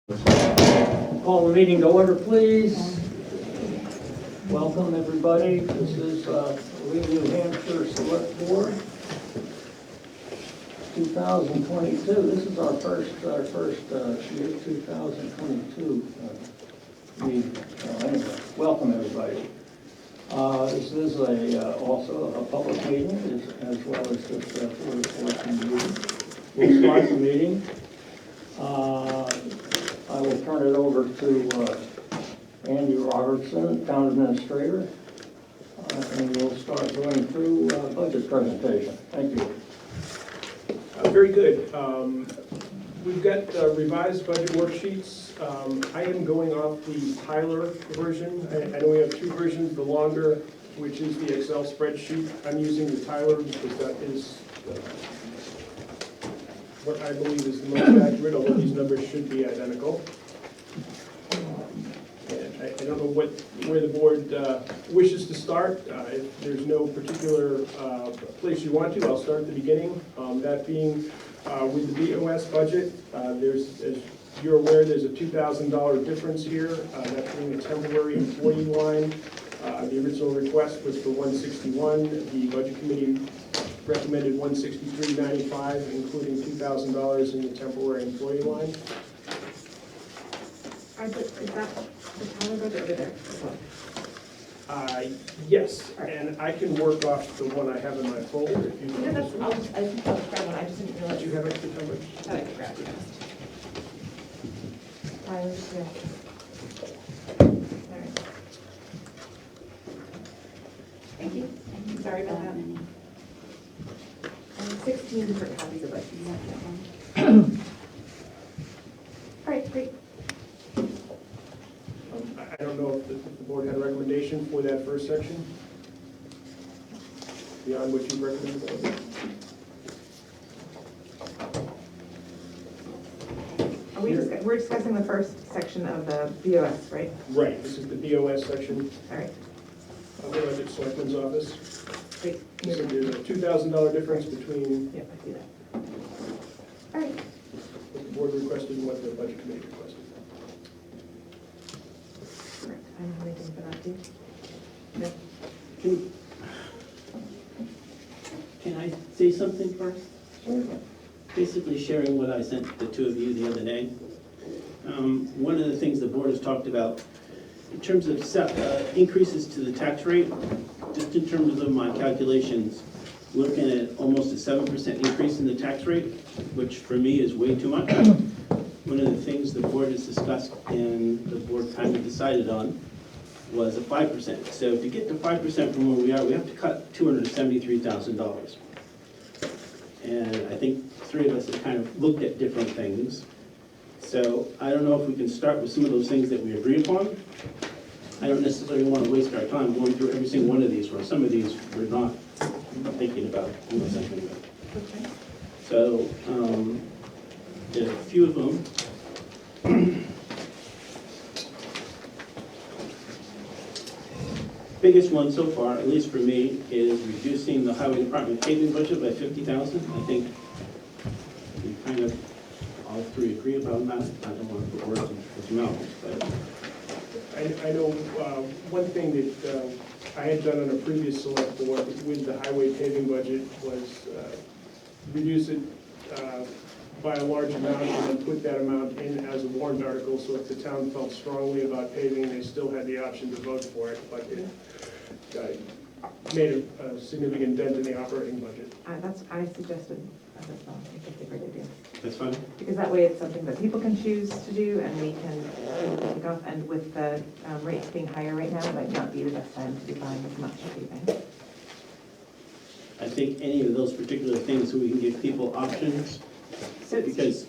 Call the meeting to order, please. Welcome, everybody. This is Lee, New Hampshire Select Board, 2022. This is our first year, 2022 meeting. Anyway, welcome, everybody. This is also a public meeting, as well as this for meeting. We'll start the meeting. I will turn it over to Andy Robertson, Town Administrator, and we'll start going through budget presentation. Thank you. Very good. We've got revised budget worksheets. I am going off the Tyler version. I know we have two versions, the longer, which is the Excel spreadsheet. I'm using the Tyler because that is what I believe is the most accurate, although these numbers should be identical. And I don't know where the board wishes to start. If there's no particular place you want to, I'll start at the beginning. That being with the BOS budget, as you're aware, there's a $2,000 difference here. That being a temporary employee line. The original request was for $161. The budget committee recommended $163.95, including $2,000 in the temporary employee line. Is that the Tyler budget over there? Yes, and I can work off the one I have in my folder if you Yeah, want. I think I'll grab one, I just didn't realize. Do you have extra coverage? I thought I could grab it. Tyler's, yeah. All right. Thank you. Sorry about that. And 16 different copies of it. All right, great. I don't know if the board had a recommendation for that first section, beyond what you recommended. We're discussing the first section of the BOS, right? Right, this is the BOS section All right, of the budget selectman's office. great. So there's a $2,000 difference between Yep, I see that. All right. what the board requested and what the budget committee requested. Correct. I don't have anything for that, do you? No? Can I say something first? Sure. Basically sharing what I sent the two of you the other day. One of the things the board has talked about in terms of increases to the tax rate, just in terms of my calculations, looking at almost a 7% increase in the tax rate, which for me is way too much. One of the things the board has discussed and the board kind of decided on was a 5%. So to get to 5% from where we are, we have to cut $273,000. And I think three of us have kind of looked at different things. So I don't know if we can start with some of those things that we agree upon. I don't necessarily want to waste our time going through every single one of these, where some of these we're not thinking about. Okay. So there's a few of them. Biggest one so far, at least for me, is reducing the highway department paving budget by $50,000. I think we kind of all three agree about that. I don't want to put words in his mouth, but I know one thing that I had done on a previous select board with the highway paving budget was reduce it by a large amount and then put that amount in as a warrant article, so if the town felt strongly about paving, they still had the option to vote for it, but it made a significant dent in the operating budget. I suggested that as well. I think that's a great idea. that's fine. Because that way it's something that people can choose to do and we can pick off. And with the rates being higher right now, it might not be the best time to be buying as much paving. I think any of those particular things, so we can give people options, So it's because,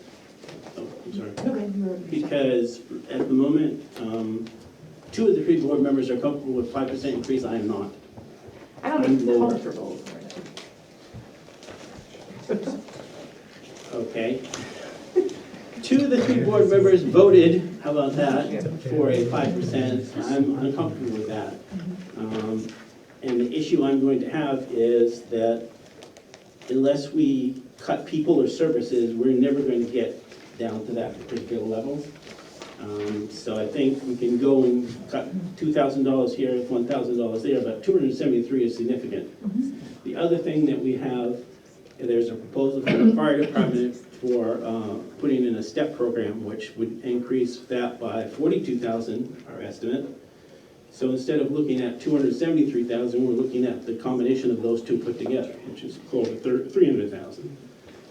oh, I'm sorry. okay. Because at the moment, two of the three board members are comfortable with 5% increase. I am not. I don't I'm think lower. comfortable. Okay. Two of the three board members voted, how about that, for a 5%. I'm uncomfortable with that. And the issue I'm going to have is that unless we cut people or services, we're never going to get down to that particular level. So I think we can go and cut $2,000 here, $1,000 there, but 273 is significant. The other thing that we have, there's a proposal from the fire department for putting in a STEP program, which would increase that by 42,000, our estimate. So instead of looking at 273,000, we're looking at the combination of those two put together, which is close to 300,000.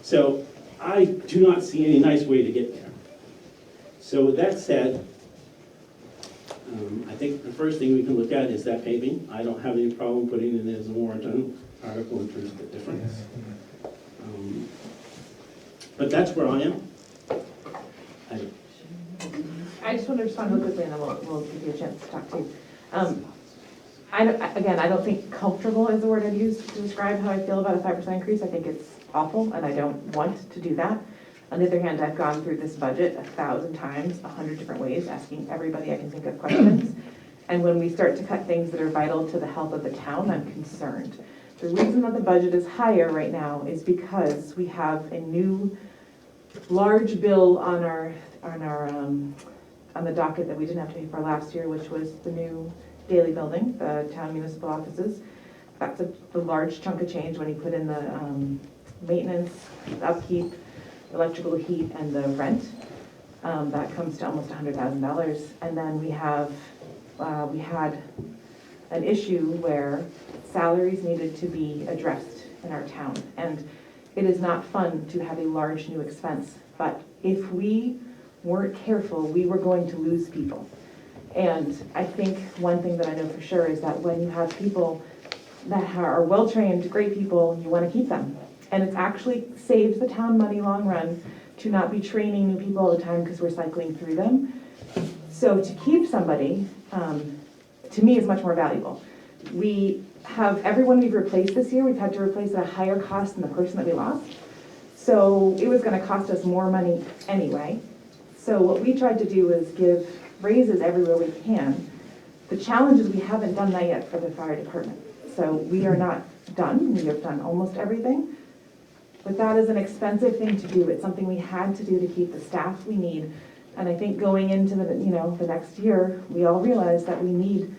So I do not see any nice way to get there. So with that said, I think the first thing we can look at is that paving. I don't have any problem putting it as a warrant article in terms of the difference. But that's where I am. I just want to respond real quickly, and then we'll give you a chance to talk too. Again, I don't think comfortable is the word I'd use to describe how I feel about a 5% increase. I think it's awful, and I don't want to do that. On the other hand, I've gone through this budget 1,000 times, 100 different ways, asking everybody I can think of questions. And when we start to cut things that are vital to the health of the town, I'm concerned. The reason that the budget is higher right now is because we have a new large bill on the docket that we didn't have to pay for last year, which was the new Daily building, the town municipal offices. That's a large chunk of change when you put in the maintenance, upkeep, electrical heat, and the rent. That comes to almost $100,000. And then we had an issue where salaries needed to be addressed in our town. And it is not fun to have a large new expense, but if we weren't careful, we were going to lose people. And I think one thing that I know for sure is that when you have people that are well-trained, great people, you want to keep them. And it actually saves the town money long run to not be training new people all the time because we're cycling through them. So to keep somebody, to me, is much more valuable. We have everyone we've replaced this year, we've had to replace at a higher cost than the person that we lost. So it was going to cost us more money anyway. So what we tried to do is give raises everywhere we can. The challenge is we haven't done that yet for the fire department. So we are not done. We have done almost everything. But that is an expensive thing to do. It's something we had to do to keep the staff we need. And I think going into the next year, we all realize that we need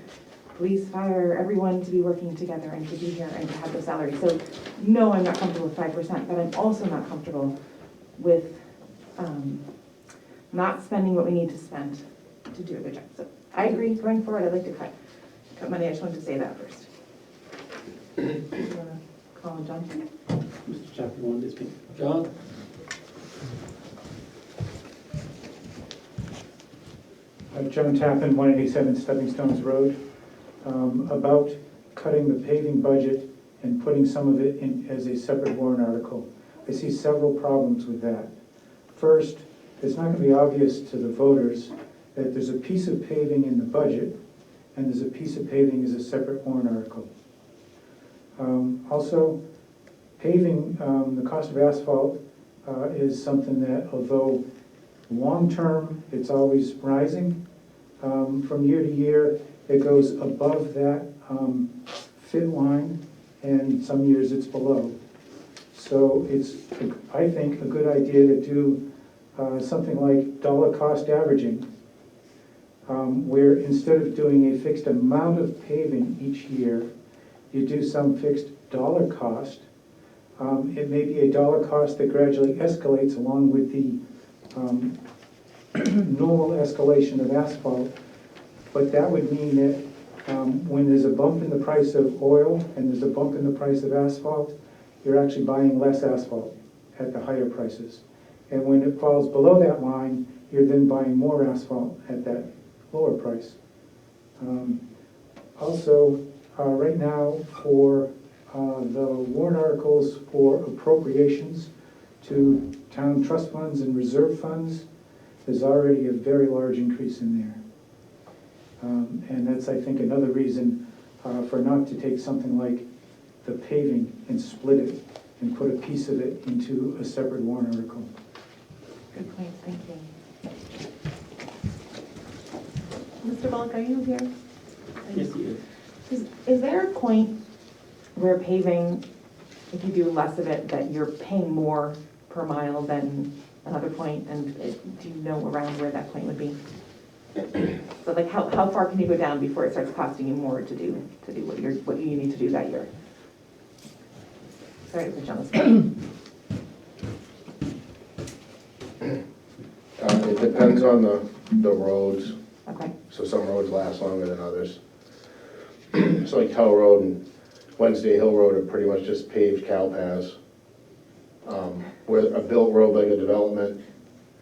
police, fire, everyone to be working together and to be here and to have the salary. So no, I'm not comfortable with 5%, but I'm also not comfortable with not spending what we need to spend to do a good job. So I agree, going forward, I'd like to cut money. I just wanted to say that first. You want to call on John? Mr. Chapter, wanted to speak. John? John Tappan, 187 Stepping Stones Road, about cutting the paving budget and putting some of it in as a separate warrant article. I see several problems with that. First, it's not going to be obvious to the voters that there's a piece of paving in the budget and there's a piece of paving as a separate warrant article. Also, paving, the cost of asphalt is something that, although long-term it's always rising, from year to year it goes above that fit line, and some years it's below. So it's, I think, a good idea to do something like dollar cost averaging, where instead of doing a fixed amount of paving each year, you do some fixed dollar cost. It may be a dollar cost that gradually escalates along with the normal escalation of asphalt, but that would mean that when there's a bump in the price of oil and there's a bump in the price of asphalt, you're actually buying less asphalt at the higher prices. And when it falls below that line, you're then buying more asphalt at that lower price. Also, right now for the warrant articles for appropriations to town trust funds and reserve funds, there's already a very large increase in there. And that's, I think, another reason for not to take something like the paving and split it and put a piece of it into a separate warrant article. Good point, thank you. Mr. Bullock, are you here? Yes, he is. Is there a point where paving, if you do less of it, that you're paying more per mile than another point, and do you know around where that point would be? So like how far can you go down before it starts costing you more to do what you need to do that year? Sorry to put you on the spot. It depends on the roads, Okay, so some roads last longer than others. So like Hill Road and Wednesday Hill Road are pretty much just paved cow paths. Where a built road like a development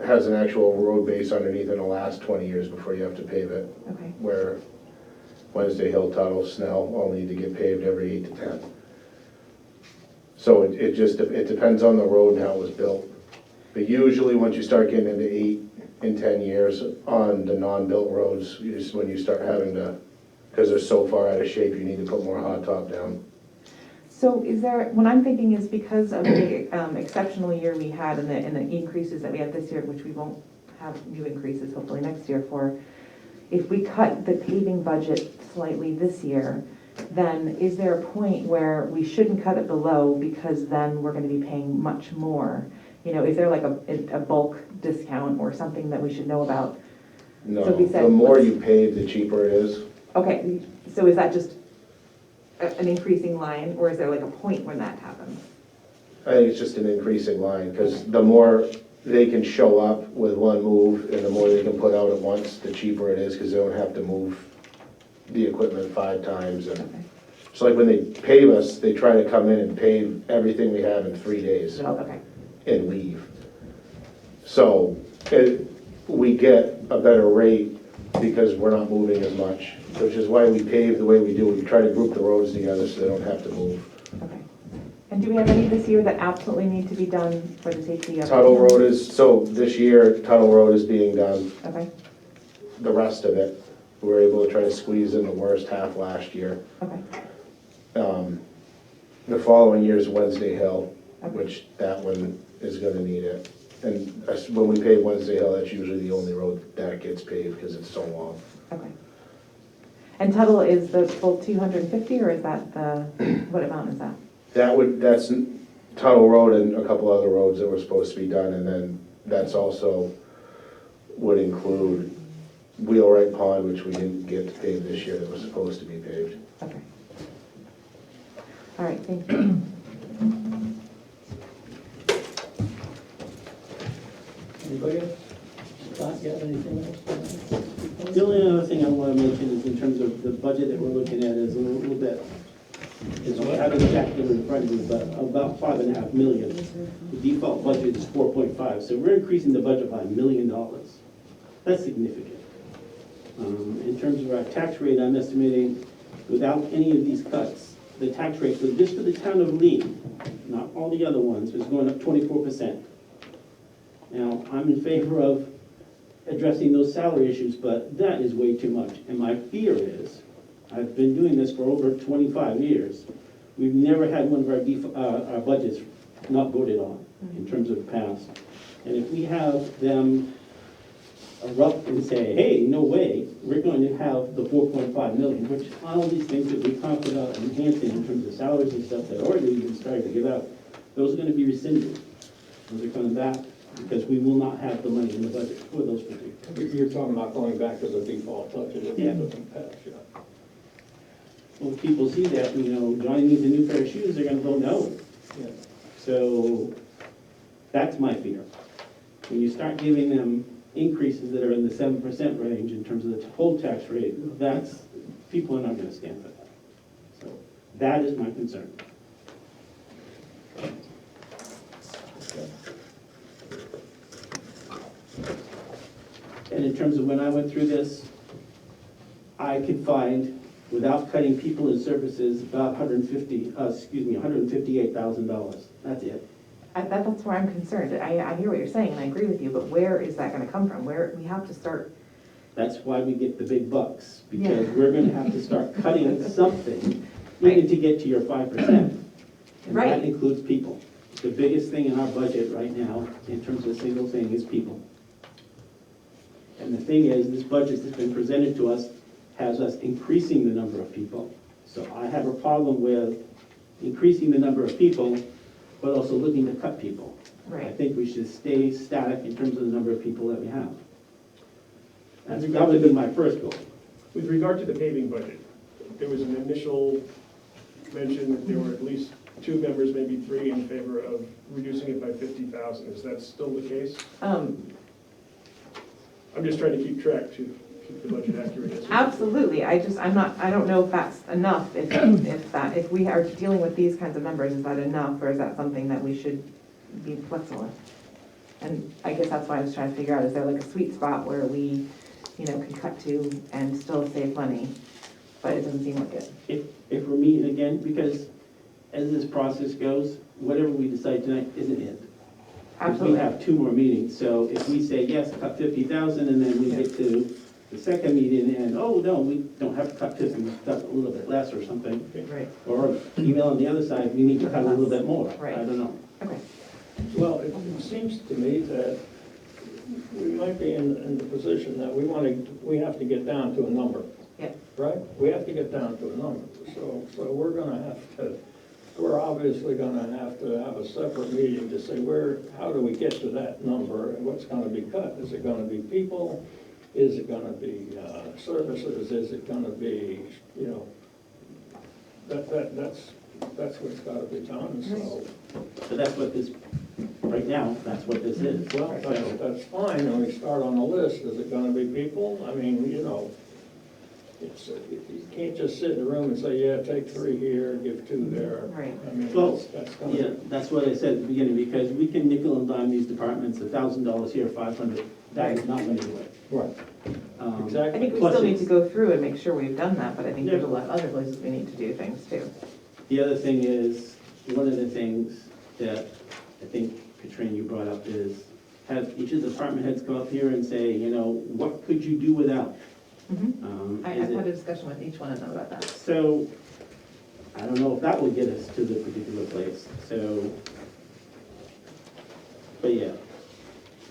has an actual road base underneath and it'll last 20 years before you have to pave it. okay. Where Wednesday Hill, Tuttle, Snell all need to get paved every 8 to 10. So it depends on the road and how it was built. But usually, once you start getting into 8 and 10 years on the non-built roads, is when you start having to, because they're so far out of shape, you need to put more hot top down. So is there, what I'm thinking is because of the exceptional year we had and the increases that we had this year, which we won't have new increases hopefully next year for, if we cut the paving budget slightly this year, then is there a point where we shouldn't cut it below because then we're going to be paying much more? You know, is there like a bulk discount or something that we should know about? No, So we said the more let's- you pave, the cheaper it is. Okay, so is that just an increasing line, or is there like a point when that happens? I think it's just an increasing line, because the more they can show up with one move and the more they can put out at once, the cheaper it is, because they don't have to move the equipment 5 times. And Okay. so like when they pave us, they try to come in and pave everything we have in 3 days Oh, okay, and leave. So we get a better rate because we're not moving as much, which is why we pave the way we do. We try to group the roads together so they don't have to move. okay. And do we have any this year that absolutely need to be done for the safety of? Tuttle Road is, so this year, Tuttle Road is being done. Okay, The rest of it, we were able to try to squeeze in the worst half last year. okay, The following year is Wednesday Hill, Okay. which that one is gonna need it. And when we pave Wednesday Hill, that's usually the only road that gets paved because it's so long. okay. And Tuttle is the full 250, or is that the, what amount is that? That's Tuttle Road and a couple other roads that were supposed to be done, and then that's also would include Wheelwright Pond, which we didn't get to pave this year, that was supposed to be paved. Okay. All right, thank you. Anybody else? Scott, you have anything else? The only other thing I want to mention is in terms of the budget that we're looking at is a little bit, is I haven't exactly in front of me, but about $5.5 million. The default budget is 4.5, so we're increasing the budget by $1 million. That's significant. In terms of our tax rate, I'm estimating without any of these cuts, the tax rate for just for the town of Lee, not all the other ones, is going up 24%. Now, I'm in favor of addressing those salary issues, but that is way too much. And my fear is, I've been doing this for over 25 years, we've never had one of our budgets not voted on in terms of past. And if we have them erupt and say, hey, no way, we're going to have the 4.5 million, which all these things that we talked about enhancing in terms of salaries and stuff that already been starting to give out, those are going to be rescinded. Those are coming back because we will not have the money in the budget for those particular. You're talking about going back to the default budget if Yeah. it doesn't pass, yeah. Well, if people see that, you know, Johnny needs a new pair of shoes, they're gonna vote no. Yeah. So that's my fear. When you start giving them increases that are in the 7% range in terms of the whole tax rate, that's, people are not gonna stand for that. So that is my concern. And in terms of when I went through this, I could find, without cutting people and services, about $158,000. That's it. That's where I'm concerned. I hear what you're saying, and I agree with you, but where is that gonna come from? Where, we have to start, That's why we get the big bucks, because Yeah. we're gonna have to start cutting something, Right. even to get to your 5%. And Right. that includes people. The biggest thing in our budget right now, in terms of a single thing, is people. And the thing is, this budget that's been presented to us has us increasing the number of people. So I have a problem with increasing the number of people, but also looking to cut people. I Right. think we should stay static in terms of the number of people that we have. With That would be my first goal. With regard to the paving budget, there was an initial mention that there were at least 2 members, maybe 3, in favor of reducing it by 50,000. Is that still the case? Um, I'm just trying to keep track to keep the budget accurate. Absolutely, I don't know if that's enough, if we are dealing with these kinds of numbers, is that enough, or is that something that we should be flexible with? And I guess that's why I was trying to figure out, is there like a sweet spot where we, can cut to and still save money, but it doesn't seem like it. If we're meeting again, because as this process goes, whatever we decide tonight isn't it. Absolutely. We have 2 more meetings, so if we say, yes, cut 50,000, and then we get to the second meeting, and, oh, no, we don't have to cut 50, we cut a little bit less or something. Right, Or email on the other side, we need to cut a little bit more. Right. I don't know. okay. Well, it seems to me that we might be in the position that we have to get down to a number. Yeah. Right? We have to get down to a number. So we're obviously gonna have to have a separate meeting to say how do we get to that number and what's gonna be cut? Is it gonna be people? Is it gonna be services? Is it gonna be, that's what's gotta be done, so. So that's what this, right now, that's what this is. Well, that's fine, and we start on a list, is it gonna be people? I mean, it's, you can't just sit in the room and say, yeah, take 3 here, give 2 there. Right. I mean, Well, that's gonna. Yeah, that's what I said at the beginning, because we can nickel and dime these departments, $1,000 here, 500, that is not going to do it. Right, I exactly. think we Plus still need it's- to go through and make sure we've done that, but I think there's a Yeah. lot of other places we need to do things too. The other thing is, one of the things that I think, Katrina, you brought up is, have each of the department heads come up here and say, what could you do without? I've Is it- had a discussion with each one of them about that. So, I don't know if that will get us to the particular place, so. But yeah,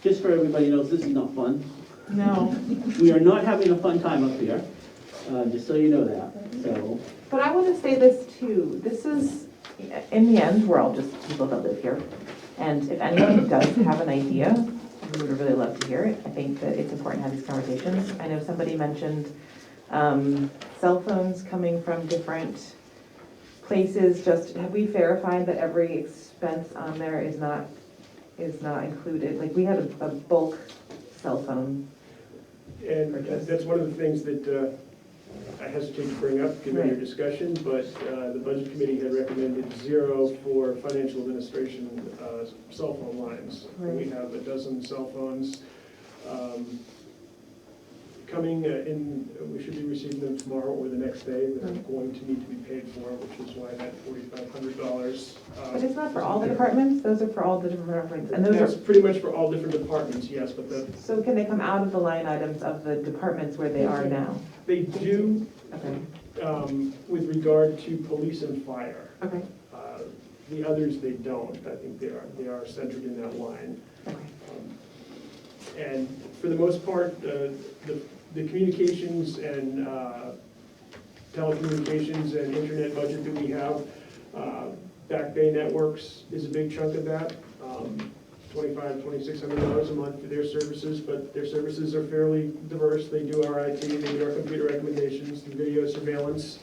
just for everybody knows, this is not fun. No, We are not having a fun time up here, just so you know that, so. but I want to say this too, this is, in the end, we're all just people that live here. And if anyone does have an idea, we would really love to hear it. I think that it's important to have these conversations. I know somebody mentioned cell phones coming from different places. Just, have we verified that every expense on there is not included? Like, we had a bulk cell phone. And that's one of the things that I hesitate to bring up, given your Right. discussion, but the Budget Committee had recommended 0 for financial administration cell phone lines. Right. We have a dozen cell phones coming in, we should be receiving them tomorrow or the next day, that are going to need to be paid for, which is why that $4,500. But it's not for all the departments, those are for all the different departments. And those That's are, pretty much for all different departments, yes, but so can they come out of the line items of the departments where they are now? they do Okay, with regard to police and fire. okay, The others, they don't. I think they are centered in that line. okay. And for the most part, the communications and telecommunications and internet budget that we have, Back Bay Networks is a big chunk of that. $2,500, $2,600 a month for their services, but their services are fairly diverse. They do our IT, they do our computer recommendations, the video surveillance,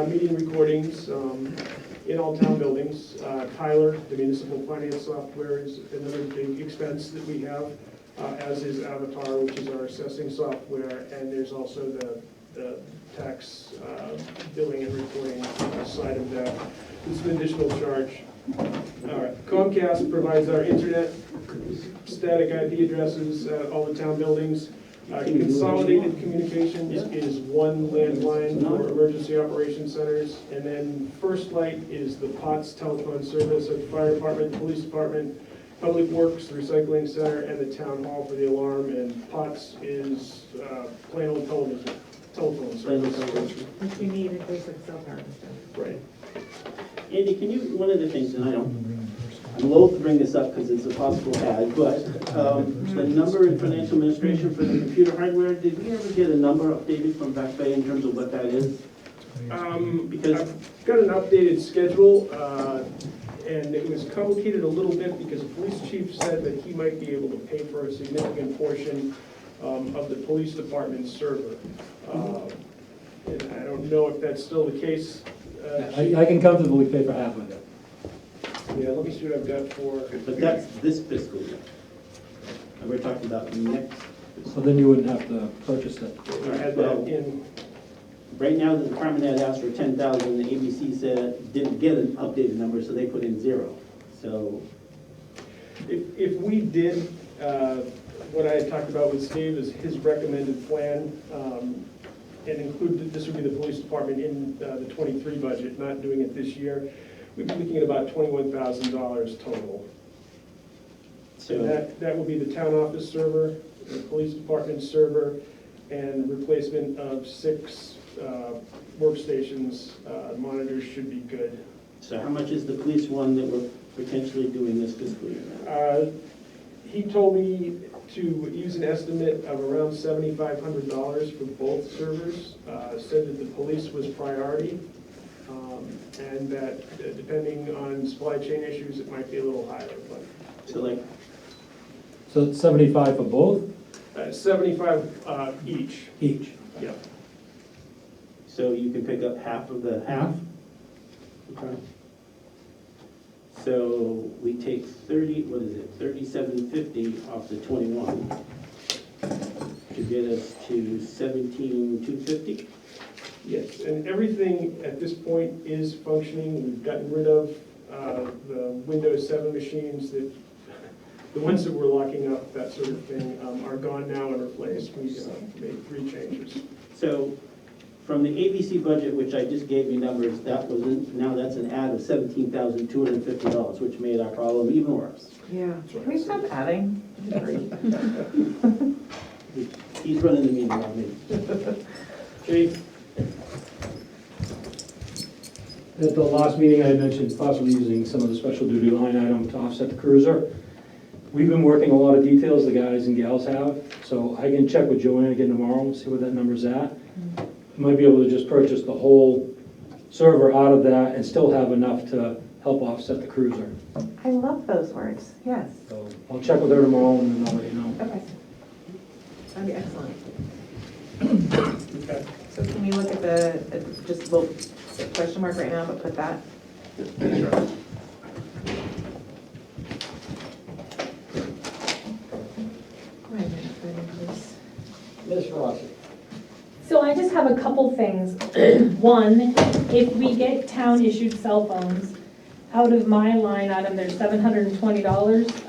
meeting recordings in all town buildings. Tyler, the municipal finance software, is another big expense that we have, as is Avatar, which is our assessing software, and there's also the tax billing and reporting side of that. It's an additional charge. All right, Comcast provides our internet, static IP addresses, all the town buildings. Consolidated Communications is one landline for emergency operation centers. And then First Light is the POTS telephone service at the fire department, the police department, Public Works, the recycling center, and the town hall for the alarm. And POTS is plain old telephone service. Which we need in case of cell tower and stuff. Right. Andy, can you, one of the things, and I'm loath to bring this up because it's a possible ad, but the number in financial administration for the computer hardware, did we ever get a number updated from Back Bay in terms of what that is? Because I've got an updated schedule. And it was complicated a little bit because the police chief said that he might be able to pay for a significant portion of the police department's server. And I don't know if that's still the case. I can comfortably pay for half of it. Yeah, let me see what I've got for. But that's this fiscal year. And we're talking about next. So then you wouldn't have to purchase it. I had that in. Right now, the department had asked for 10,000, the ABC said didn't get an updated number, so they put in 0. So, If we did, what I had talked about with Steve is his recommended plan, and include, this would be the police department in the '23 budget, not doing it this year, we'd be looking at about $21,000 total. so And that would be the town office server, the police department server, and replacement of 6 workstations. Monitors should be good. so how much is the police one that we're potentially doing this fiscal year? He told me to use an estimate of around $7,500 for both servers. Said that the police was priority, and that depending on supply chain issues, it might be a little higher, but So like, So it's 75 for both, 75 each. each. Yeah. so you can pick up half of the half? Okay. So we take 3750 off the 21 to get us to 17,250. Yes, and everything at this point is functioning. We've gotten rid of the Windows 7 machines that, the ones that were locking up, that sort of thing, are gone now and replaced. We made 3 changes. So from the ABC budget, which I just gave you numbers, that was, now that's an add of $17,250, which made our problem even worse. Yeah. Can we stop adding? He's running the meeting on me. Chief? At the last meeting, I had mentioned possibly using some of the special duty line item to offset the cruiser. We've been working a lot of details, the guys and gals have, so I can check with Joanne again tomorrow and see what that number's at. Might be able to just purchase the whole server out of that and still have enough to help offset the cruiser. I love those words, yes. So I'll check with her tomorrow and then I'll let you know. Okay. That'd be excellent. Okay. So can we look at the, just we'll question mark right now, but put that? Go ahead, please. Ms. Rossi? So I just have a couple things. One, if we get town-issued cell phones, out of my line item, there's $720.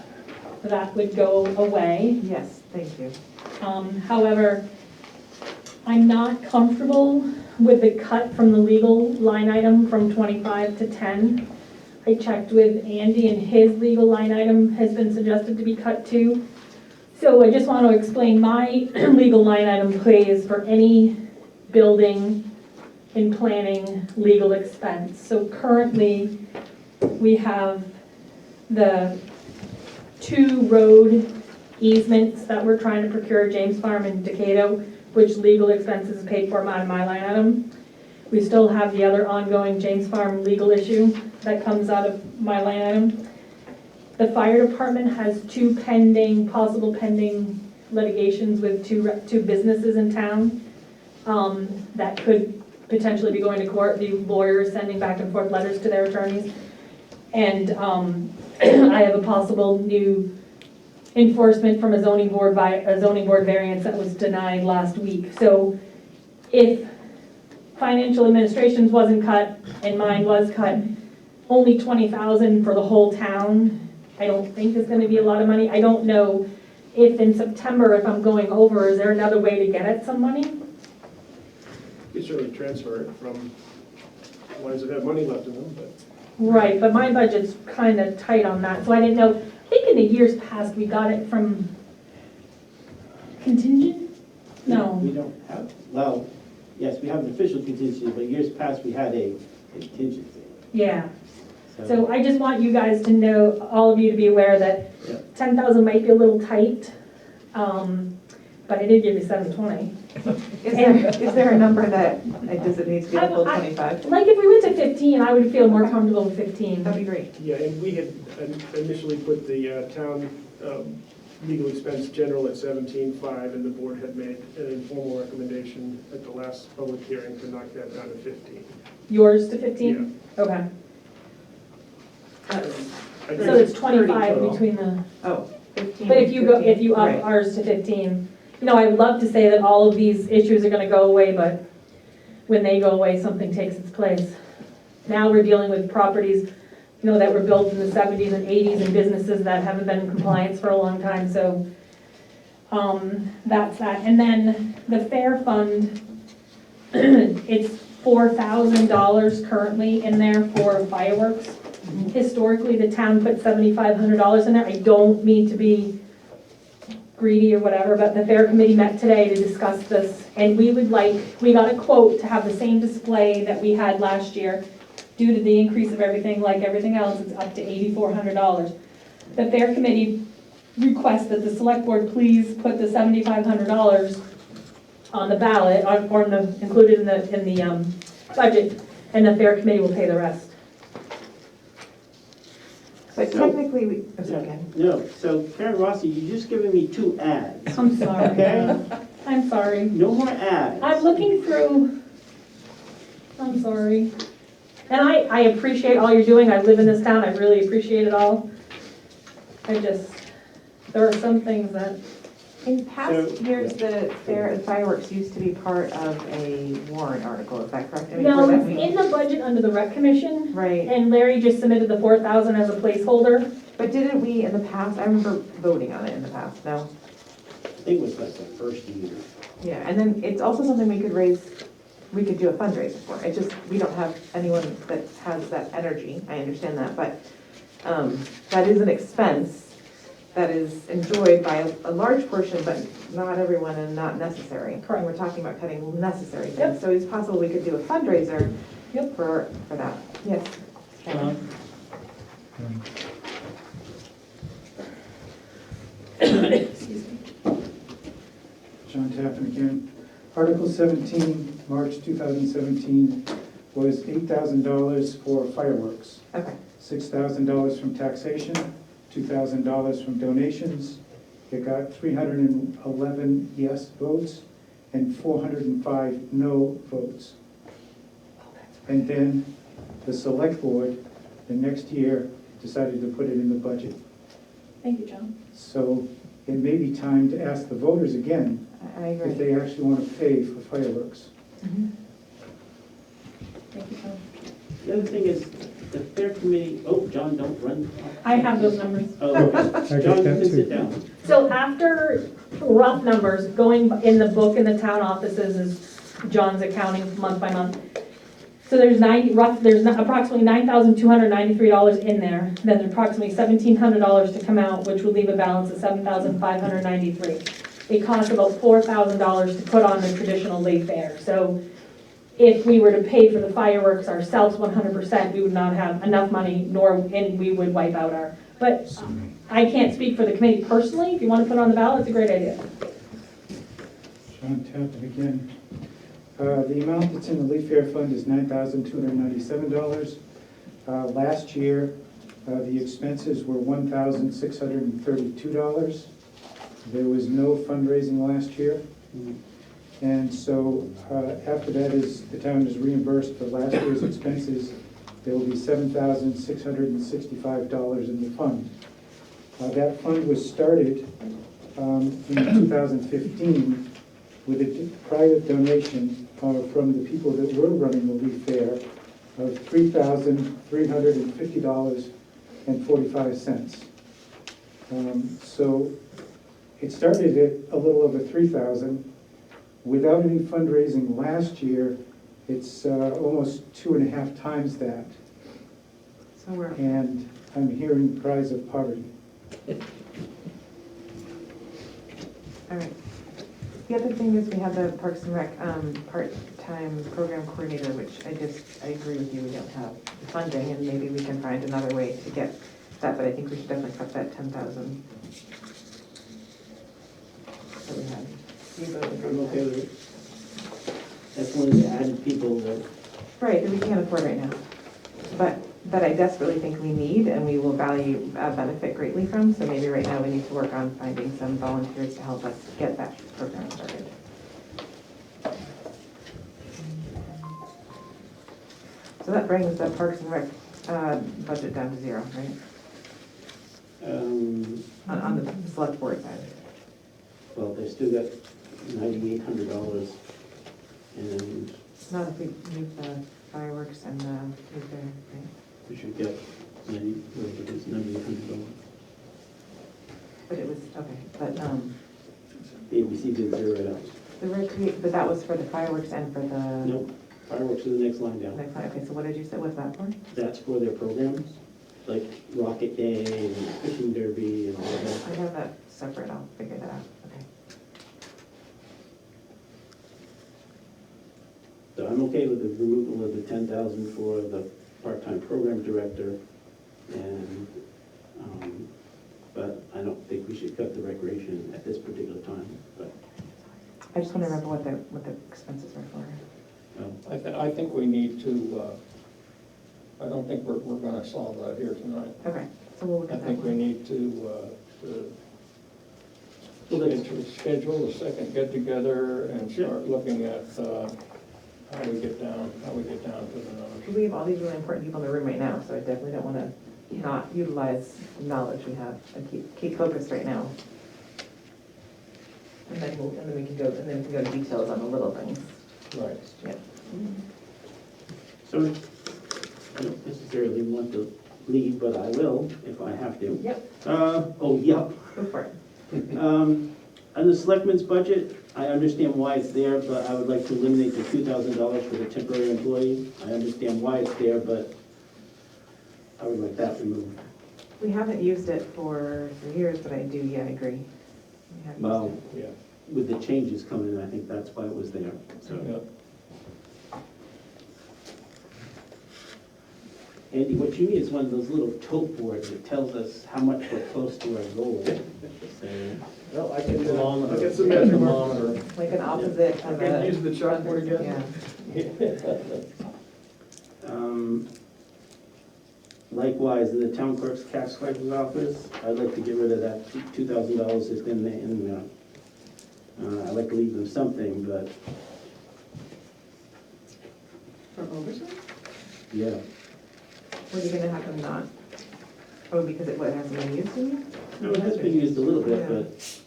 That would go away. Yes, thank you. However, I'm not comfortable with the cut from the legal line item from 25 to 10. I checked with Andy and his legal line item has been suggested to be cut too. So I just want to explain my legal line item pays for any building and planning legal expense. So currently, we have the 2 road easements that we're trying to procure, James Farm and Decato, which legal expenses is paid for out of my line item. We still have the other ongoing James Farm legal issue that comes out of my line item. The fire department has 2 possible pending litigations with two businesses in town that could potentially be going to court, the lawyers sending back and forth letters to their attorneys. And I have a possible new enforcement from a zoning board variance that was denied last week. So if financial administration's wasn't cut and mine was cut, only $20,000 for the whole town, I don't think is gonna be a lot of money. I don't know if in September, if I'm going over, is there another way to get at some money? You could certainly transfer it from ones that have money left in them, but. Right, but my budget's kind of tight on that, so I didn't know. I think in the years past, we got it from contingent? No. We don't have, well, yes, we have an official contingency, but years past, we had a contingency. Yeah. So I just want you guys to know, all of you to be aware that Yeah. 10,000 might be a little tight. but I did give you 720. Is there a number that, does it need to be the full 25? Like if we went to 15, I would feel more comfortable with 15. That'd be great. Yeah, and we had initially put the town legal expense general at 17.5, and the board had made an informal recommendation at the last public hearing to knock that down to 15. Yours to 15? Okay. I So think it's 25 total. between the, Oh, 15. but if you go, if you up Right. ours to 15, you know, I'd love to say that all of these issues are gonna go away, but when they go away, something takes its place. Now we're dealing with properties, you know, that were built in the 70s and 80s and businesses that haven't been in compliance for a long time, so that's that. And then the fair fund, it's $4,000 currently in there for fireworks. Historically, the town put $7,500 in there. I don't mean to be greedy or whatever, but the fair committee met today to discuss this, and we got a quote to have the same display that we had last year. Due to the increase of everything, like everything else, it's up to $8,400. The fair committee requests that the select board please put the $7,500 on the ballot, included in the budget, and the fair committee will pay the rest. But technically, I'm sorry, Ken. No, so Karen Rossi, you're just giving me 2 ads, I'm sorry. okay? I'm sorry. No more ads. I'm looking through, I'm sorry. And I appreciate all you're doing. I live in this town. I really appreciate it all. There are some things that, In past So- years, the fireworks used to be part of a warrant article, is that correct? I mean, no, for it's that in the budget under the rec commission, Right, and Larry just submitted the 4,000 as a placeholder. but didn't we in the past, I remember voting on it in the past, no? I think it was like the first year. Yeah, and then it's also something we could do a fundraiser for. It's just, we don't have anyone that has that energy, I understand that, but that is an expense that is enjoyed by a large portion, but not everyone and not necessary. Correct. And we're talking about cutting necessary Yep. things, so it's possible we could do a fundraiser Yep. for that. Yes. John? John Tappan again. Article 17, March 2017, was $8,000 for fireworks, Okay, $6,000 from taxation, $2,000 from donations. It got 311 yes votes and 405 no votes. And then the select board, the next year, decided to put it in the budget. Thank you, John. So it may be time to ask the voters again I if agree. they actually want to pay for fireworks. Mhm. Thank you, John. The other thing is, the fair committee, oh, John, don't run. I have those numbers. Oh, okay. John, you can sit down. So after rough numbers, going in the book in the town offices is John's accounting month by month. So there's approximately $9,293 in there, then there's approximately $1,700 to come out, which would leave a balance of $7,593. It costs about $4,000 to put on the traditional Lay Fair. So if we were to pay for the fireworks ourselves 100%, we would not have enough money, and we would wipe out our, but I can't speak for the committee personally. If you want to put it on the ballot, it's a great idea. John Tappan again. The amount that's in the Leaf Fair Fund is $9,297. Last year, the expenses were $1,632. There was no fundraising last year. And so after that the town is reimbursed for last year's expenses, there will be $7,665 in the fund. That fund was started in 2015 with a private donation from the people that were running the Leaf Fair of $3,350.45. So it started at a little over $3,000. Without any fundraising last year, it's almost 2.5 times that. So we're, And I'm hearing cries of poverty. all right. The other thing is we have the Parks and Rec part-time program coordinator, which I agree with you, we don't have the funding, and maybe we can find another way to get that, but I think we should definitely cut that 10,000 that we had. You voted for I'm it. okay with it. That's one of the added people that, Right, that we can't afford right now, but that I desperately think we need and we will value, benefit greatly from, so maybe right now we need to work on finding some volunteers to help us get that program started. So that brings the Parks and Rec budget down to zero, right? On the select board side. well, they still got $9,800 and Not if we move the fireworks and the nuclear, right? we should get $9,800. But it was, okay, but, The ABC did zero it out. the recreate, but that was for the fireworks and for the. Nope, fireworks is the next line down. Next one, okay, so what did you say, what's that for? That's for their programs, like Rocket Day and Fishing Derby and all of that. I have that separate, I'll figure that out, okay. So I'm okay with the removal of the 10,000 for the part-time program director, and, but I don't think we should cut the recreation at this particular time, but, I just want to remember what the expenses are for. I think we need to, I don't think we're gonna solve that here tonight. Okay, so we'll look I at that think we one. need to schedule a second get-together and start looking at how we get down to the numbers. We have all these really important people in the room right now, so I definitely don't want to not utilize the knowledge we have and keep focused right now. And then we can go to details on the little things. Right. Yep. so I don't necessarily want to leave, but I will if I have to. Yep, Oh, yep. go for it. On the selectmen's budget, I understand why it's there, but I would like to eliminate the $2,000 for the temporary employee. I understand why it's there, but I would like that removed. We haven't used it for years, but I agree. We have used Well, it. Yeah. with the changes coming in, I think that's why it was there, so. Yeah. Andy, what you need is one of those little tote boards that tells us how much we're close to our goal. So, Well, I can, I'll Thermometer. get some measurements. Thermometer. Like an opposite I of can a. use the chalkboard again. Yeah. Likewise, in the town clerk's tax collector's office, I'd like to get rid of that $2,000 that's in there. I'd like to leave them something, but, For oversight? yeah. What are you gonna have them not? Oh, because it hasn't been used in you? No, it has been used a little bit, Yeah. but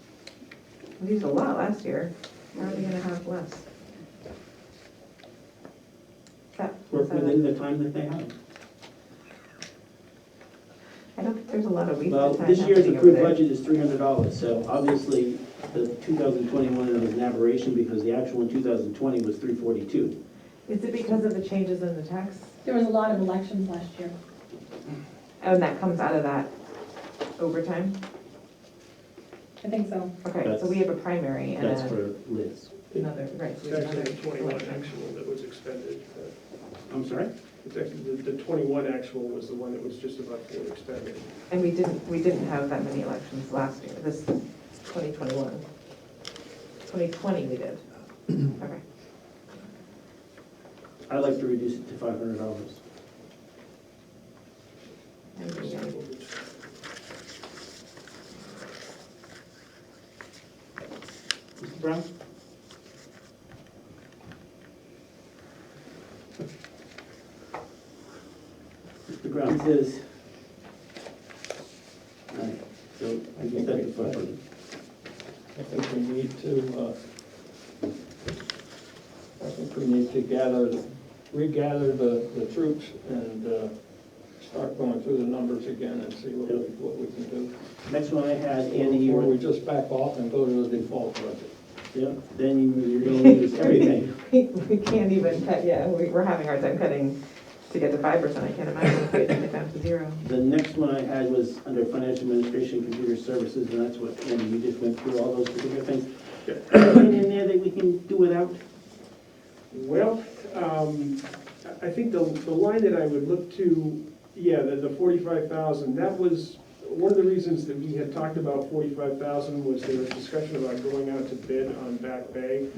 We used a lot last year. How are they gonna have less? work within the time that they have. I don't think there's a lot of weeks. Well, this year's approved budget is $300, so obviously the 2021 was an aberration because the actual in 2020 was $342. Is it because of the changes in the tax? There was a lot of elections last year. And that comes out of that overtime? I think so. Okay, so we have a primary and That's for Liz. another, right, so we It's have actually another the 21 election. actual that was expended. I'm sorry? It's actually, the 21 actual was the one that was just about fully expended. And we didn't have that many elections last year, this 2021. 2020 we did. Okay. I'd like to reduce it to $500. Mr. Brown? Mr. Brown says, all right, so I get that to 500. I think we need to regather the troops and start going through the numbers again and see what we can do. Next one I had, Andy, you Or we were, just back off and go to the default budget. yeah, then you're gonna lose everything. We can't even cut, yeah, we're having a hard time cutting to get to 5%. I can't imagine if we had to get down to 0. The next one I had was under financial administration, computer services, and that's what, Andy, you just went through all those particular things. Anything in there that we can do without? Well, I think the line that I would look to, yeah, the 45,000, that was one of the reasons that we had talked about 45,000 was there was discussion about going out to bid on Back Bay.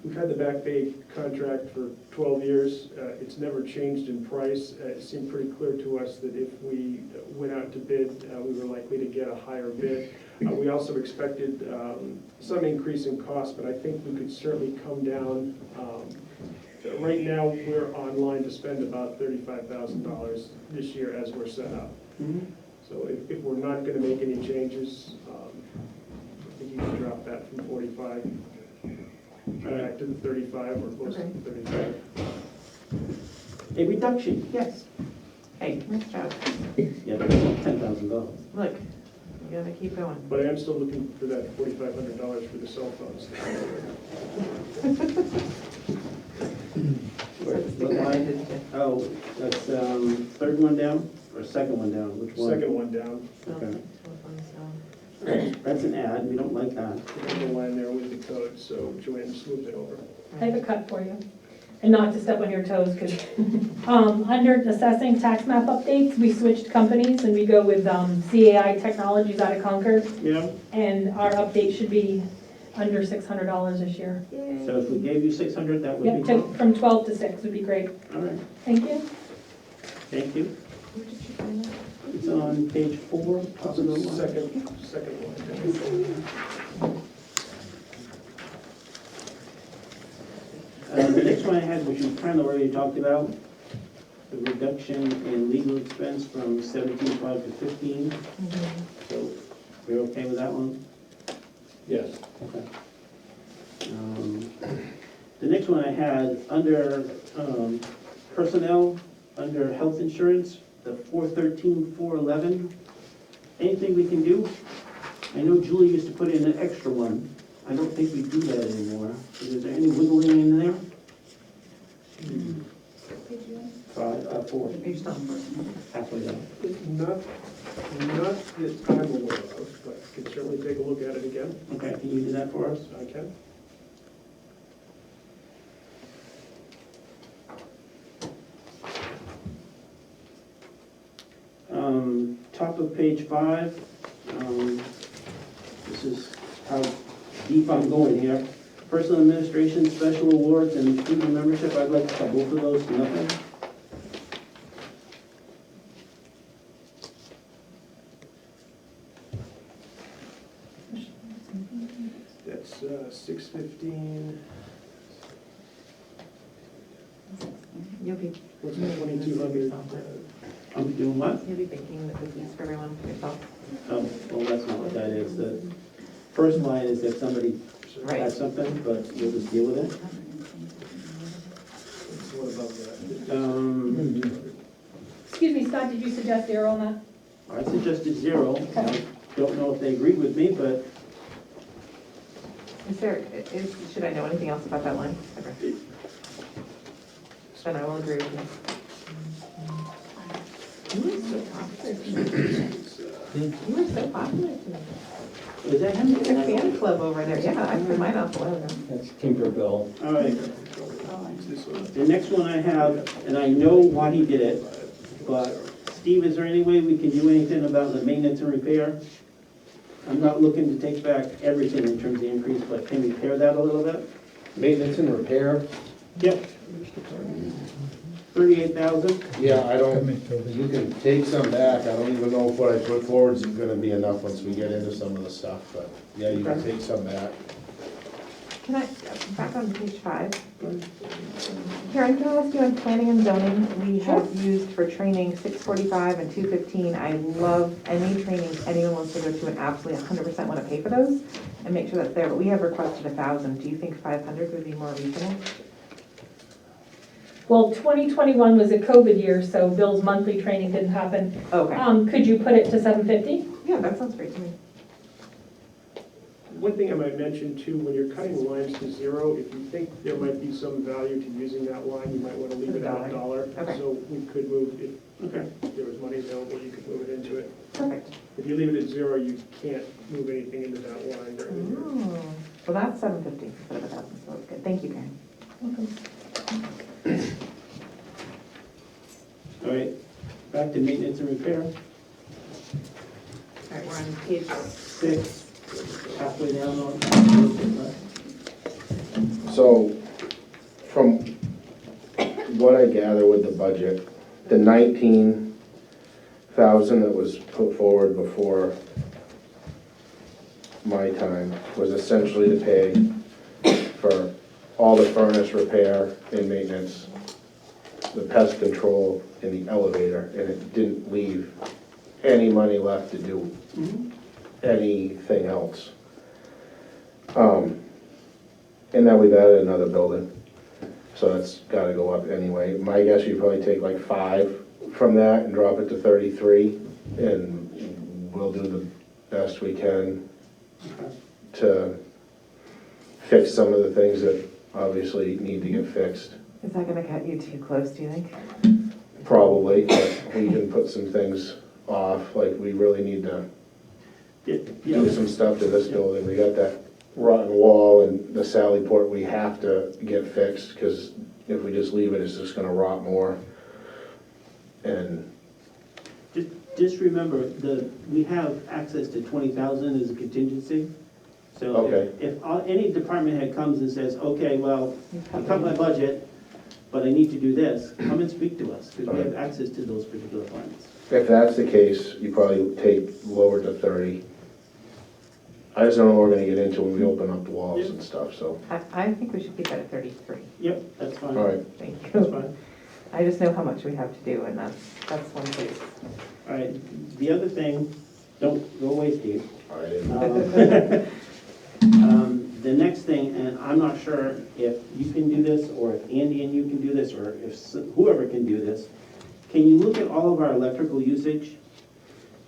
We've had the Back Bay contract for 12 years. It's never changed in price. It seemed pretty clear to us that if we went out to bid, we were likely to get a higher bid. We also expected some increase in cost, but I think we could certainly come down. Right now, we're online to spend about $35,000 this year as we're set up. So if we're not going to make any changes, I think you can drop that from 45 back to the 35 or close to 35. A reduction, yes. Hey, nice job. Yeah, that's $10,000. Look, you gotta keep going. But I am still looking for that $4,500 for the cell phones. What line? Oh, that's third one down, or second one down, which one? Second one down, Okay. That's an ad, we don't like that. there's a line there with the code, so Joanne smoothed it over. I have a cut for you. And not to step on your toes, because, under assessing tax map updates, we switched companies and we go with CAI Technologies out of Concord. Yeah. And our update should be under $600 this year. So if we gave you 600, that would Yep, be to- fine? from 12 to 6 would be great. All right, Thank you. thank you. It's on page 4, top of the line. Second one. The next one I had, which you kind of already talked about, the reduction in legal expense from 17.5 to 15. So we're okay with that one? Yes. Okay. The next one I had, under personnel, under health insurance, the 413, 411, anything we can do? I know Julie used to put in an extra one. I don't think we do that anymore. Is there any wiggling in there? 4, halfway down. Not that I'm aware of, but I can certainly take a look at it again. Okay, can you do that for us? I can. Top of page 5, this is how deep I'm going here. Personal administration, special awards, and student membership, I'd like to cut both of those to nothing. That's 615, You'll be, what's that, 2,200? I'm doing what? you'll be baking the cookies for everyone for yourself. Oh, well, that's not what that is. The first line is if somebody Right. has something, but we'll just deal with it. What about that? Excuse me, Scott, did you suggest 0 on that? I suggested 0. I don't know if they agreed with me, but Should I know anything else about that line? Okay. Then I will agree with you. You were so popular tonight. You were so popular tonight. is that him? There's a fan club over there. Yeah, I put mine off a while ago. That's Tinkerbell. All right. This one. The next one I have, and I know why he did it, but Steve, is there any way we can do anything about the maintenance and repair? I'm not looking to take back everything in terms of the increase, but can we pare that a little bit? Maintenance and repair, Yep. 38,000. yeah, you can take some back, I don't even know if what I put forward is gonna be enough once we get into some of the stuff, but, yeah, you can take some back. Can I, back on page 5. Karen, can I ask you on planning and zoning, we have used for training 645 and 215. I love any training anyone wants to go to and absolutely 100% want to pay for those and make sure that's there, but we have requested 1,000. Do you think 500 would be more reasonable? Well, 2021 was a COVID year, so Bill's monthly training didn't happen. Okay. Could you put it to 750? Yeah, that sounds great to me. One thing I might mention too, when you're cutting lines to 0, if you think there might be some value to using that line, you might want to leave it at $1. Okay. So we could move, if there was money available, you could move it into it. Perfect. If you leave it at 0, you can't move anything into that line during the year. Oh, well, that's 750 instead of 1,000, so it's good. Thank you, Karen. Welcome. All right, back to maintenance and repair. page 6, halfway down on. So, from what I gather with the budget, the 19,000 that was put forward before my time was essentially to pay for all the furnace repair and maintenance, the pest control, and the elevator, and it didn't leave any money left to do anything else. And then we've added another building, so that's gotta go up anyway. My guess, you probably take like 5 from that and drop it to 33, and we'll do the best we can to fix some of the things that obviously need to get fixed. Is that gonna cut you too close, do you think? Probably, but we can put some things off, like we really need to do some stuff to this building. We got that rotten wall and the sally port we have to get fixed, because if we just leave it, it's just gonna rot more. And Just remember, we have access to 20,000 as a contingency. So Okay. if any department head comes and says, okay, well, I cut my budget, but I need to do this, come and speak to us, because we have access to those particular funds. if that's the case, you probably take lower to 30. I just don't know what we're gonna get into when we open up the walls and stuff, so, I think we should keep that at 33. Yep, that's fine. all right. Thank That's you. fine. I just know how much we have to do, and that's one place. All right, the other thing, don't go away, Steve. I didn't. The next thing, and I'm not sure if you can do this, or if Andy and you can do this, or if whoever can do this, can you look at all of our electrical usage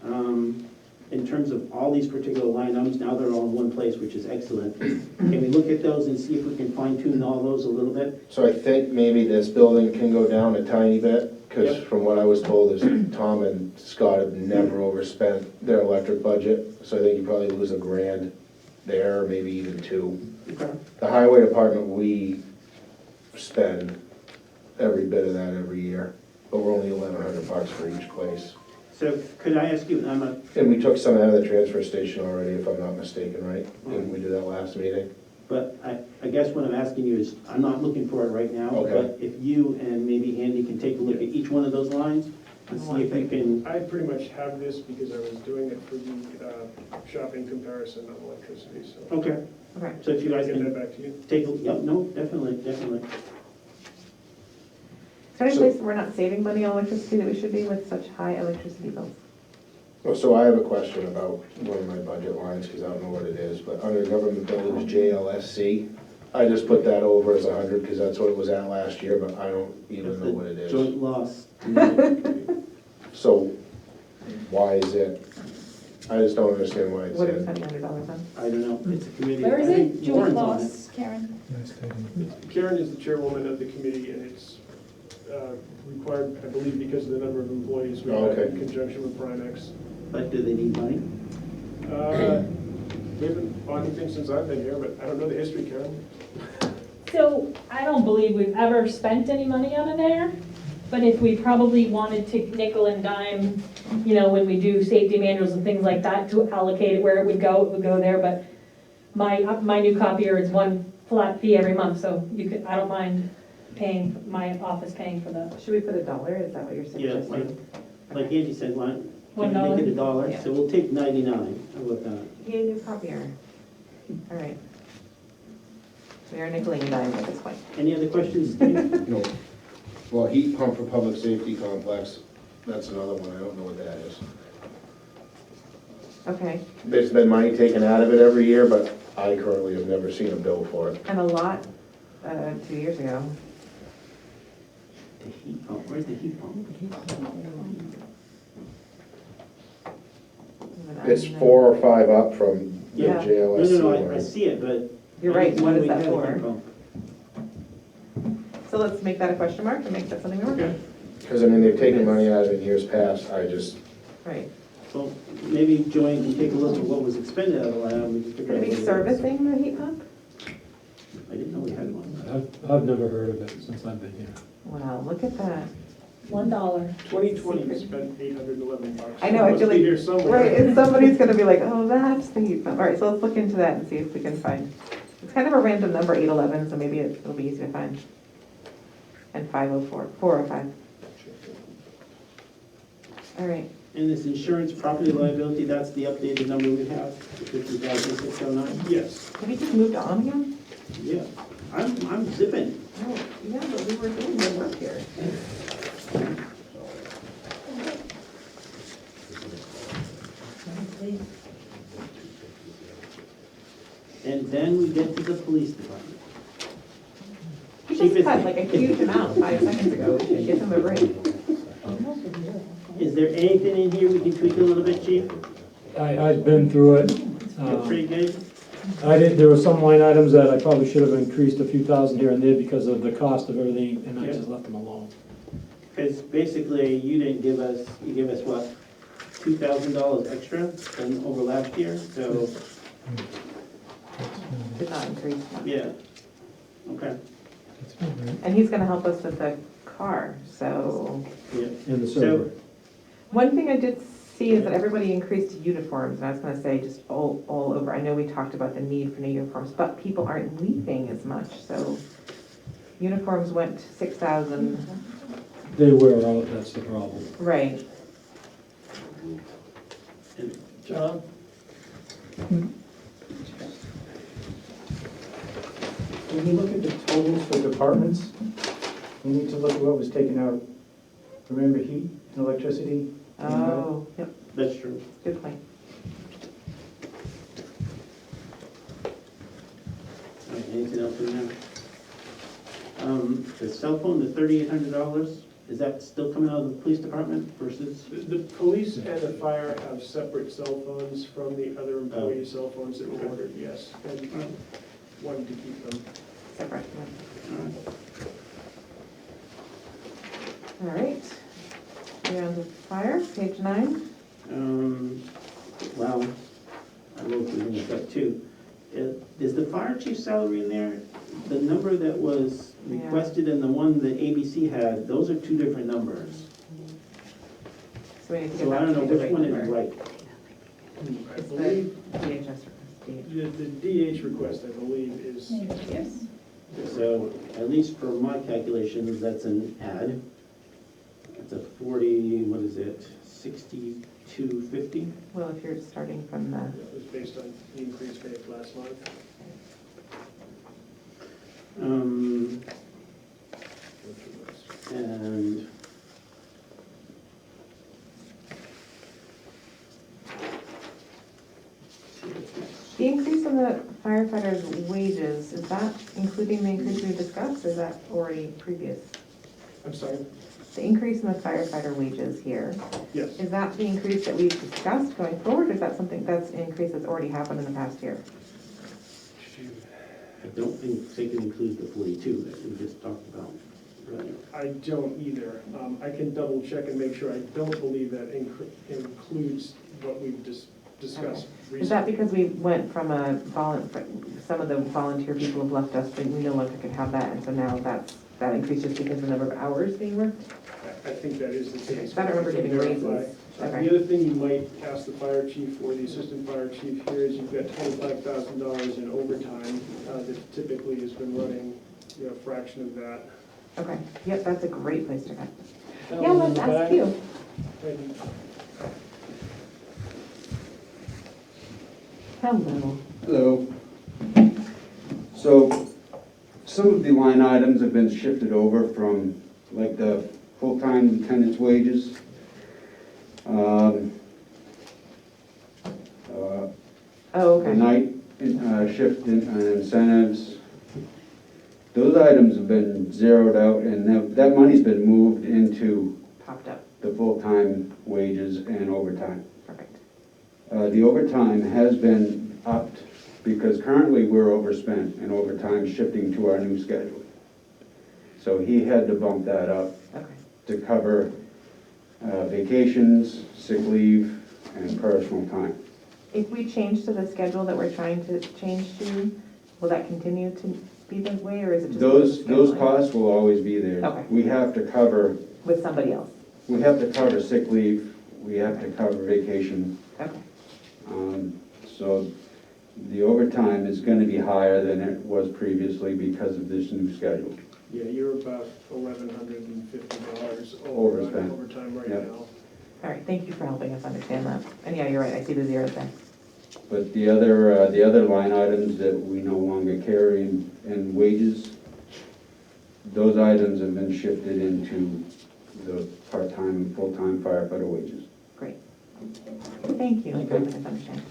in terms of all these particular line items? Now they're all in one place, which is excellent. Can we look at those and see if we can fine tune all those a little bit? So I think maybe this building can go down a tiny bit, because Yep. from what I was told is Tom and Scott have never overspent their electric budget, so I think you probably lose $1,000 there, or maybe even 2. Okay. The highway department, we spend every bit of that every year, but we're only $1,100 for each place. So could I ask you, And we took some out of the transfer station already, if I'm not mistaken, right? Didn't we do that last meeting? but I guess what I'm asking you is, I'm not looking for it right now, Okay. but if you and maybe Andy can take a look at each one of those lines and see if you can, I pretty much have this because I was doing it for the shopping comparison on electricity, so. okay. Okay. So if you I'll guys get can that back to you. take, yep, no, definitely. Is there any place we're not saving money on electricity that we should be with such high electricity bills? Well, so I have a question about one of my budget lines, because I don't know what it is, but under government buildings, JLSC, I just put that over as 100, because that's what it was at last year, but I don't even know what it is. Joint loss. So, why is it, I just don't understand why it's What are we in. spending $100 on? I don't know, it's a committee. Where is I think it? Joint Warren's on it. loss, Karen? Karen is the chairwoman of the committee, and it's required, I believe, because of the number of employees we Oh, have okay. in conjunction with Primex. But do they need money? We haven't bought anything since I've been here, but I don't know the history, Karen. So I don't believe we've ever spent any money out of there, but if we probably wanted to nickel and dime, you know, when we do safety manuals and things like that, to allocate it where it would go there, but my new copier is one flat fee every month, so you could, I don't mind paying, my office paying for that. Should we put $1? Is that what you're Yeah, suggesting? like Andy said, why don't we $1? make it $1? Yeah. So we'll take 99, how about that? Get a new copier. All right. We are nickeling and diming at this point. Any other questions, Steve? No. Well, heat pump for public safety complex, that's another one, I don't know what that is. Okay, There's been money taken out of it every year, but I currently have never seen a bill for it. and a lot 2 years ago. The heat pump, where's the heat pump? It's 4 or 5 up from the Yeah. No, JLSC no, I line. see it, but. You're right, what is We that have a for? heat pump. So let's make that a question mark and make that something we work on. Because, I mean, they've taken money out of it in years past, I just, Right. So maybe Joanne can take a look at what was expended out of the line. We can figure Could out it be what it is. servicing the heat pump? I didn't know we had one. I've never heard of it since I've been here. Wow, look at that. $1. 2020 spent $811. I know, I Must feel be like, here somewhere. right, and somebody's gonna be like, oh, that's the heat pump. All right, so let's look into that and see if we can find. It's kind of a random number, 811, so maybe it'll be easy to find. And 504, 405. All right, And this insurance property liability, that's the updated number we have, 50,609? Yes. have you just moved on again? Yeah, I'm zipping. Oh, yeah, but we were doing good work here. And then we get to the police department. He just cut like a huge amount 5 seconds ago. We should give him a break. Is there anything in here we can tweak a little bit, chief? I've been through it. You're pretty good? There were some line items that I probably should have increased a few thousand here and there because of the cost of everything, and I just left them alone. Because basically, you didn't give us, you gave us what, $2,000 extra than over last year, so, Did not increase. yeah. Okay, And he's gonna help us with the car, so. yeah. And the server. One thing I did see is that everybody increased uniforms, and I was gonna say just all over. I know we talked about the need for new uniforms, but people aren't leaving as much, so uniforms went 6,000. They wear out, that's the problem. Right. And John? When you look at the totals for departments, you need to look at what was taken out. Remember heat and electricity? Oh, yep, That's true. good point. All right, anything else in there? The cell phone, the $3,800, is that still coming out of the police department versus? The police and the fire have separate cell phones from the other employee cell phones that were ordered, yes. And wanted to keep them. Separate. All right. All right. We're on to fire, page 9. Well, I wrote this up too. Is the fire chief salary in there? The number that was Yeah. requested and the one that ABC had, those are two different numbers. So we need to get So I back don't to know the which right one is number. right. I It's the believe, DHS request. the DH request, I believe, is, Yes. So at least for my calculations, that's an add. It's a 40, what is it, 6250? Well, if you're starting from the, it was based on the increase made last month. And the increase in the firefighters' wages, is that including the increase we discussed, or is that already previous? I'm sorry? The increase in the firefighter wages here, Yes. is that the increase that we've discussed going forward, or is that something, that's an increase that's already happened in the past year? I don't think it includes the 42 that we just talked about. Right. I don't either. I can double check and make sure. I don't believe that includes what we've discussed recently. Is that because we went from some of the volunteer people have left us, but we no longer can have that, and so now that increased just because of the number of hours being worked? I think that is the case. I don't remember giving Verify. raises. Okay. The other thing you might ask the fire chief or the assistant fire chief here is you've got $25,000 in overtime that typically has been running, a fraction of that. Okay, yep, that's a great place to cut. Yeah, let's ask you. And Hello. Hello. So, some of the line items have been shifted over from, like, the full-time lieutenant's wages. Oh, The okay. night shift in incentives. Those items have been zeroed out, and that money's been moved into Popped up, the full-time wages and overtime. perfect. The overtime has been upped because currently we're overspent and overtime shifting to our new schedule. So he had to bump that up Okay, to cover vacations, sick leave, and personal time. if we change to the schedule that we're trying to change to, will that continue to be the way, or is it just? Those scheduling? costs will always be there. Okay. We have to cover with somebody else? We have to cover sick leave, we have to cover vacation. Okay, So the overtime is gonna be higher than it was previously because of this new schedule. Yeah, you're about $1,150 Overspent. overtime right Yep. now. all right, thank you for helping us understand that. And yeah, you're right, I see the zeros there. But the other line items that we no longer carry in wages, those items have been shifted into the part-time and full-time firefighter wages. Great. Thank you for helping us understand.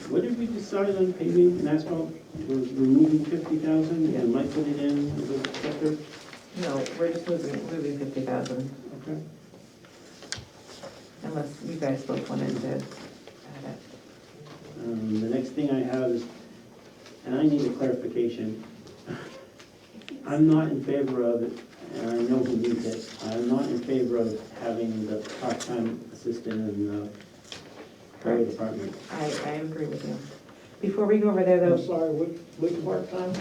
What did we decide on paving and asphalt? We're removing 50,000 and might put it in the sector? No, we're just moving 50,000, Okay. unless you guys both wanted to add it. The next thing I have is, and I need a clarification. I'm not in favor of it, and I know who needs it. I'm not in favor of having the part-time assistant in the fire department. I agree with you. Before we go over there I'm though, sorry, which part-time?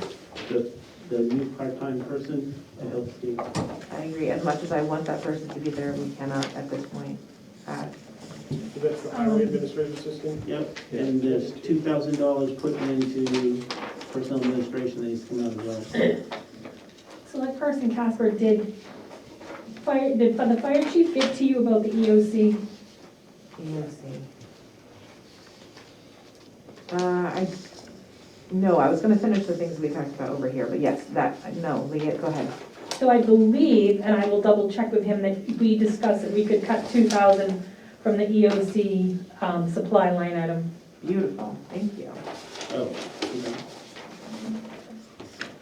The new part-time person to help Steve. I agree, as much as I want that person to be there, we cannot at this point add. So that's the highway administrative assistant? Yep, and there's $2,000 put into personal administration that needs to come out as well. So that person, Casper, did the fire chief get to you about the EOC? EOC. No, I was gonna finish the things we talked about over here, but yes, no, Leah, go ahead. So I believe, and I will double check with him, that we discussed that we could cut 2,000 from the EOC supply line item. Beautiful, thank you. Oh, okay.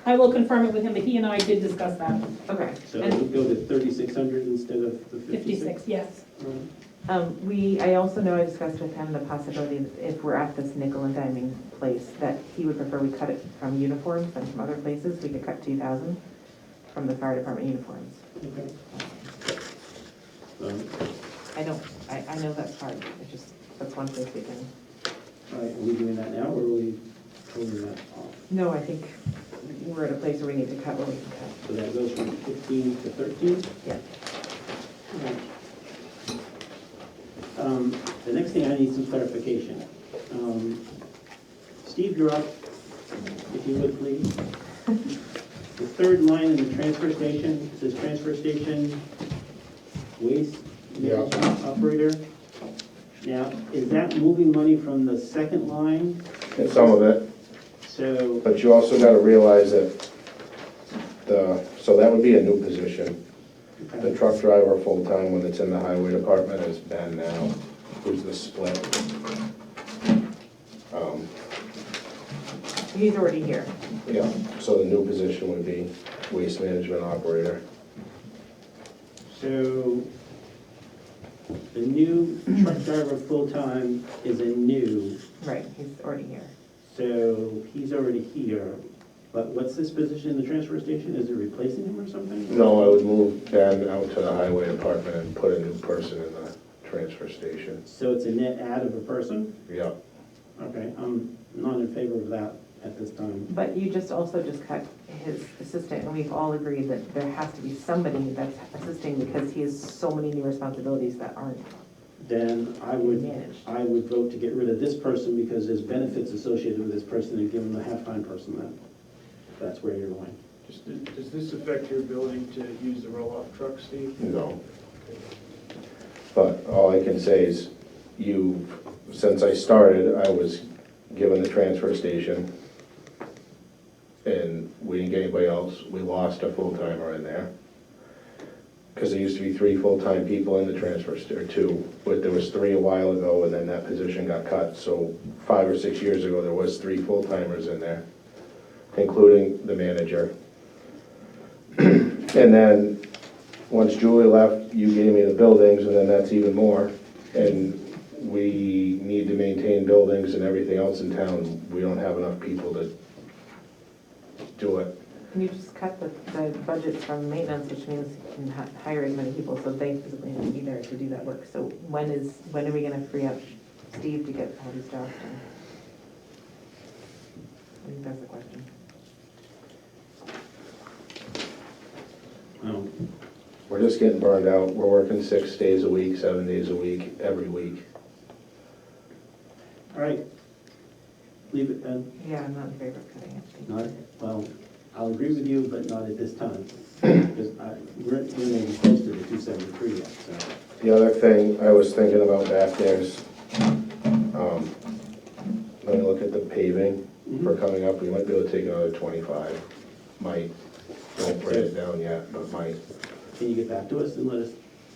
I will confirm it with him, but he and I did discuss that. Okay. So And, we'll go to 3,600 instead of the 56? 56, yes. I also know I discussed with him the possibility that if we're at this nickel and diming place, that he would prefer we cut it from uniforms and from other places. We could cut 2,000 from the fire department uniforms. Okay. I know that's hard, that's one place we can. All right, are we doing that now, or are we holding that off? No, I think we're at a place where we need to cut what we can cut. So that goes from 15 to 13? Yeah. The next thing, I need some clarification. Steve, you're up, if you would, please. The third line in the transfer station, says transfer station waste management operator. Now, is that moving money from the second line? And some of it, So, but you also gotta realize that so that would be a new position. The truck driver full-time when it's in the highway department is Ben now, who's the split. He's already here. Yeah, so the new position would be waste management operator. so the new truck driver full-time is a new, Right, he's already here. so he's already here. But what's this position in the transfer station? Is it replacing him or something? No, I would move Ben out to the highway department and put a new person in the transfer station. So it's a net add of a person? Yeah, Okay, I'm not in favor of that at this time. But you also cut his assistant, and we've all agreed that there has to be somebody that's assisting because he has so many new responsibilities that aren't Then managed. I would vote to get rid of this person because there's benefits associated with this person and give him the half-time person then. That's where you're going. Does this affect your ability to use the roll-off truck, Steve? no. But all I can say is since I started, I was given the transfer station and we didn't get anybody else. We lost a full-timer in there. Because there used to be 3 full-time people in the transfer, or 2, but there was 3 a while ago and then that position got cut. So 5 or 6 years ago, there was 3 full-timers in there, including the manager. And then, once Julie left, you gave me the buildings, and then that's even more. And we need to maintain buildings and everything else in town. We don't have enough people to do it. Can you just cut the budget from maintenance, which means you can hire as many people, so they physically have to be there to do that work? So when are we gonna free up Steve to get all these jobs done? I think that's the question. Oh, We're just getting burned out. We're working 6 days a week, 7 days a week, every week. all right. Leave it then. Yeah, I'm not in favor of cutting it. Not, well, I'll agree with you, but not at this time. Because we're not even close to the 273 yet, so. The other thing I was thinking about back there is, when I look at the paving for coming up, we might be able to take another 25. Might, don't write it down yet, but might. Can you get back to us and let us?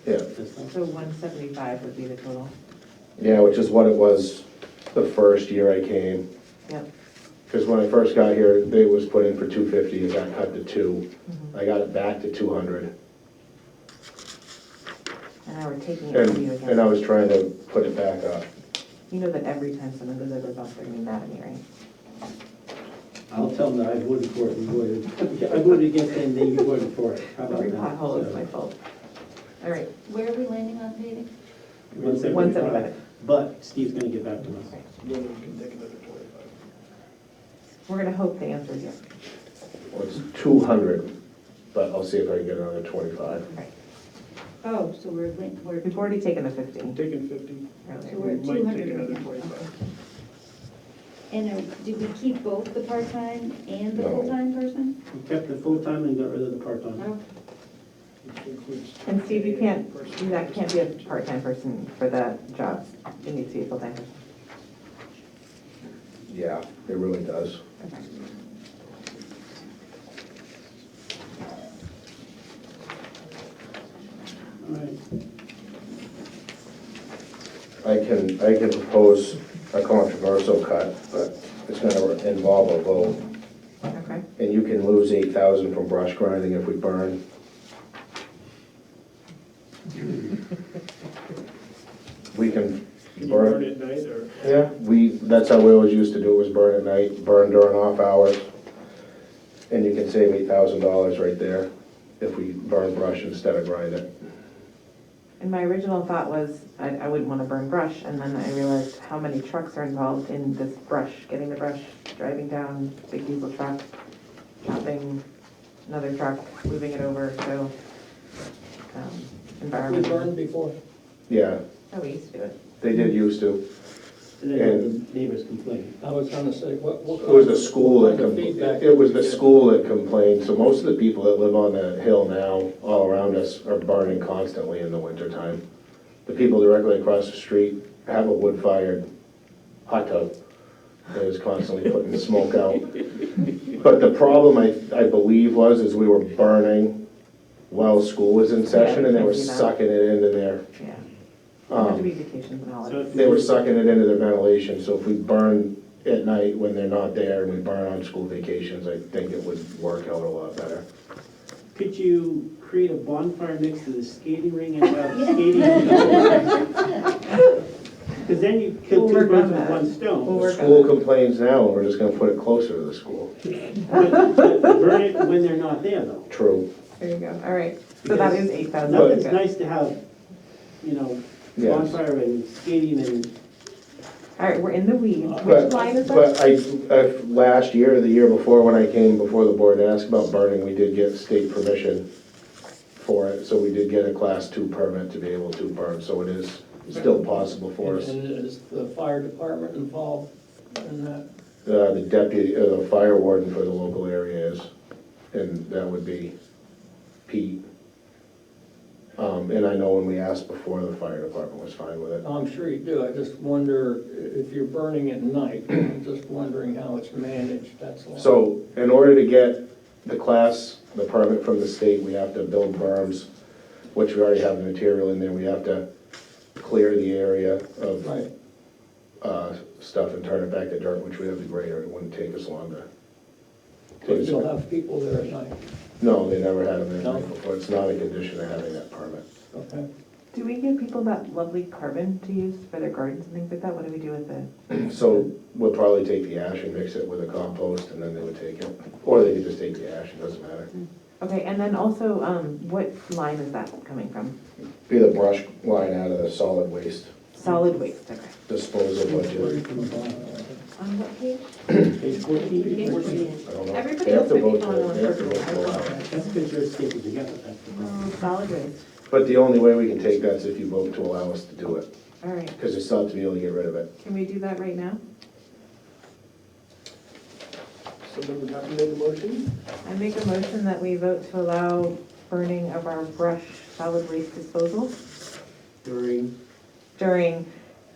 Yeah. This time? So 175 would be the total. Yeah, which is what it was the first year I came. Yep. Because when I first got here, it was put in for 250, it got cut to 2. I got it back to 200. And now we're taking it from you And I again. was trying to put it back up. You know that every time someone goes over bump, they're gonna be mad at me, right? I'll tell them that I voted for it, I voted against it, and then you voted for it. How about Every that? pothole is So, my fault. All right, Where are we landing on paving? 175. But Steve's gonna get back to us. Then we can take another 25. We're gonna hope the answer is yes. Well, it's 200, but I'll see if I can get another 25. Oh, so we're, We've already taken the 50 I'm taking 50. so earlier. we're We at might 200 take another right now. 25. And did we keep both the part-time and the No. full-time person? We kept the full-time and got rid of the part-time. Oh, Which includes. And Steve, you can't, that can't be a part-time person for that job. It needs to be a full-time person. Yeah, it really does. Okay. All right. I can propose a controversial cut, but it's gonna involve a vote. Okay. And you can lose 8,000 from brush grinding if we burn. We can Can you burn burn. at night or? Yeah, that's how we always used to do it, was burn at night, burn during off hours. And you can save $8,000 right there if we burn brush instead of grind it. And my original thought was, I wouldn't want to burn brush, and then I realized how many trucks are involved in this brush, getting the brush, driving down, big diesel truck, chopping another truck, moving it over, so, We environment. burned before. Yeah, Oh, we used to do it. they did used to. And then all the neighbors complain. I was gonna say, what It was the school that, kind of feedback it was did the we get? school that complained, so most of the people that live on that hill now, all around us, are burning constantly in the wintertime. The people directly across the street have a wood-fired hot tub that is constantly putting the smoke out. But the problem, I believe, is we were burning while school was in session, and they were sucking it into their, Yeah. There have to be vacations and So holidays. if they were sucking it into their ventilation, so if we burn at night when they're not there, and we burn on school vacations, I think it would work out a lot better. Could you create a bonfire next to the skating ring and have skating? Because then you kill We'll two work birds on with that. one We'll stone. work The school complains now, and we're just gonna put it closer to the school. But burn it when they're not there, though. True. There you go, all right. So that is 8,000. Nothing's nice to have, you know, Yes. bonfire and skating and, All right, we're in the weeds. Which But, line is that? but last year, or the year before, when I came before the board to ask about burning, we did get state permission for it, so we did get a class 2 permit to be able to burn, so it is still possible for us. And is the fire department involved in that? The deputy, the fire warden for the local area is, and that would be Pete. And I know when we asked before, the fire department was fine with it. I'm sure you do, I just wonder if you're burning at night, I'm just wondering how it's managed, that's all. So in order to get the permit from the state, we have to build berms, which we already have the material in there. We have to clear the area of Right, stuff and turn it back to dirt, which we have the grader. It wouldn't take us long to. but you'll have people there at night, No, they never had them there No. before. It's not a condition of having that permit. okay? Do we give people that lovely carbon to use for their gardens and things like that? What do we do with it? So we'll probably take the ash and mix it with a compost, and then they would take it. Or they could just take the ash, it doesn't matter. Okay, and then also, what line is that coming from? Be the brush line out of the solid waste Solid waste, okay. disposal budget. On what page? Page 14. I don't know. Everybody They have else to might be vote going on they have to purpose. vote to allow it. That's because you're stapled together, that's the problem. Oh, solid waste. But the only way we can take that is if you vote to allow us to do it, All right, because they still have to be able to get rid of it. can we do that right now? Someone would have to make a motion? I make a motion that we vote to allow burning of our brush solid waste disposal during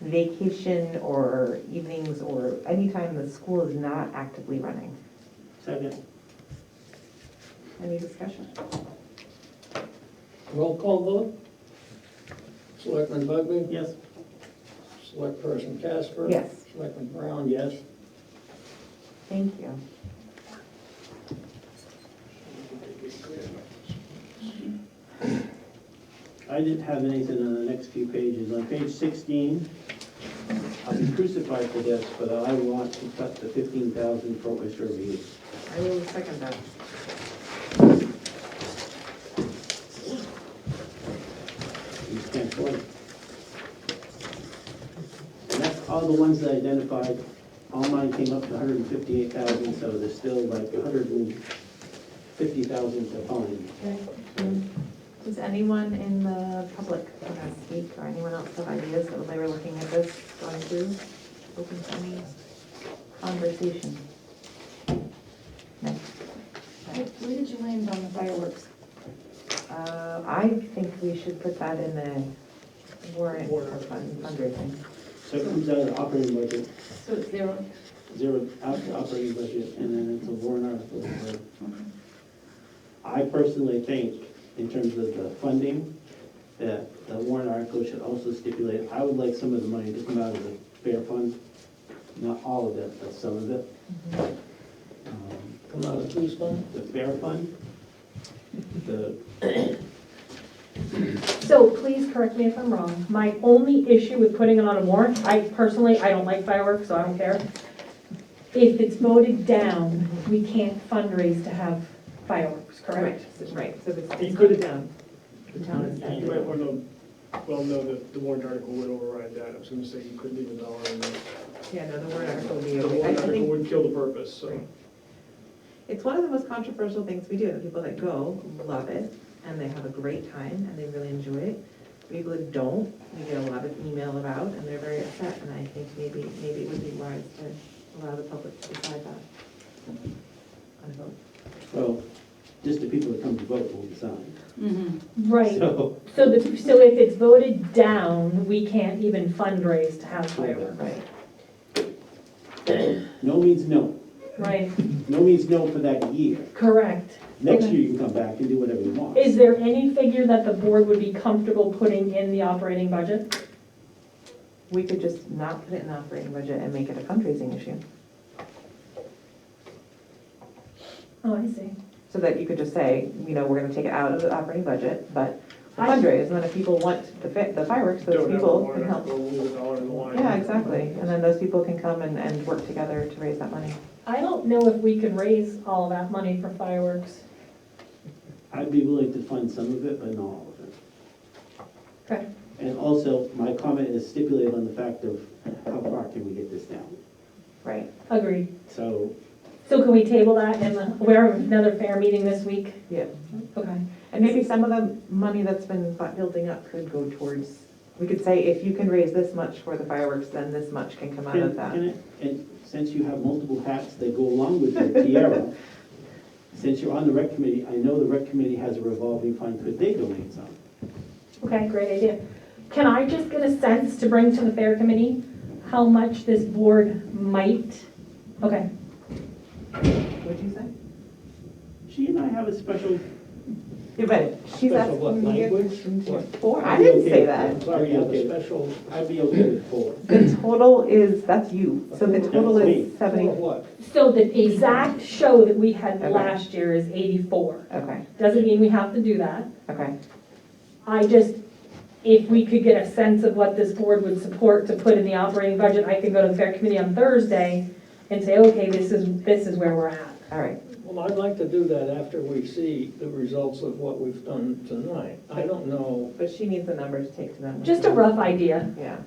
vacation or evenings or anytime the school is not actively running. Second. Any discussion? Roll call vote? Selectman Bugby? Yes. Selectperson Casper? Yes. Selectman Brown, yes. Thank you. I didn't have anything on the next few pages. On page 16, I'll be crucified for this, but I want to cut the 15,000 for oyster reuse. I will second that. You can't afford it. And that's all the ones that I identified. All mine came up to 158,000, so there's still like 150,000 to find. Okay. Does anyone in the public want to speak or anyone else have ideas that they were looking at this, going through, open to any conversation? No? Where did you land on the fireworks? I think we should put that in the warrant for fundraising. So it comes out of the operating budget, So it's zero? zero out the operating budget, and then it's a warrant article. I personally think, in terms of the funding, that the warrant article should also stipulate, I would like some of the money to come out of the fair fund. Not all of it, but some of it. Come out of whose fund? The fair fund, the, So please correct me if I'm wrong. My only issue with putting it on a warrant, I don't like fireworks, so I don't care. If it's voted down, we can't fundraise to have fireworks, correct? Right, so if You it's could- voted down, the town is. You might want to, well, no, the warrant article would override that. I was going to say you could leave $1 in there. Yeah, no, the warrant article would be The okay. I warrant article think would kill the purpose, so. Right. It's one of the most controversial things we do. The people that go love it, and they have a great time, and they really enjoy it. People that don't, we get a lot of email about, and they're very upset, and I think maybe it would be wise to allow the public to decide that. On a vote. well, just the people that come to vote will decide. Mm-hmm. Right. So, So if it's voted down, we can't even fundraise to have fireworks, Right. no means no. right? No means no for that year. Correct. Next Okay. year you can come back and do whatever you want. Is there any figure that the board would be comfortable putting in the operating budget? We could just not put it in the operating budget and make it a fundraising issue. Oh, I see. So that you could just say, we're gonna take it out of the operating budget, but I- fundraise, and then if people want the fireworks, those Don't have a people warrant can help. article, leave $1 in the line. Yeah, exactly, and then those people can come and work together to raise that money. I don't know if we could raise all that money for fireworks. I'd be willing to fund some of it, but not all of it. Okay. And also, my comment is stipulated on the fact of how far can we get this down? Right. Agreed. So, So can we table that and we're another fair meeting this week? Yeah, Okay. and maybe some of the money that's been building up could go towards, we could say, if you can raise this much for the fireworks, then this much can come out of that. and since you have multiple hats that go along with your tiara, since you're on the rec committee, I know the rec committee has a revolving fund, could they donate some? Okay, great idea. Can I just get a sense to bring to the fair committee how much this board might, okay, What'd you say? She and I have a special, Yeah, but she's Special what, asking me language? four, I didn't say I'm that. sorry, Yeah, the okay, special, I'd be okay with 4. The total is, that's you, so the total That's me. is 70, for what? so the exact show that we had Okay. last year is 84. okay, Doesn't mean we have to do that. okay. If we could get a sense of what this board would support to put in the operating budget, I could go to the fair committee on Thursday and say, okay, this is where we're at. All right, Well, I'd like to do that after we see the results of what we've done tonight. I don't know, but she needs the numbers to take to them. Just a rough idea. Yeah,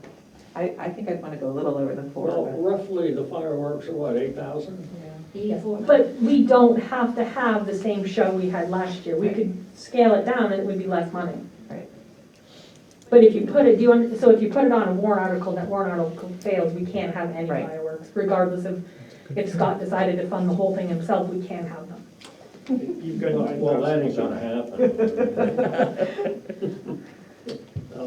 I think I'd want to go a little lower than Well, 4, roughly the fireworks are what, 8,000? but, 84. But we don't have to have the same show we had last year. We could scale it down and it would be less money. Right. But if you put it, so if you put it on a warrant article, that warrant article fails, we can't have any Right. fireworks, regardless of if Scott decided to fund the whole thing himself, we can't have them. You've got Well, that ain't gonna happen.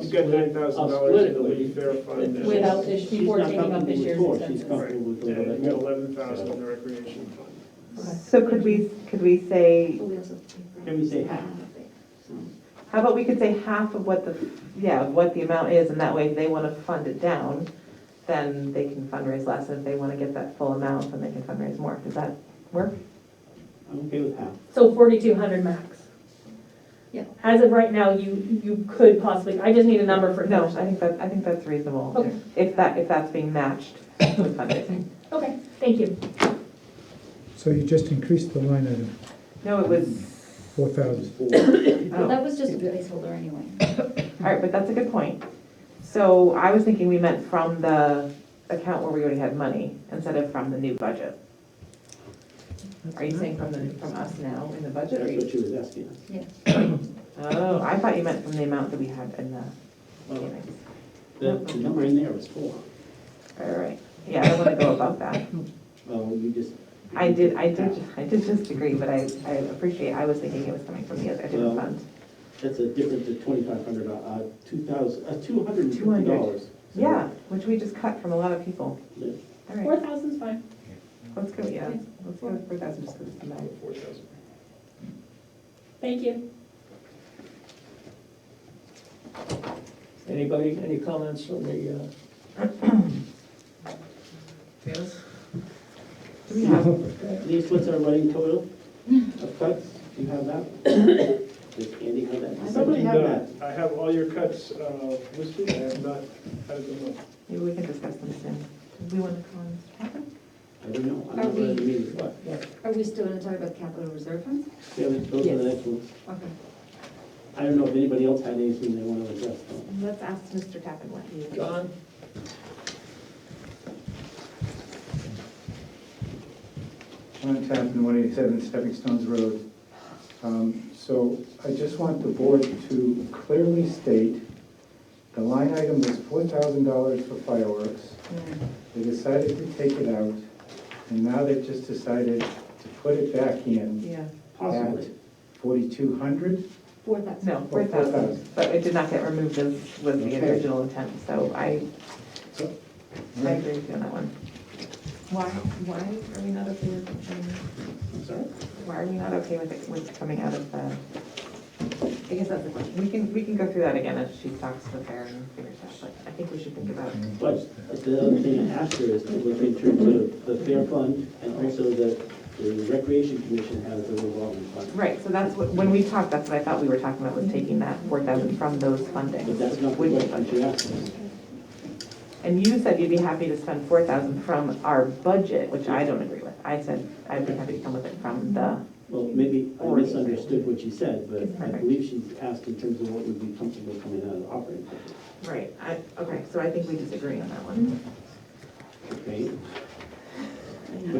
You've got $9,000 in the lead fair fund. Without She's before not taking up comfortable this with year's 4, she's expenses. comfortable with a And little you've bit got more. 11,000 in the recreation fund. So could we say, But we also pay for- Can we say half? So, how about we could say half of what what the amount is, and that way if they want to fund it down, then they can fundraise less, and if they want to get that full amount, then they can fundraise more. Does that work? I'm okay with half. So 4,200 max. Yeah. As of right now, you could possibly, I just need a number for No, Thursday. I think that's reasonable. Okay. If that's being matched with fundraising. Okay, thank you. So you just increased the line item, No, it was, 4,000. Well, oh, that was just a placeholder anyway. all right, but that's a good point. So I was thinking we meant from the account where we already had money, instead of from the new budget. Are you saying from us now in the budget? That's or what she was asking us. Yeah. Oh, I thought you meant from the amount that we had in the Well, beginning. the number in there was 4. All right, yeah, I don't want to go above that. Well, you just. I did just agree, but I appreciate, I was thinking it was coming from the other different Well, fund. That's a difference of $2,500, $250. Yeah, which we just cut from a lot of people. Yeah. All right, 4,000 is fine. let's go, yeah, let's go with 4,000 just because it's the amount. 4,000. Thank you. Anybody, any comments from the, Do we have, Denise, what's our running total of cuts? Do you have that? Does Andy have that? Does somebody have that? I have all your cuts listed, I have not added them up. maybe we can discuss them soon. Do we want to call Mr. Tappan? I don't know. I'm Are not we- ready to meet it. Are we still gonna talk about capital reserve funds? Yeah, those are the next ones. Okay. I don't know if anybody else had anything they want to address. though. Let's ask Mr. Tappan what he. John? John Tappan, 187 Stepping Stones Road. So I just want the board to clearly state, the line item was $4,000 for fireworks. They decided to take it out, and now they've just decided to put it back in Yeah, Possibly. at 4,200? 4,000. no, 4,000, but it did not get removed as was the Okay. original intent, so I So- agree with you on that one. Why are we not okay with it? I'm sorry? Why are we not okay with it, with coming out of the, I guess that's the question. We can go through that again as she talks to the fair and figures out, but I think we should think about it. But the other thing I asked her is to look in terms of the fair fund and also the recreation commission has a revolving fund. Right, so that's what, when we talked, that's what I thought we were talking about, was taking that 4,000 from those fundings. But that's not the With the question she budget. asked us. And you said you'd be happy to spend 4,000 from our budget, which I don't agree with. I said I'd be happy to come with it from the, Well, maybe I misunderstood what she said, but I Perfect. believe she asked in terms of what would be comfortable coming out of the operating budget. right, okay, so I think we disagree on that one. Okay?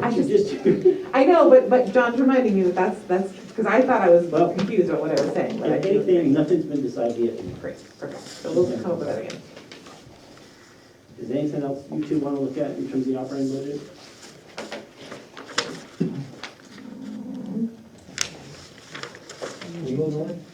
I But you just- just, I know, but John's reminding me that that's, because I thought I was Well, confused about what I was saying, but I if do anything, agree. nothing's been decided yet. Great, okay, so we'll just come up with that again. Is there anything else you two want to look at in terms of the operating budget? You moving on?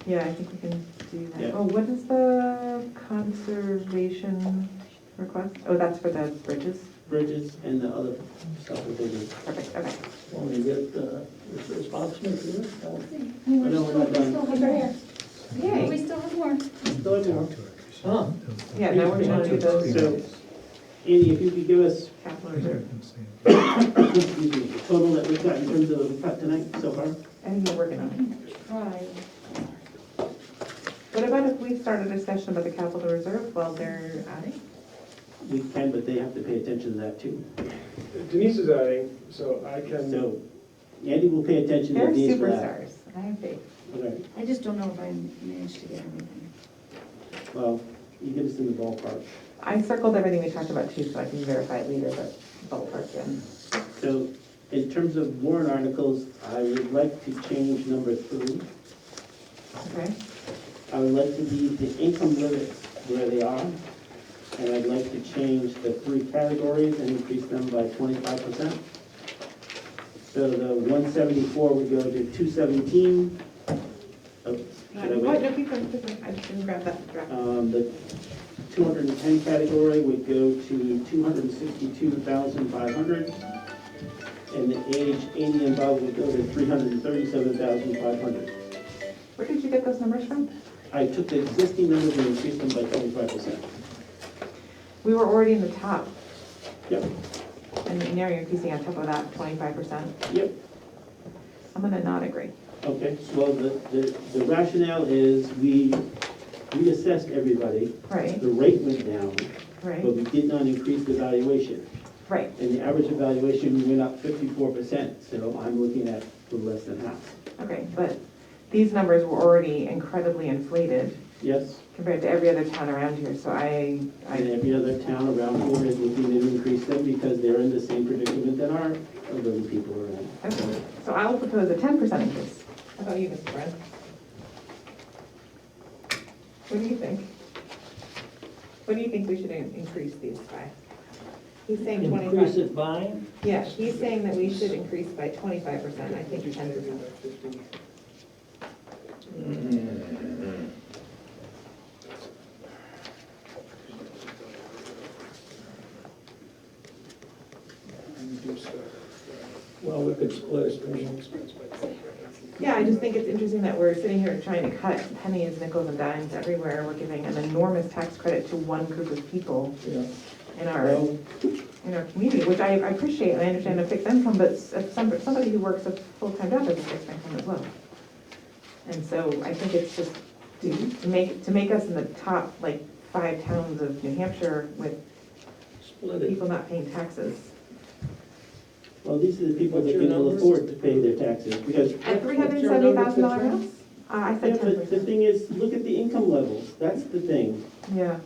Yeah, I think we can do that. Yeah. Oh, what is the conservation request? Oh, that's for the bridges? Bridges and the other stuff that they do. Perfect, okay. Want me to get, is Bob Smith here? We're No, we're not done. still have more. Yay. We still have more. Still have more. Huh? Yeah, now we're gonna do So, the Andy, if you could give us, capital reserve. excuse me, the total that we've got in terms of cut tonight so far? I think we're working on it. Right. What about if we start a discussion about the capital reserve while they're adding? We can, but they have to pay attention to that too. Denise is adding, so I can, So Andy will pay attention to They're these for that. superstars. I have faith. Okay, I just don't know if I managed to get everything. well, you get us in the ballpark. I circled everything we talked about too, so I can verify it later, but ballpark, yeah. So in terms of warrant articles, I would like to change number 3. Okay, I would like to leave the income limits where they are, and I'd like to change the 3 categories and increase them by 25%. So the 174 would go to 217. Oh, should I what, wait? no, keep going, I just didn't grab that draft. The 210 category would go to 262,500, and the age 80 and above would go to 337,500. Where did you get those numbers from? I took the existing numbers and increased them by 25%. We were already in the top, Yep, and now you're increasing on top of that 25%. yep. I'm gonna not agree. Okay, well, the rationale is we reassessed everybody. Right, The rate went down, right, but we did not increase the valuation. right. And the average evaluation went up 54%, so I'm looking at a little less than half. Okay, but these numbers were already incredibly inflated Yes, compared to every other town around here, so and every other town around here is looking to increase them because they're in the same predicament that our elderly people are in. okay. So I'll propose a 10% increase. How about you, Mr. Brent? What do you think? What do you think we should increase these by? He's saying Increase 25. it by? Yeah, he's saying that we should increase by 25%, I think 10%. Well, we could split it. Yeah, I just think it's interesting that we're sitting here trying to cut pennies, nickels, and dimes everywhere. We're giving an enormous tax credit to one group of people Yeah. in our Well, community, which I appreciate and I understand a fixed income, but somebody who works a full-time job has a fixed income as well. And so I think it's just to make us in the top, like, 5 towns of New Hampshire with split it. people not paying taxes. Well, these are the people What's that your can numbers? afford to pay their taxes, because, At What's your number, $370,000 Katrina? house? I yeah, said but the 10%. thing is, look at the income levels, that's the thing. Yeah,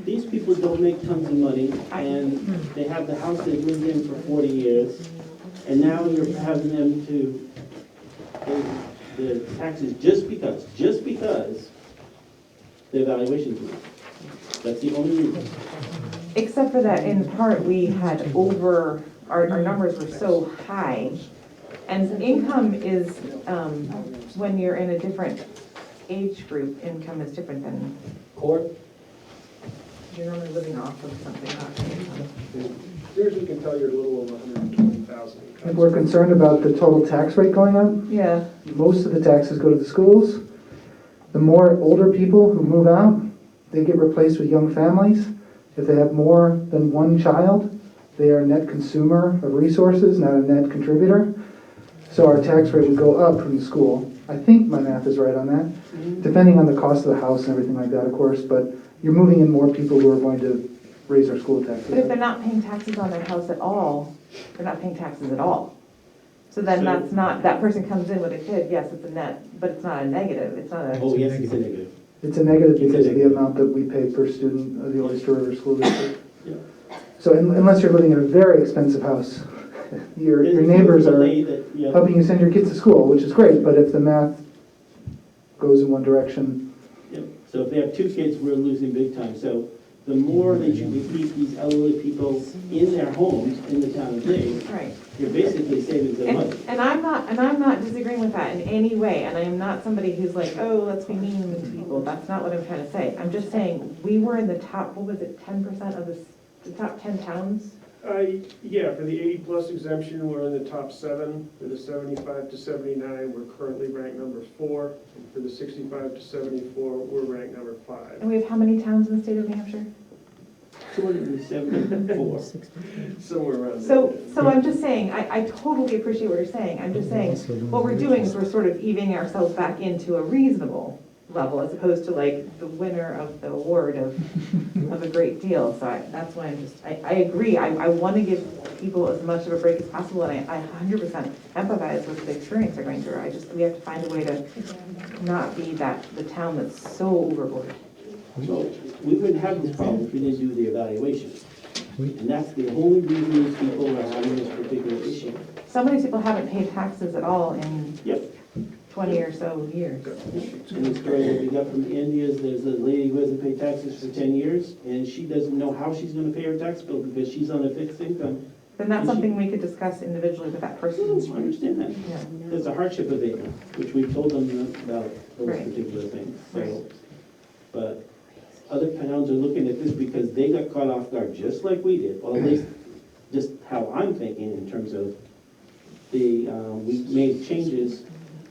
These people don't make tons of money, and they have the house they've lived in for 40 years, and now you're having them to pay the taxes just because the valuation's low. That's the only reason. except for that in part, we had our numbers were so high. And income is, when you're in a different age group, income is different than, Court? you're only living off of something, not income. Here's, we can tell you're a little over 120,000. If we're concerned about the total tax rate going up, Yeah, most of the taxes go to the schools. The more older people who move out, they get replaced with young families. If they have more than one child, they are a net consumer of resources, not a net contributor. So our tax rate would go up from the school. I think my math is right on that, depending on the cost of the house and everything like that, of course, but you're moving in more people who are going to raise our school taxes. but if they're not paying taxes on their house at all, they're not paying taxes at all. So then that's not, that person comes in with a kid, yes, it's a net, but it's not a negative, it's not a. Oh, yes, it's a negative. It's a negative It's a because of the negative. amount that we pay per student of the Oyster River School District. Yeah. So unless you're living in a very expensive house, your There's a neighbors few are delay that, yeah. helping you send your kids to school, which is great, but if the math goes in one direction, Yep. So if they have 2 kids, we're losing big time. So the more that you can keep these elderly people in their homes in the town of Dayton, Right. you're basically saving them money. And I'm not disagreeing with that in any way, and I am not somebody who's like, oh, let's be mean to people. That's not what I'm trying to say. I'm just saying, we were in the top, what was it, 10% of the top 10 towns? Yeah, for the 80-plus exemption, we're in the top 7. For the 75 to 79, we're currently ranked number 4. And for the 65 to 74, we're ranked number 5. And we have how many towns in the state of New Hampshire? 274. Somewhere around there. So I'm just saying, I totally appreciate what you're saying. I'm just saying, what we're doing is we're sort of evening ourselves back into a reasonable level as opposed to like the winner of the award of a great deal. So that's why I agree. I want to give people as much of a break as possible, and I 100% empathize with the experience they're going through. We have to find a way to not be the town that's so overboard. So we wouldn't have this problem if we didn't do the evaluation. And that's the only reason these people are having this particular issue. Some of these people haven't paid taxes at all in Yep. 20 or so years. And the story that we got from India is there's a lady who hasn't paid taxes for 10 years, and she doesn't know how she's gonna pay her tax bill because she's on a fixed income. Then that's something we could discuss individually with that person. I understand that. Yeah. There's a hardship abatement, which we told them about those Right. particular things, Right. so. But other towns are looking at this because they got caught off guard, just like we did, or at least just how I'm thinking in terms of we made changes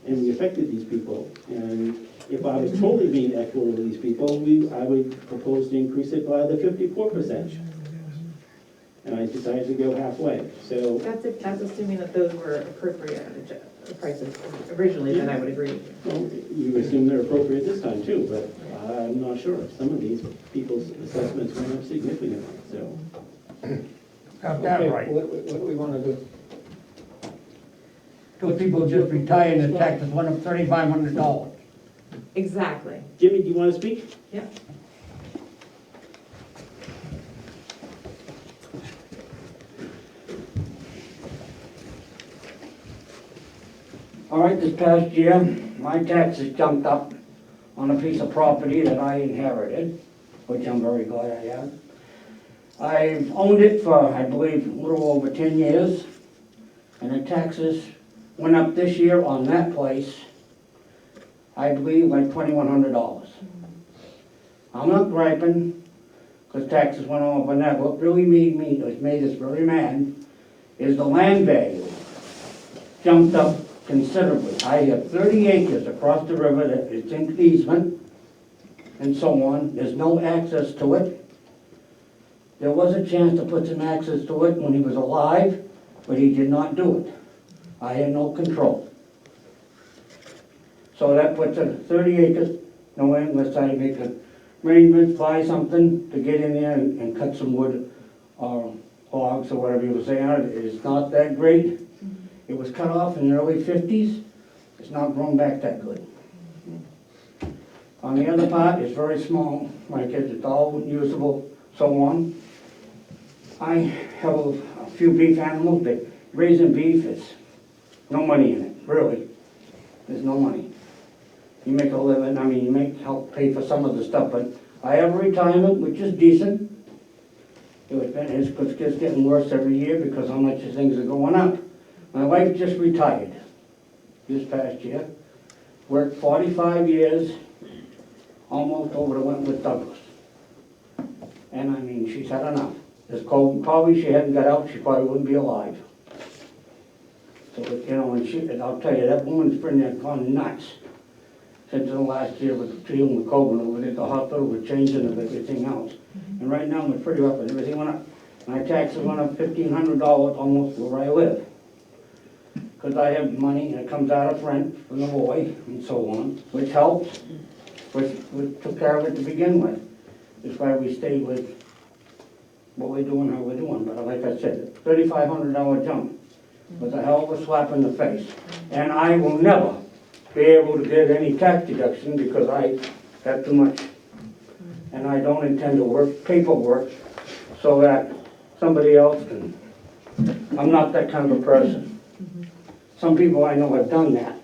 and we affected these people. And if I was totally being equitable with these people, I would propose to increase it by the 54%. And I decided to go halfway, so. That's assuming that those were appropriate prices originally, then I would agree with you. Well, you assume they're appropriate this time too, but I'm not sure. Some of these people's assessments went up significantly, so. Got that Okay, right. what do we want to do? Those people just retired and the taxes went up $3,500. Exactly. Jimmy, do you want to speak? Yeah. All right, this past year, my taxes jumped up on a piece of property that I inherited, which I'm very glad I have. I've owned it for, I believe, a little over 10 years, and the taxes went up this year on that place, I believe, like $2,100. I'm not griping, because taxes went up on that. What really made us very mad is the land value jumped up considerably. I have 30 acres across the river that is in easement and so on. There's no access to it. There was a chance to put some access to it when he was alive, but he did not do it. I had no control. So that puts it 30 acres, no way unless I make arrangements, buy something to get in there and cut some wood or logs or whatever you were saying. It is not that great. It was cut off in the early 50s. It's not grown back that good. On the other part, it's very small, like it's all usable, so on. I have a few beef animals, but raising beef is no money in it, really. There's no money. You make a living, you make help pay for some of the stuff, but I have a retirement, which is decent. It's just getting worse every year because how much things are going up. My wife just retired this past year, worked 45 years, almost over to Wentworth Douglas. And she's had enough. This cold, probably she hadn't got out, she probably wouldn't be alive. So, and I'll tell you, that woman's been there gone nuts since the last year with dealing with COVID over there at the hospital, with changing of everything else. And right now, we're pretty rough, and everything went up. My taxes went up $1,500 almost where I live. Because I have money and it comes out of rent from the boy and so on, which helps, which we took care of it to begin with. That's why we stayed with what we're doing, how we're doing. But like I said, $3,500 jump was a hell of a slap in the face. And I will never be able to get any tax deduction because I have too much. And I don't intend to work paperwork so that somebody else can. I'm not that kind of a person. Some people I know have done that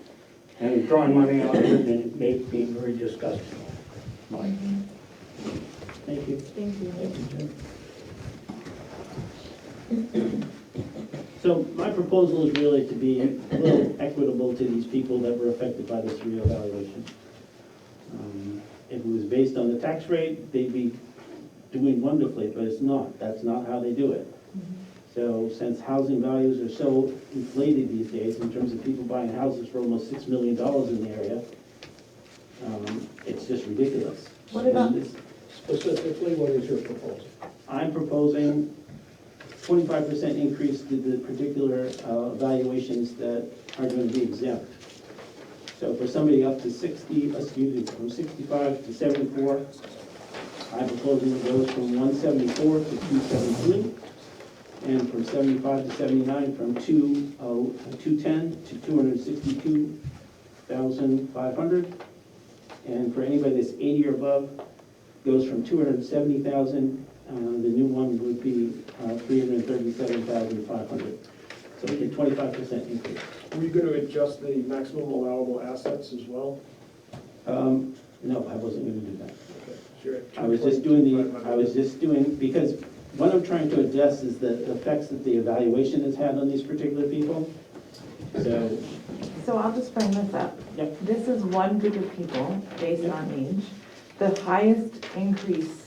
and drawn money out of it, and it made me very disgusted. Thank you. Thank you. So my proposal is really to be a little equitable to these people that were affected by this reevaluation. If it was based on the tax rate, they'd be doing wonderfully, but it's not. That's not how they do it. So since housing values are so inflated these days in terms of people buying houses for almost $6 million in the area, it's just ridiculous. What about- Specifically, what is your proposal? I'm proposing 25% increase to the particular valuations that are going to be exempt. So for somebody up to 60, from 65 to 74, I'm proposing it goes from 174 to 273. And from 75 to 79, from 210 to 262,500. And for anybody that's 80 or above, goes from 270,000, the new one would be 337,500. So we get 25% increase. Were you going to adjust the maximum allowable assets as well? No, I wasn't gonna do that. Okay, so you're at I was just doing 220,500. because what I'm trying to address is the effects that the evaluation has had on these particular people. So I'll just bring this up. Yep. This is one group of people based Yep. on age. The highest increase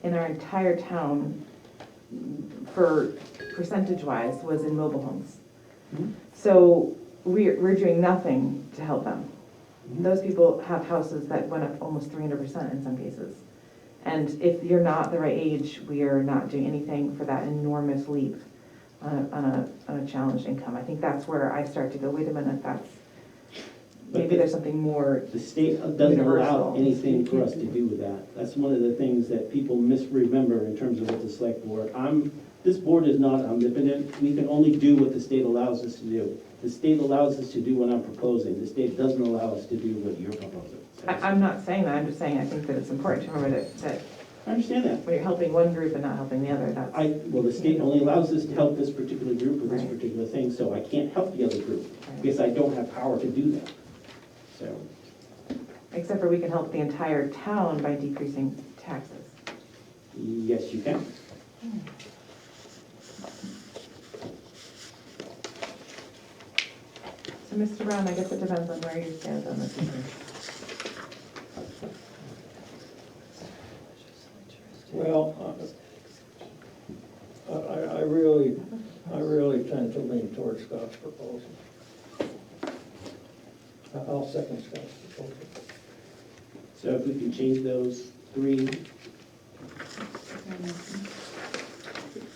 in our entire town for percentage-wise was in mobile homes. Mhm. So we're doing nothing to help them. Mhm. Those people have houses that went up almost 300% in some cases. And if you're not the right age, we are not doing anything for that enormous leap on a challenged income. I think that's where I start to go, wait a minute, maybe there's something more. The state doesn't allow Universal. anything for us to do with that. That's one of the things that people misremember in terms of what the select board. This board is not omnipotent. We can only do what the state allows us to do. The state allows us to do what I'm proposing. The state doesn't allow us to do what you're proposing. So I'm not saying that, I'm just saying I think that it's important to remember that I understand that. when you're helping one group and not helping the other, that's. Well, the state only allows us to help this particular group with this Right. particular thing, so I can't help the other group because I don't have power to do that. So, Except for we can help the entire town by decreasing taxes. yes, you can. So Mr. Brown, I guess it depends on where you stand on this issue. Well, I really tend to lean towards Scott's proposal. I'll second Scott's proposal. So if we can change those three,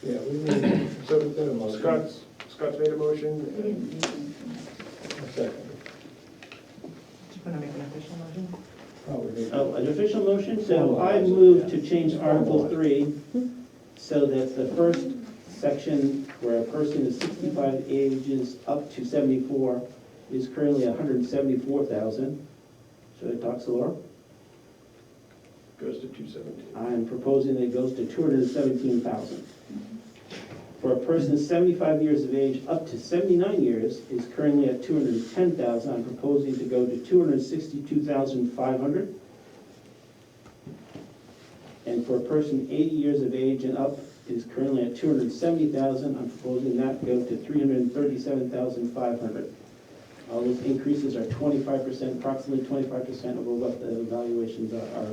Yeah, we need, so we've got a motion. Scott's made a motion. We didn't need them. A second. Do you want to make an official motion? Oh, we need. an official motion, so I move to change Article 3 so that the first section where a person is 65 ages up to 74 is currently 174,000. Should I talk slower? Goes to 217. I'm proposing that it goes to 217,000. For a person 75 years of age up to 79 years is currently at 210,000. I'm proposing to go to 262,500. And for a person 80 years of age and up is currently at 270,000. I'm proposing that go to 337,500. All those increases are 25%, approximately 25% over what the evaluations are,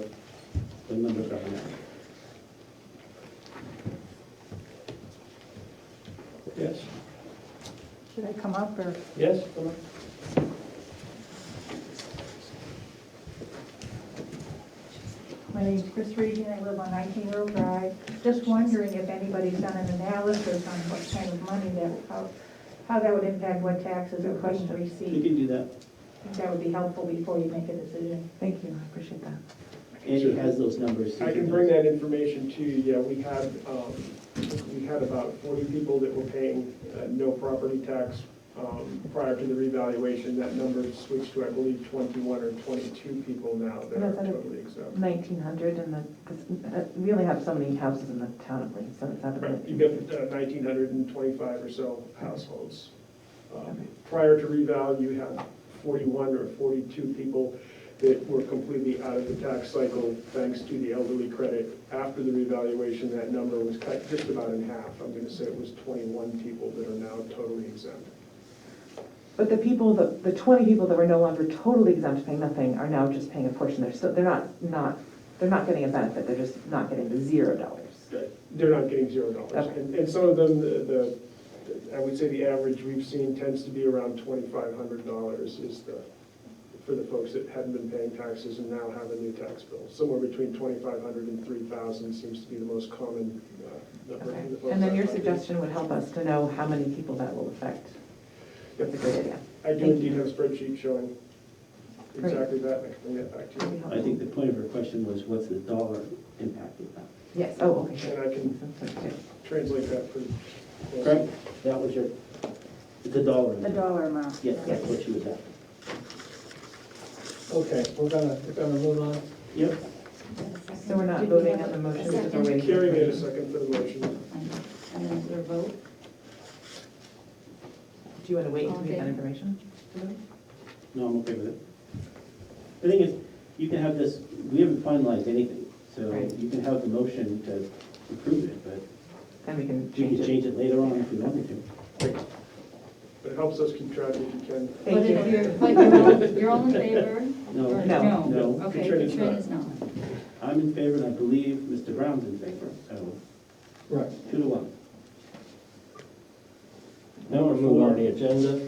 the numbers are now. Yes, Should I come up or? yes, come on. My name's Chris Regan, I live on 19 Road Drive. Just wondering if anybody's done an analysis on what kind of money how that would impact what taxes a person You receives. can do that. I think that would be helpful before you make a decision. Thank you, I appreciate that. Andy has those numbers. I can bring that information to you. Yeah, we had about 40 people that were paying no property tax prior to the revaluation. That number switched to, I believe, 21 or 22 people now that are That's at a- totally exempt. 1,900 and we only have so many houses in the town of Lee, so it's not a Right, bit. you've got 1,925 or so households. Prior to reval, you had 41 or 42 people that were completely out of the tax cycle thanks to the elderly credit. After the revaluation, that number was cut just about in half. I'm going to say it was 21 people that are now totally exempt. But the people, the 20 people that were no longer totally exempt, paying nothing, are now just paying a portion. They're not getting a benefit, they're just not getting the $0. They're not getting $0. Okay. And some of them, I would say the average we've seen tends to be around $2,500 is for the folks that hadn't been paying taxes and now have a new tax bill. Somewhere between $2,500 and $3,000 seems to be the most common number. Okay. for the folks And then your that- suggestion would help us to know how many people that will affect. That's a great idea. I do Thank indeed you. have a spreadsheet showing Great. exactly that, and I can bring that back to That'd be you. helpful. I think the point of her question was, what's the dollar impact of that? Yes, oh, okay. And I can translate that pretty close. Correct? That was your, the dollar. The dollar amount. Yes, that's what she was at. Okay, we're gonna move on. Yep. So we're not Did we voting have on the a motion because we're second? waiting. for Carrie made a information. second for the motion. And then is there a vote? Do you want to wait until we get that Okay. information? to vote? No, I'm okay with it. The thing is, you can have this, we haven't finalized anything, so Right. you can have the motion to approve it, but Then we can you change can it. change it later on if we wanted to. But it helps us keep track if you can. Thank But you. if you're all in favor? No. or No. No. Okay, Katrina's Katrina not. is not. I'm in favor, and I believe Mr. Brown's in favor, so Right. 2-1. Now we'll Number move on 4, the agenda.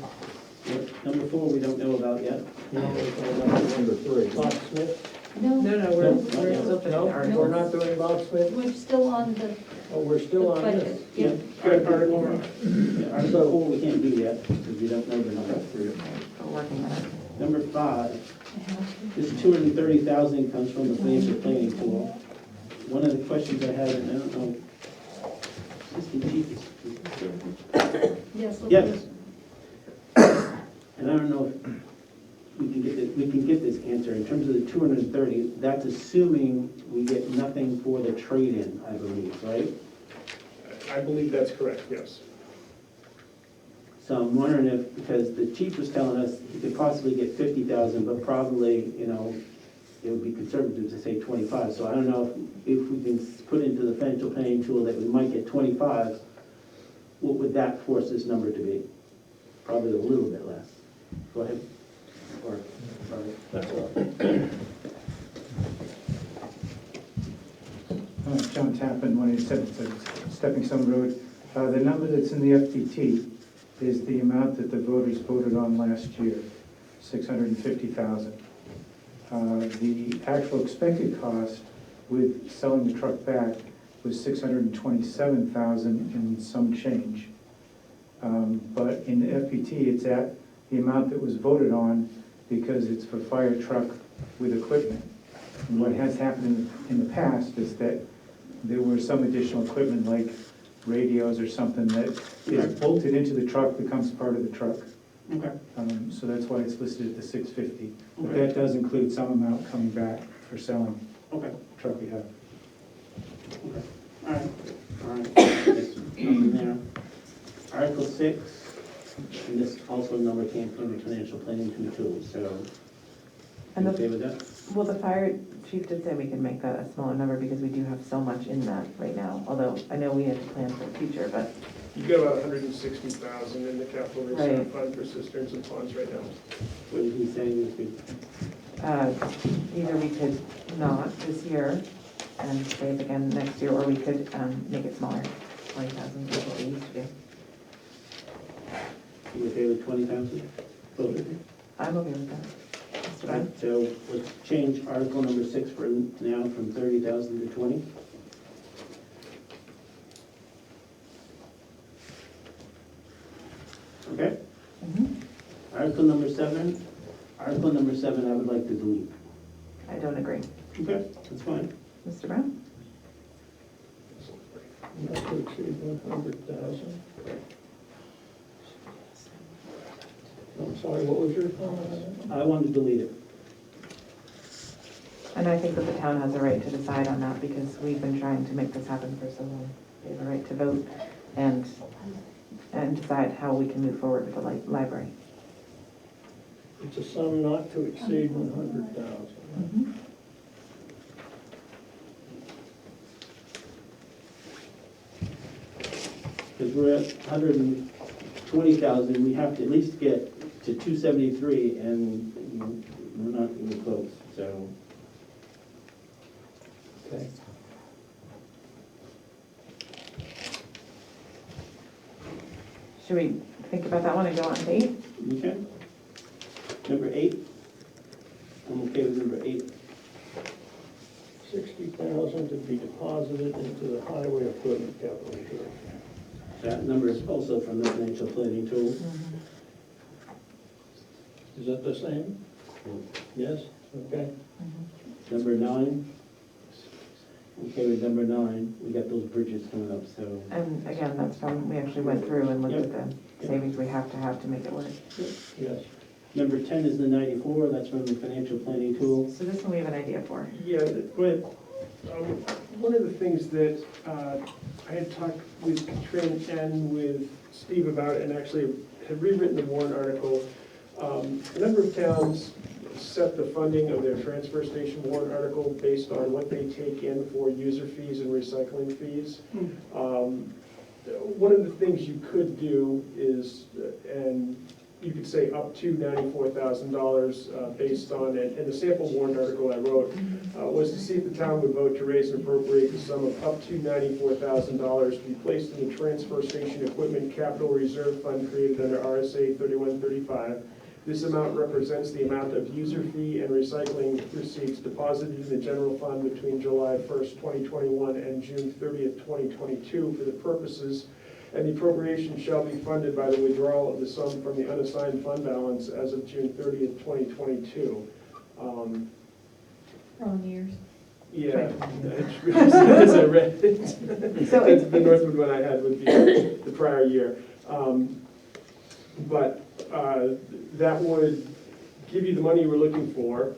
number 4, we don't know about yet. Now we're going on to number 3. Bob Smith? No, No, No, we're not still yet. finishing No, the we're articles. not doing Bob Smith? we're still on the Oh, we're still on this? budget. Yeah. Article Yeah, Article 4 we can't do yet, because we don't know the number. We're working on it. Number 5, this 230,000 comes from the financial planning tool. One of the questions I had, and I don't know, Assistant Chief is Yes. let's Yes. listen. And I don't know if we can get this answer. In terms of the 230, that's assuming we get nothing for the trade-in, I believe, right? I believe that's correct, yes. So I'm wondering if, because the chief was telling us he could possibly get 50,000, but probably, it would be conservative to say 25. So I don't know if we can put into the financial planning tool that we might get 25, what would that force this number to be? Probably a little bit less. Go ahead. Or, sorry. That's all right. John Tappan, when he said it's a stepping stone road, the number that's in the FTT is the amount that the voters voted on last year, 650,000. The actual expected cost with selling the truck back was 627,000 and some change. But in the FPT, it's at the amount that was voted on because it's for fire truck with equipment. And what has happened in the past is that there were some additional equipment like radios or something that is bolted into the truck, becomes part of the truck. Okay. So that's why it's listed at the 650. But Okay. that does include some amount coming back for selling Okay. the truck we have. Okay. All right. There's nothing there. Article 6, and this also number came from the financial planning tool, so And you the- okay with that? Well, the fire chief did say we can make that a smaller number because we do have so much in that right now. Although I know we had to plan for the future, but You've got about 160,000 in the capital reserve Right. fund for cisterns and ponds right now. What did he say was good? either we could not this year and save again next year, or we could make it smaller, 20,000 is what we used to do. You okay with 20,000? Both of you? I'm okay with that. Mr. Brown? Right, so let's change article number 6 for now from 30,000 to 20. Okay? Mhm. Article number 7. Article number 7 I would like to delete. I don't agree. Okay, that's fine. Mr. Brown? Not to exceed 100,000. I'm sorry, what was your comment on that? I want to delete it. And I think that the town has a right to decide on that because we've been trying to make this happen for so long. We have a right to vote and decide how we can move forward with the library. It's a sum not to exceed 100,000. Because we're at 120,000, we have to at least get to 273, and we're not even close, so. Okay. Should we think about that one and go on to 8? Okay. Number 8. I'm okay with number 8. 60,000 to be deposited into the highway equipment capital reserve. That number is also from the financial planning tool. Is that the same? Yes? Okay. Number 9. Okay with number 9. We got those bridges coming up, so. And again, that's from, we actually went through and looked Yep. at the savings we have to make it work. Yes. Number 10 is the 94. That's from the financial planning tool. So this one we have an idea for. Yeah, go ahead. One of the things that I had talked with Katrin and with Steve about, and actually had rewritten the warrant article, a number of towns set the funding of their transfer station warrant article based on what they take in for user fees and recycling fees. One of the things you could do is, and you could say up to $94,000 based on, and the sample warrant article I wrote was to see if the town would vote to raise and appropriate the sum of up to $94,000 to be placed in the transfer station equipment capital reserve fund created under RSA 3135. This amount represents the amount of user fee and recycling receipts deposited in the general fund between July 1st, 2021 and June 30th, 2022 for the purposes, and the appropriation shall be funded by the withdrawal of the sum from the unassigned fund balance as of June 30th, 2022. Wrong years. Yeah, I just realized that as I read it. So It's the Northwood one I had would be the prior year. But that would give you the money you were looking for.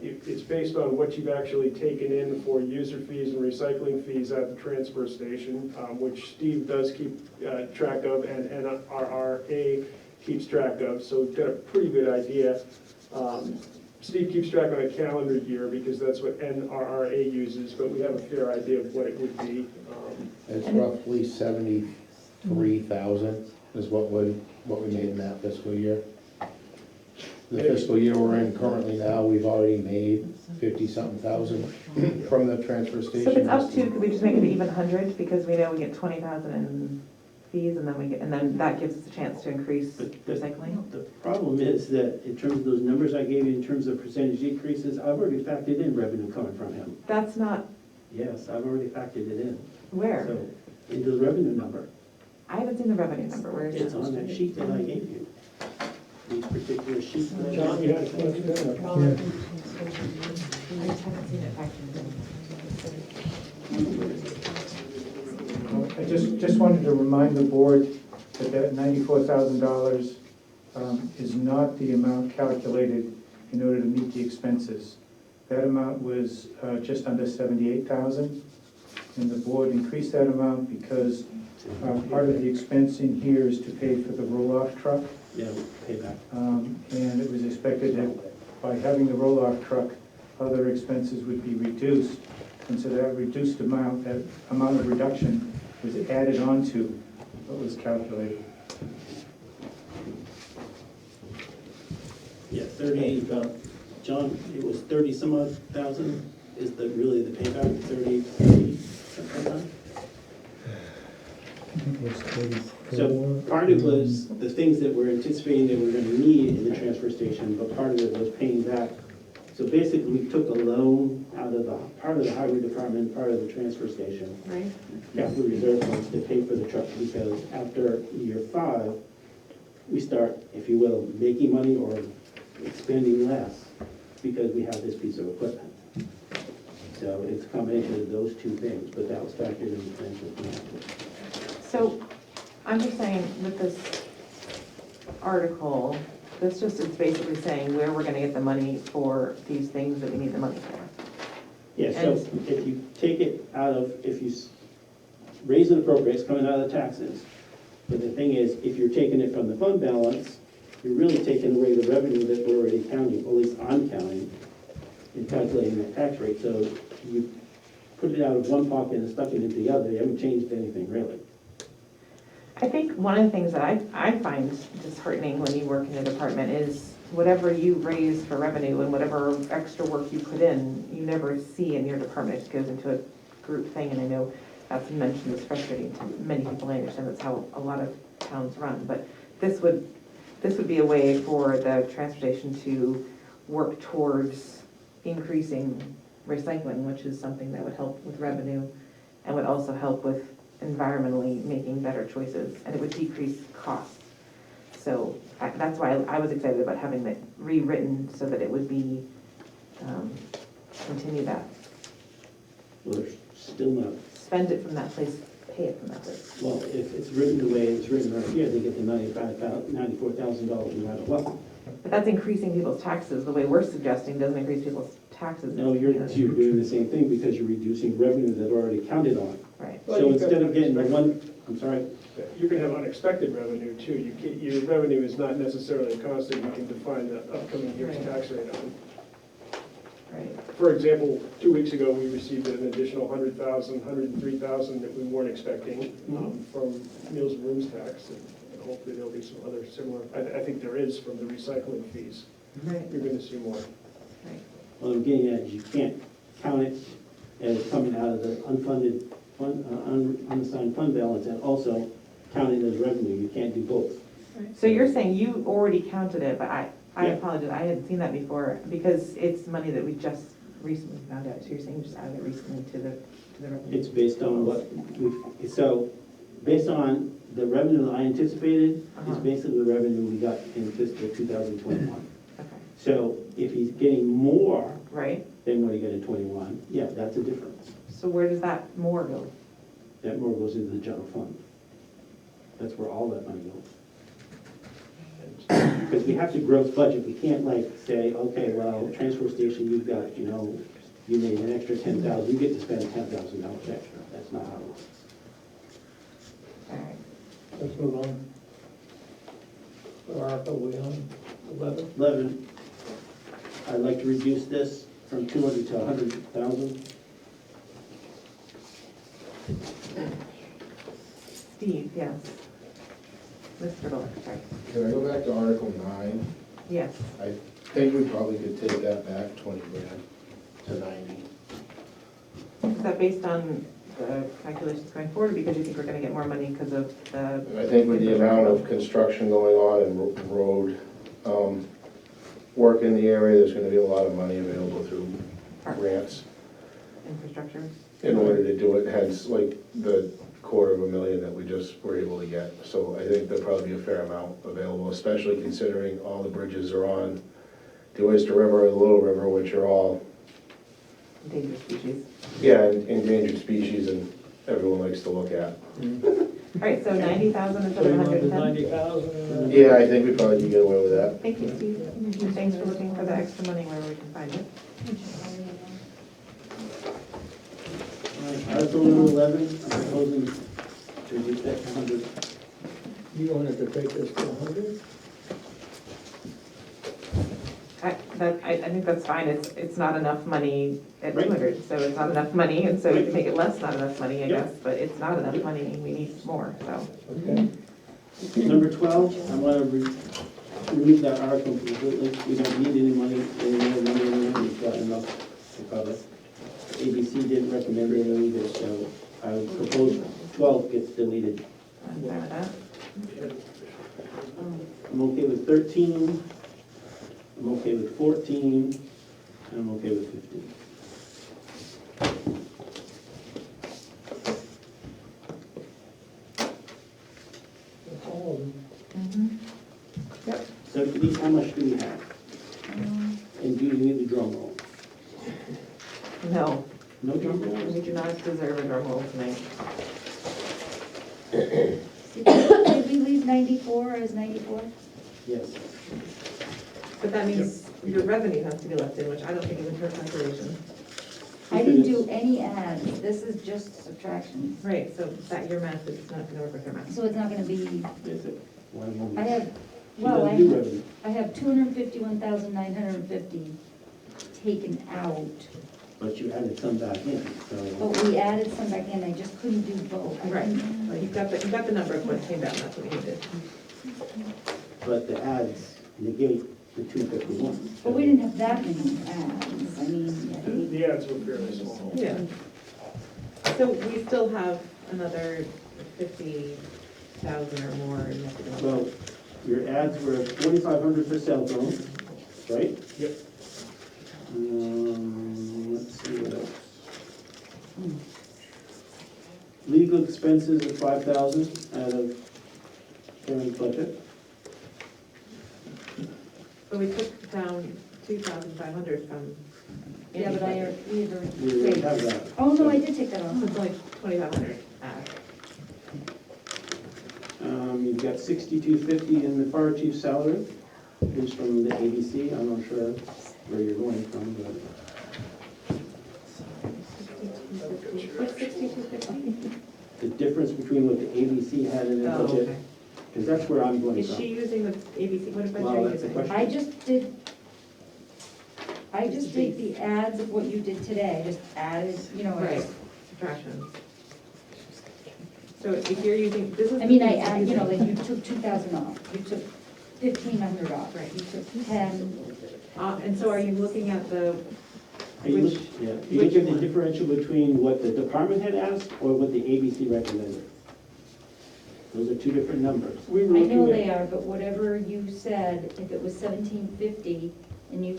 It's based on what you've actually taken in for user fees and recycling fees at the transfer station, which Steve does keep track of and NRRA keeps track of, so we've got a pretty good idea. Steve keeps track on a calendar year because that's what NRRA uses, but we have a fair idea of what it would be. It's roughly 73,000 is what we made in that fiscal year. The fiscal year we're in currently now, we've already made 50-something thousand from the transfer station. So if it's up to, could we just make it even 100, because we know we get 20,000 in fees, and then that gives us a chance to increase recycling? The problem is that in terms of those numbers I gave you, in terms of percentage increases, I've already factored in revenue coming from him. That's not, Yes, I've already factored it in. where? So, into the revenue number. I haven't seen the revenue number, where is it? It's on that sheet that I gave you. Each particular sheet that I John, gave you you. had a question? I just haven't seen it factored in. I just wanted to remind the board that that $94,000 is not the amount calculated in order to meet the expenses. That amount was just under 78,000, and the board increased that amount because part of the expense in here is to pay for the roll-off truck. Yeah, payback. And it was expected that by having the roll-off truck, other expenses would be reduced. And so that reduced amount, that amount of reduction was added on to what was calculated. Yeah, 30, John, it was 30 some odd thousand is really the payback, 30, something like that? So part of it was the things that we're anticipating that we're gonna need in the transfer station, but part of it was paying back. So basically, we took a loan out of part of the highway department, part of the transfer station, Right? capital reserve funds to pay for the truck, because after year 5, we start, if you will, making money or expending less because we have this piece of equipment. So it's a combination of those two things, but that was factored in the transfer plan. So, I'm just saying with this article, this just is basically saying where we're gonna get the money for these things that we need the money for. Yeah, so if you take it out of, if you raise and appropriate, it's coming out of the taxes. But the thing is, if you're taking it from the fund balance, you're really taking away the revenue that we're already counting, or at least I'm counting, in calculating that tax rate. So you put it out of one pocket and stuck it into the other, you haven't changed anything really. I think one of the things that I find disheartening when you work in a department is whatever you raise for revenue and whatever extra work you put in, you never see in your department. It goes into a group thing, and I know that's been mentioned as frustrating to many people. I understand that's how a lot of towns run, but this would be a way for the transportation to work towards increasing recycling, which is something that would help with revenue and would also help with environmentally making better choices, and it would decrease costs. So that's why I was excited about having it rewritten so that it would be, continue that. Well, there's still not, Spend it from that place, pay it from that place. well, if it's written the way it's written right here, they get the $94,000 no matter what. But that's increasing people's taxes, the way we're suggesting doesn't increase people's taxes. No, you're doing the same thing because you're reducing revenue that already counted on. Right. Well, So you've got instead of getting the unexpected- one, I'm sorry, You're gonna have unexpected revenue too. Your revenue is not necessarily constant. You can define the upcoming year's Right. tax rate on. Right. For example, 2 weeks ago, we received an additional 100,000, 103,000 that we weren't expecting from meals and rooms tax. And hopefully there'll be some other similar, I think there is from the recycling fees. Right. You're gonna see more. Right. what I'm getting at is you can't count it as coming out of the unfunded, unassigned fund balance and also count it as revenue. You can't do both. So you're saying you already counted it, but I Yeah. apologize, I hadn't seen that before, because it's money that we just recently found out, so you're saying you just added it recently to the revenue? It's based on what we've, so based on the revenue that I anticipated is Uh-huh. basically the revenue we got in fiscal 2021. Okay, So if he's getting more right, than what he got in '21, yeah, that's a difference. so where does that more go? That more goes into the general fund. That's where all that money goes. Because we have to gross budget, we can't like say, okay, well, transfer station, you've got, you made an extra 10,000, you get to spend $10,000 extra. That's not how it works. All right. Let's move on. What article are we on? 11? 11, I'd like to reduce this from 200 to 100,000. Steve, yes. Mr. Bullock, sorry. Can I go back to Article 9? Yes, I think we probably could take that back 20 grand to 90. is that based on the calculations going forward, or because you think we're gonna get more money because of the? I think with the amount of construction going on and road work in the area, there's gonna be a lot of money available through grants Infrastructure? in order to do it, hence like the $250,000 that we just were able to get. So I think there'll probably be a fair amount available, especially considering all the bridges are on the Oyster River and the Little River, which are all, Endangered species. yeah, endangered species and everyone likes to look at. All right, so 90,000 instead So of you want the 110? 90,000? Yeah, I think we probably can get away with that. Thank you, Steve. And thanks for looking for the extra money wherever we can find it. Article number 11, I'm proposing to reduce that to 100. You wanted to take this to 100? I think that's fine, it's not enough money at Right. 200, so it's not enough money, and so you can make it less, not enough money, I Yeah. guess, but it's not enough money, we need more, so. Okay. Number 12, I want to remove that article completely. We don't need any money, we've got enough to cover. ABC didn't recommend it either, so I propose 12 gets deleted. I'm fine with that. I'm okay with 13, I'm okay with 14, and I'm okay with 15. That's all of them. Mhm. Yep, So Denise, how much do we have? And do you need the drum roll? no, No drum we rolls? do not deserve a drum roll tonight. Did we leave 94 as 94? Yes. But that means your revenue has to be left in, which I don't think is in her calculation. I didn't do any ads, this is just subtractions. Right, so that your math is not gonna work with her math. So it's not gonna be, Yes, it. One more. I have, She well, doesn't do revenue. I have 251,950 taken out. But you added some back in, so. But we added some back in, I just couldn't do both. I Right, couldn't- well, you've got the number of what came down, that's what you did. But the ads negate the 251. But we didn't have that many ads, I mean, The ads were fairly small. Yeah. So we still have another 50,000 or more in that. Well, your ads were 4,500 for cell phones, right? Yep. Let's see what else. Legal expenses of 5,000 out of Karen's budget. But we took down 2,500 from. yeah, but we had already We already paid. have that. Oh, no, I did take that So off. it's only 2,500 You've got 6,250 in the fire chief's salary. is from the ABC. I'm not sure where you're going from, but What's 6250? the difference between what the ABC had in their budget, because that's where I'm going Is from. she using the ABC, what budget Well, are you that's the using? question. I just did the adds of what you did today, just added, Right, subtractions. So if you're using, this is. I mean, like you took 2,000 off, you took 1,500 off, Right. you took 10. And so are you looking at the, Are you which- looking which at the one? differential between what the department had asked or what the ABC recommended? Those are two different numbers. We were I know looking they at, are, but whatever you said, if it was 1,750 and you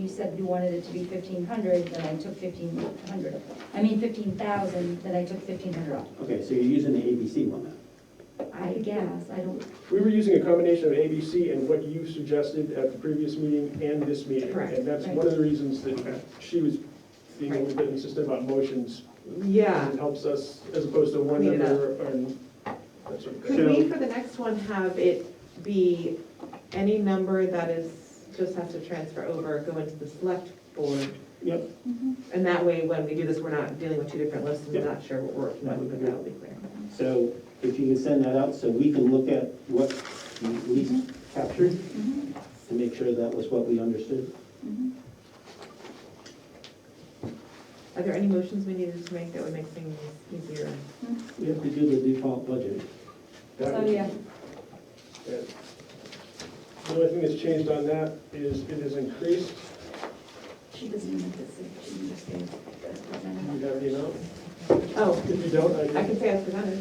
said you wanted it to be 1,500, then I took 1,500. I mean 15,000, then I took 1,500 off. Okay, so you're using the ABC one then? I guess, I don't, we were using a combination of ABC and what you suggested at the previous meeting and this meeting. Correct. And that's Right. one of the reasons that she was being a little bit insistent about motions. yeah. It helps us as opposed to one Clean it number and that sort of thing. Could we, for the next one, have it be any number that is, just has to transfer over, go into the select board? Yep. And that way, when we do this, we're not dealing with two different lists and Yep. not sure what we're working on, but that'll be clear. So if you can send that out so we can look at what you at least captured to make sure that was what we understood. Are there any motions we needed to make that would make things easier? We have to do the default budget. That oh was- yeah. yeah. The only thing that's changed on that is it has increased. She doesn't even have to say, she can just say. You have the amount? Oh, If you don't, I can say as presented.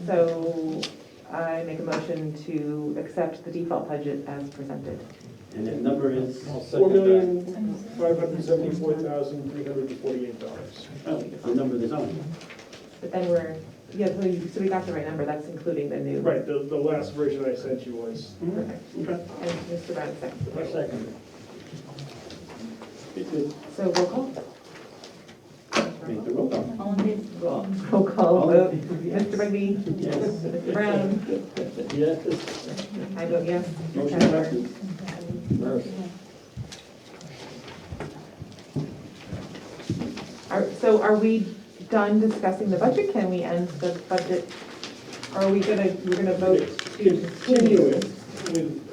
So I make a motion to accept the default budget as presented. And that number is, $4,574,348. oh, the number that's on. But then so we got the right number, that's including the new. Right, the last version I sent you was. Perfect. Okay. And Mr. Brown seconds. Second. So roll call? Make the roll call. All in favor? Roll call All vote. in Mr. Bugby? Yes. Mr. Brown? Yes. I vote yes. Motion passes. So are we done discussing the budget? Can we end the budget? Or are we're gonna vote to Continue continue? it with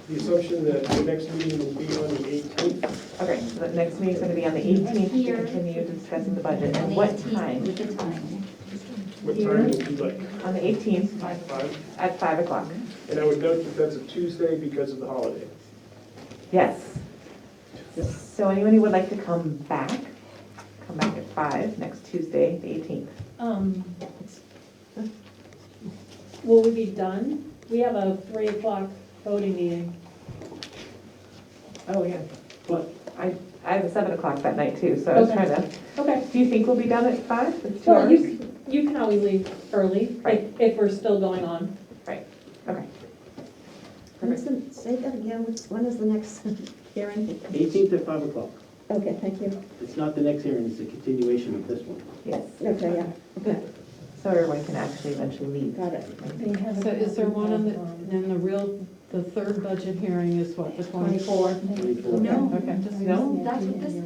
the assumption that the next meeting will be on the 18th. Okay, so the next meeting's gonna be on the 18th to Here. continue discussing the budget. On And the what 18th time? With the time. What Here. time would you like? On the 18th 5? at 5 o'clock. And I would note that that's a Tuesday because of the holiday. Yes. So anyone who would like to come back at 5 next Tuesday, the 18th. Will we be done? We have a 3 o'clock voting meeting. Oh, yeah. What? I have a 7 o'clock that night too, so I was Okay. trying to, Okay. do you think we'll be done at 5? It's 2 Well, hours? you can always leave early, Right. if we're still going on. Right, okay. Say that again, when is the next hearing? 18th at 5 o'clock. Okay, thank you. It's not the next hearing, it's a continuation of this one. Yes, Okay, yeah, okay, so everyone can actually eventually leave. got it. So is there one on the, then the third budget hearing is what, the 24th? 24. No, Okay. No? that's what this is.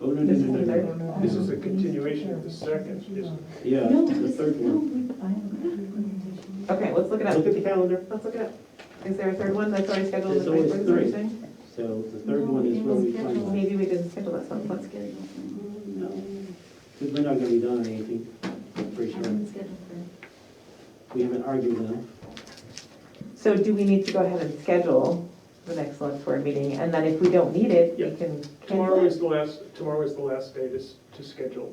Oh, no, no, This is no, the no, third no. one. This is a continuation of the second, isn't it? Yeah, No, the this third is, one. Okay, let's look it up. Look at the calendar. Let's look it up. Is there a third one that's already scheduled? There's in always the 23rd, three. saying? So the third one is where we finalize. Maybe we didn't schedule this one, let's get it. No, because we're not gonna be done on 18th, I'm pretty sure. We haven't argued enough. So do we need to go ahead and schedule the next select board meeting? And then if we don't need it, we Yeah. can Tomorrow cancel is it? tomorrow is the last day to schedule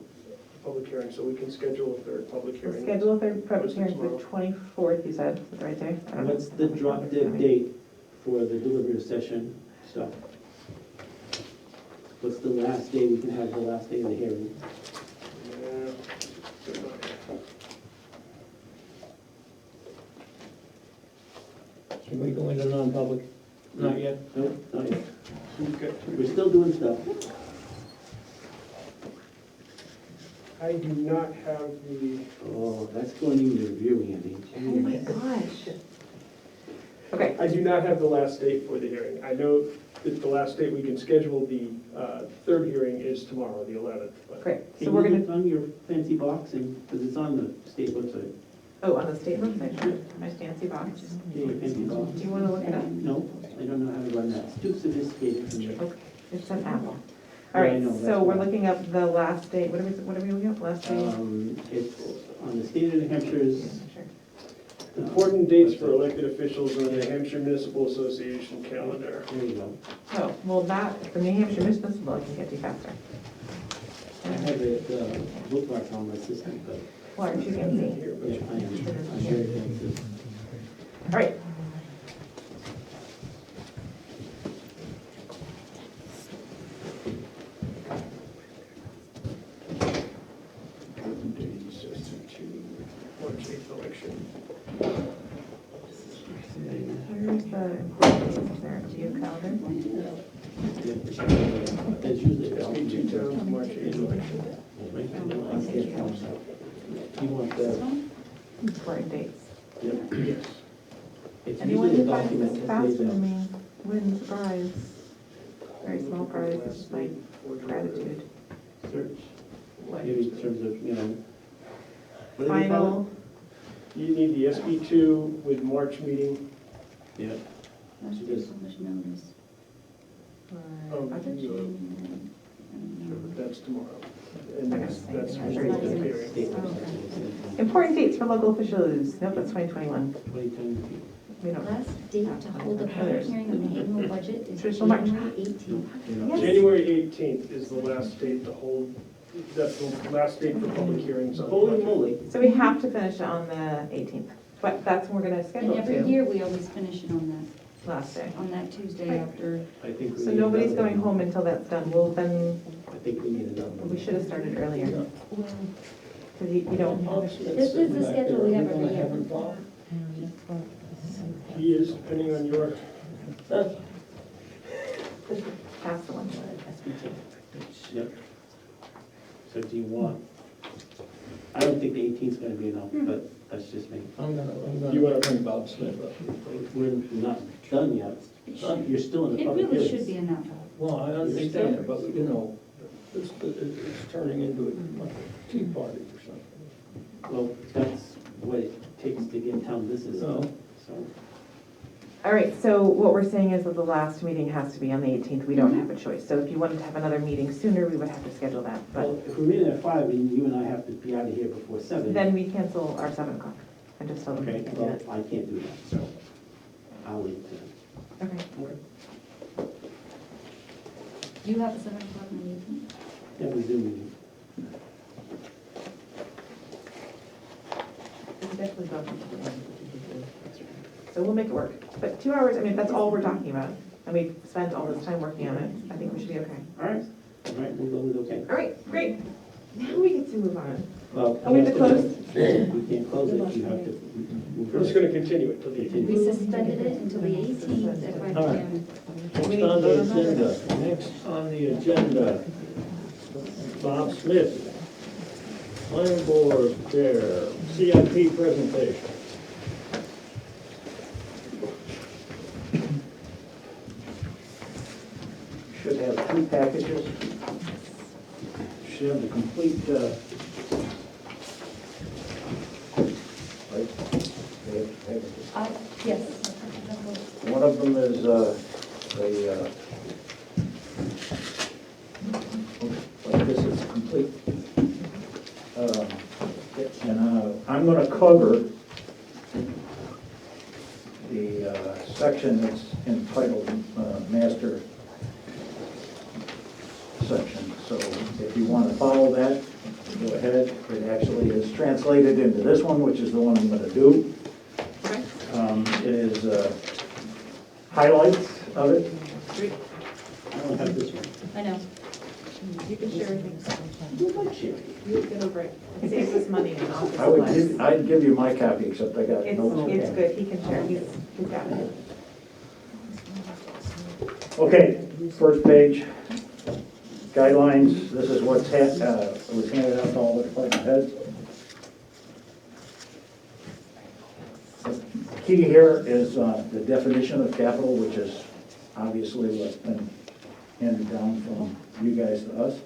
a public hearing, so we can schedule a third public We'll hearing. schedule a third public Posted hearing for the tomorrow. 24th, you said, is that the right day? I don't know. What's the drop dead date for the deliberative session stuff? What's the last day we can have the last day of the hearing? Yeah. Can we go into non-public? Not yet. No, not yet. Okay. We're still doing stuff. I do not have the, Oh, that's going to be reviewing, I think. Oh my gosh. Okay, I do not have the last date for the hearing. I know that the last date we can schedule the third hearing is tomorrow, the 11th. but- Great, so Can we're you gonna, look on your fancy box, and, because it's on the state website. oh, on the state website, sure, my fancy box. Yeah, your fancy box. Do you wanna look it up? No, I don't know how to run that. It's too sophisticated for me. Okay, it's an Apple. Yeah, All I right, know, so that's we're why. looking up the last date, what are we looking up, last date? It's on the state of New Hampshire's Sure. Important dates for elected officials on the New Hampshire Municipal Association calendar. There you go. Oh, well, that, the New Hampshire Municipal, I can get to faster. I have it bookmarked on my system, but Well, aren't you fancy? yeah, I am. I'm very fancy. All right. March 8th election. Here's the important dates there, do you have a calendar? That's usually the SB 2000, March 8th election. You want the, Important dates. yep. Yes. It's Anyone usually who a finds document this that faster lays than out. me wins a prize. Very small prize, this is my gratitude. Search, What? maybe in terms of, you know. what do they call Final, You need the SB2 with March meeting. it? Yeah. Must She be does. published notice. Oh, budget? That's tomorrow. And that's Okay. the hearing. State Oh, website. important dates for local officials, nope, that's 2021. 2010. We don't. Last date to hold a public hearing on the annual budget is Traditional March. January 18th. Yes. January 18th is the last date to hold, that's the last date for public hearings on the Holy budget. moly. So we have to finish on the 18th, but that's when we're gonna And schedule every it year, we always finish it last day. on that Tuesday Right. after. I think we So need nobody's another going one. home until that's done, well, then, I think we need another one. we should have started earlier. Because you don't have. This is the schedule we have every year. He is, depending on your, Pass the one. Yep. So do you want, I don't think the 18th is gonna be enough, but that's just me. You want to bring Bob Smith up? We're not done yet. You're still in the It public really hearing. should be enough. Well, I understand, but, you know, it's turning into a tea party or something. Well, that's what it takes to get town business No. done, so. All right, so what we're saying is that the last meeting has to be on the 18th, we don't have a choice. So if you wanted to have another meeting sooner, we would have to schedule that. But Well, if we're meeting at 5 and you and I have to be out of here before 7. then we cancel our 7 o'clock. I just told them we Okay, can do well, that. I can't do that, so I'll leave it then. Okay. Do you have a 7 o'clock on the 18th? Yeah, we do. We can definitely go. So we'll make it work. But 2 hours, I mean, that's all we're talking about. And we've spent all this time working on it. I think we should be okay. All right, we'll go with okay. All right, great. Now we get to move on. Well, Oh, we have to close? We can't close it, you have to move we're just it. gonna continue it till the 18th. Continue. We suspended it until the 18th, if I All right. can. Next on the agenda, Bob Smith, planning board chair, CIP presentation. Should have 2 packages. Should have the complete, right? They have it. Yes. One of them is like this is complete. And I'm going to cover the section that's entitled Master Section. So if you want to follow that, go ahead. It actually is translated into this one, which is the one I'm going to do. It is highlights of it. I don't have this one. I know. You can share things. You like sharing. You'll get over it. It saves us money in office I would supplies. give, I'd give you my copy, except I got notes. It's good, he can share, he's got it. Okay, first page, guidelines, this is what's was handed out to all the department heads. key here is the definition of capital, which is obviously what's been handed down from you guys to us.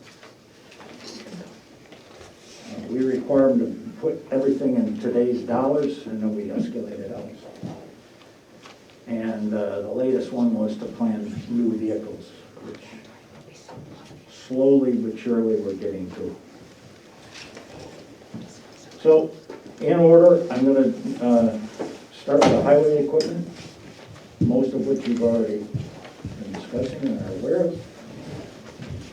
We require them to put everything in today's dollars, and then we escalate it out. And the latest one was to plan new vehicles, which slowly but surely we're getting to. So, in order, I'm going to start with the highway equipment, most of which you've already been discussing and are aware of.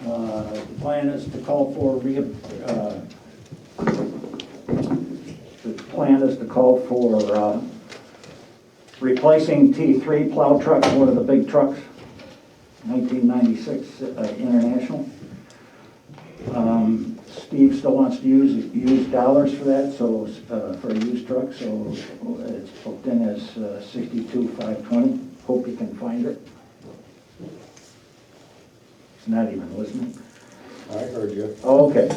The plan is to call for replacing T3 plow truck, one of the big trucks, 1996 International. Steve still wants to use dollars for that, so for a used truck, so it's booked in as 62,520. Hope you can find it. It's not even listening. I heard you. Oh, okay.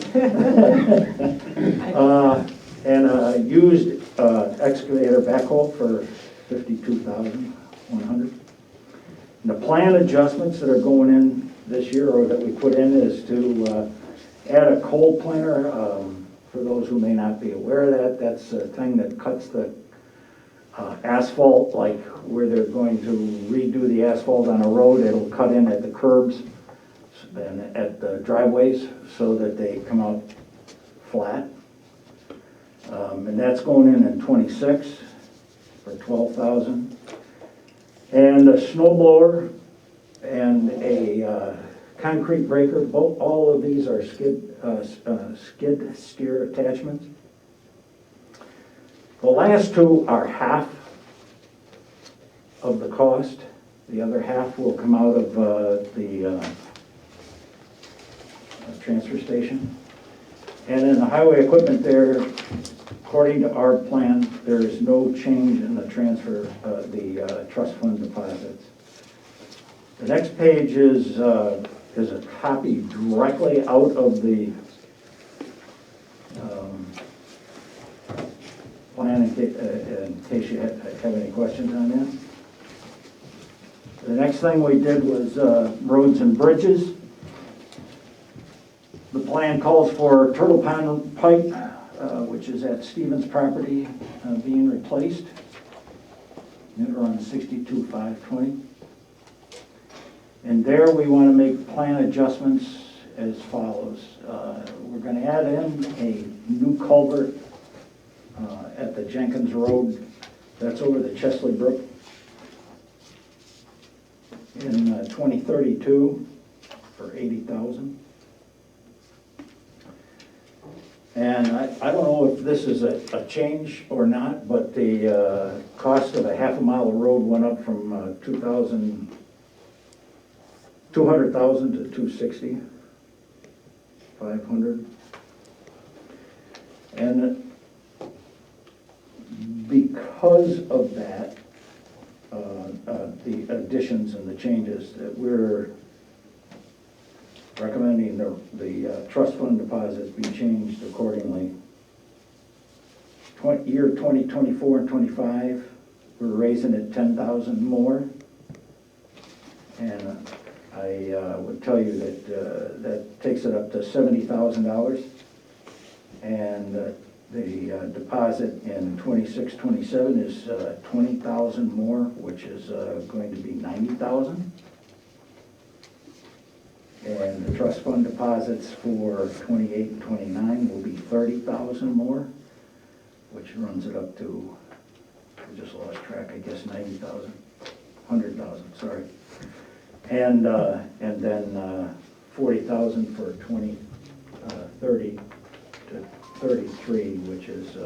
And a used excavator backhoe for $52,100. The plan adjustments that are going in this year, or that we put in, is to add a cold planer. For those who may not be aware of that, that's a thing that cuts the asphalt, like where they're going to redo the asphalt on a road, it'll cut in at the curbs and at the driveways so that they come out flat. And that's going in 26 for $12,000. And a snow blower and a concrete breaker. All of these are skid steer attachments. The last two are half of the cost. The other half will come out of the transfer station. And in the highway equipment there, according to our plan, there is no change in the transfer, the trust fund deposits. The next page is a copy directly out of the plan, in case you have any questions on that. The next thing we did was roads and bridges. The plan calls for Turtle Pond pipe, which is at Stevens property, being replaced. It runs 62,520. And there we want to make plan adjustments as follows. We're going to add in a new culvert at the Jenkins Road. That's over the Chesley Brook in 2032 for $80,000. And I don't know if this is a change or not, but the cost of a half a mile of road went up from $200,000 to $260,500. And because of that, the additions and the changes, that we're recommending the trust fund deposits be changed accordingly. Year 2024 and 25, we're raising it 10,000 more. And I would tell you that that takes it up to $70,000. And the deposit in 26, 27 is 20,000 more, which is going to be 90,000. And the trust fund deposits for 28 and 29 will be 30,000 more, which runs it up to, I just lost track, I guess 90,000, 100,000, sorry. And then 40,000 for 30 to 33, which is,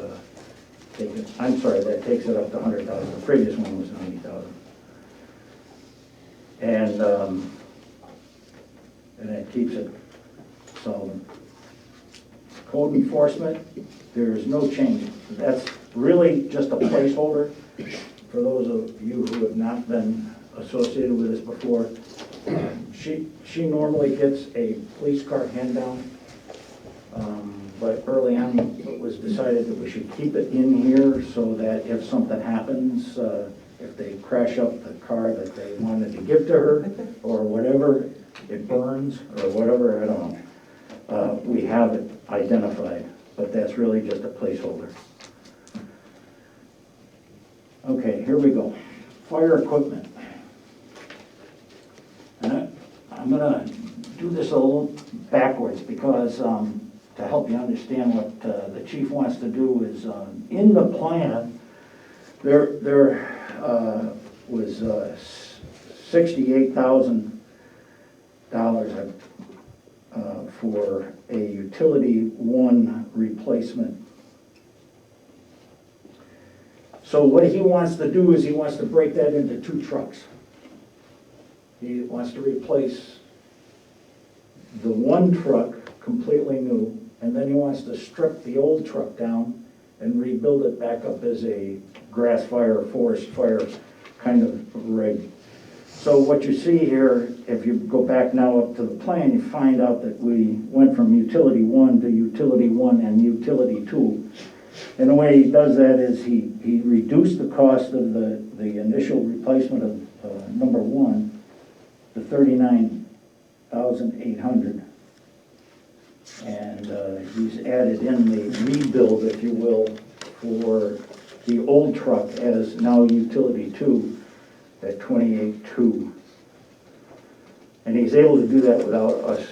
I'm sorry, that takes it up to 100,000. The previous one was 90,000. And it keeps it solvent. Code enforcement, there's no change. That's really just a placeholder for those of you who have not been associated with this before. She normally gets a police car hand down, but early on, it was decided that we should keep it in here so that if something happens, if they crash up the car that they wanted to give to her, or whatever, it burns, or whatever, I don't know. We have it identified, but that's really just a placeholder. Okay, here we go. Fire equipment. And I'm gonna do this a little backwards because to help you understand what the chief wants to do is in the plan, there was $68,000 for a utility one replacement. So what he wants to do is he wants to break that into 2 trucks. He wants to replace the one truck completely new, and then he wants to strip the old truck down and rebuild it back up as a grass fire, forest fire kind of rig. So what you see here, if you go back now up to the plan, you find out that we went from utility 1 to utility 1 and utility 2. And the way he does that is he reduced the cost of the initial replacement of number 1 to $39,800. And he's added in the rebuild, if you will, for the old truck as now utility 2 at $28,200. And he's able to do that without us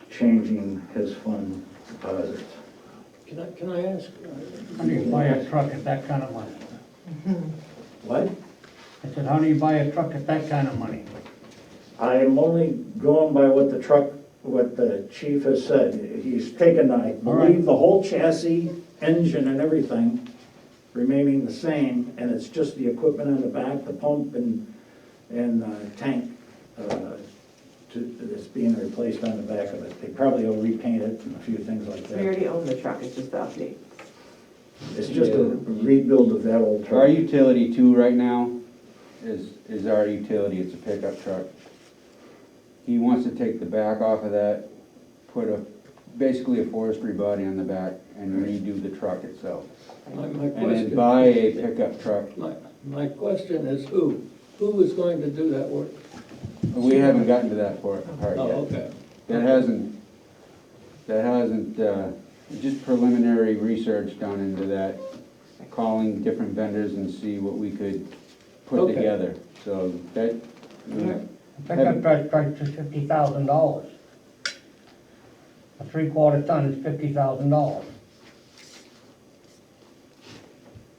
changing his fund deposits. Can I ask? How do you buy a truck at that kind of money? What? I said, how do you buy a truck at that kind of money? I'm only going by what the chief has said. He's taken, I believe, the whole chassis, engine and everything remaining the same, and it's just the equipment in the back, the pump and tank that's being replaced on the back of it. They probably will repaint it and a few things like We that. already own the truck, it's just the update. It's just a rebuild of that old Our truck. utility 2 right now is our utility, it's a pickup truck. He wants to take the back off of that, put basically a forestry body on the back and redo the truck itself. My And then question, buy a pickup truck. my question is who? Who is going to do that work? We haven't gotten to that part yet. Oh, okay. That hasn't, just preliminary research done into that, calling different vendors and see what we could put Okay. together. So that, Pickup truck price is $50,000. A 3/4 ton is $50,000.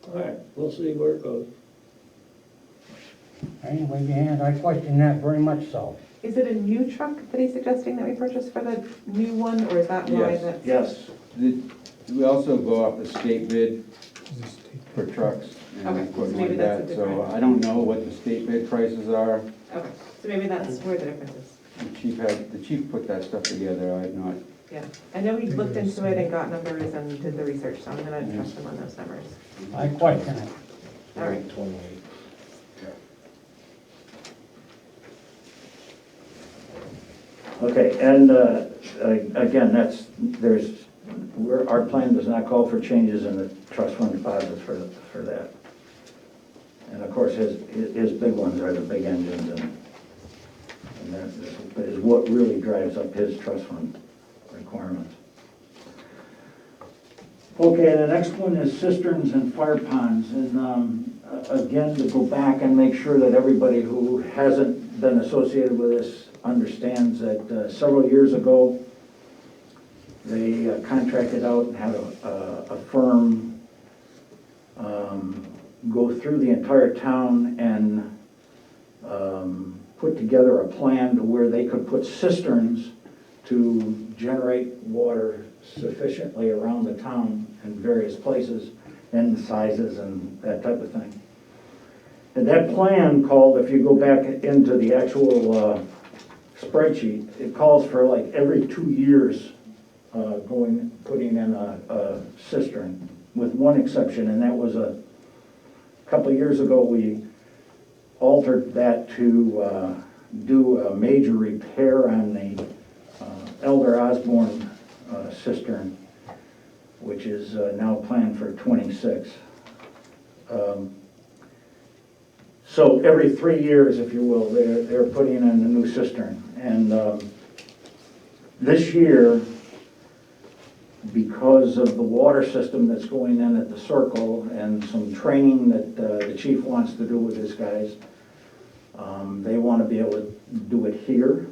All right, we'll see where it goes. Hey, wave your hand, I question that very much so. Is it a new truck that he's suggesting that we purchase for the new one, or is that line Yes. that's? Yes. we also go off the state bid for trucks and Okay, so equipment maybe like that's a that. So different- I don't know what the state bid prices are. Okay, so maybe that's where the difference is. The chief put that stuff together, I've not. Yeah, I know he looked into it and got numbers and did the research, so I'm gonna trust him on those numbers. I question it. All right. Okay, and again, our plan does not call for changes in the trust fund deposits for that. And of course, his big ones are the big engines, and that is what really drives up his trust fund requirements. Okay, the next one is cisterns and fire ponds, and again, to go back and make sure that everybody who hasn't been associated with this understands that several years ago, they contracted out and had a firm go through the entire town and put together a plan to where they could put cisterns to generate water sufficiently around the town in various places and sizes and that type of thing. And that plan called, if you go back into the actual spreadsheet, it calls for like every 2 years putting in a cistern, with one exception, and that was a couple of years ago we altered that to do a major repair on the Elder Osborne cistern. which is now planned for '26. So every 3 years, if you will, they're putting in a new cistern. And this year, because of the water system that's going in at the circle and some training that the chief wants to do with his guys, they want to be able to do it here.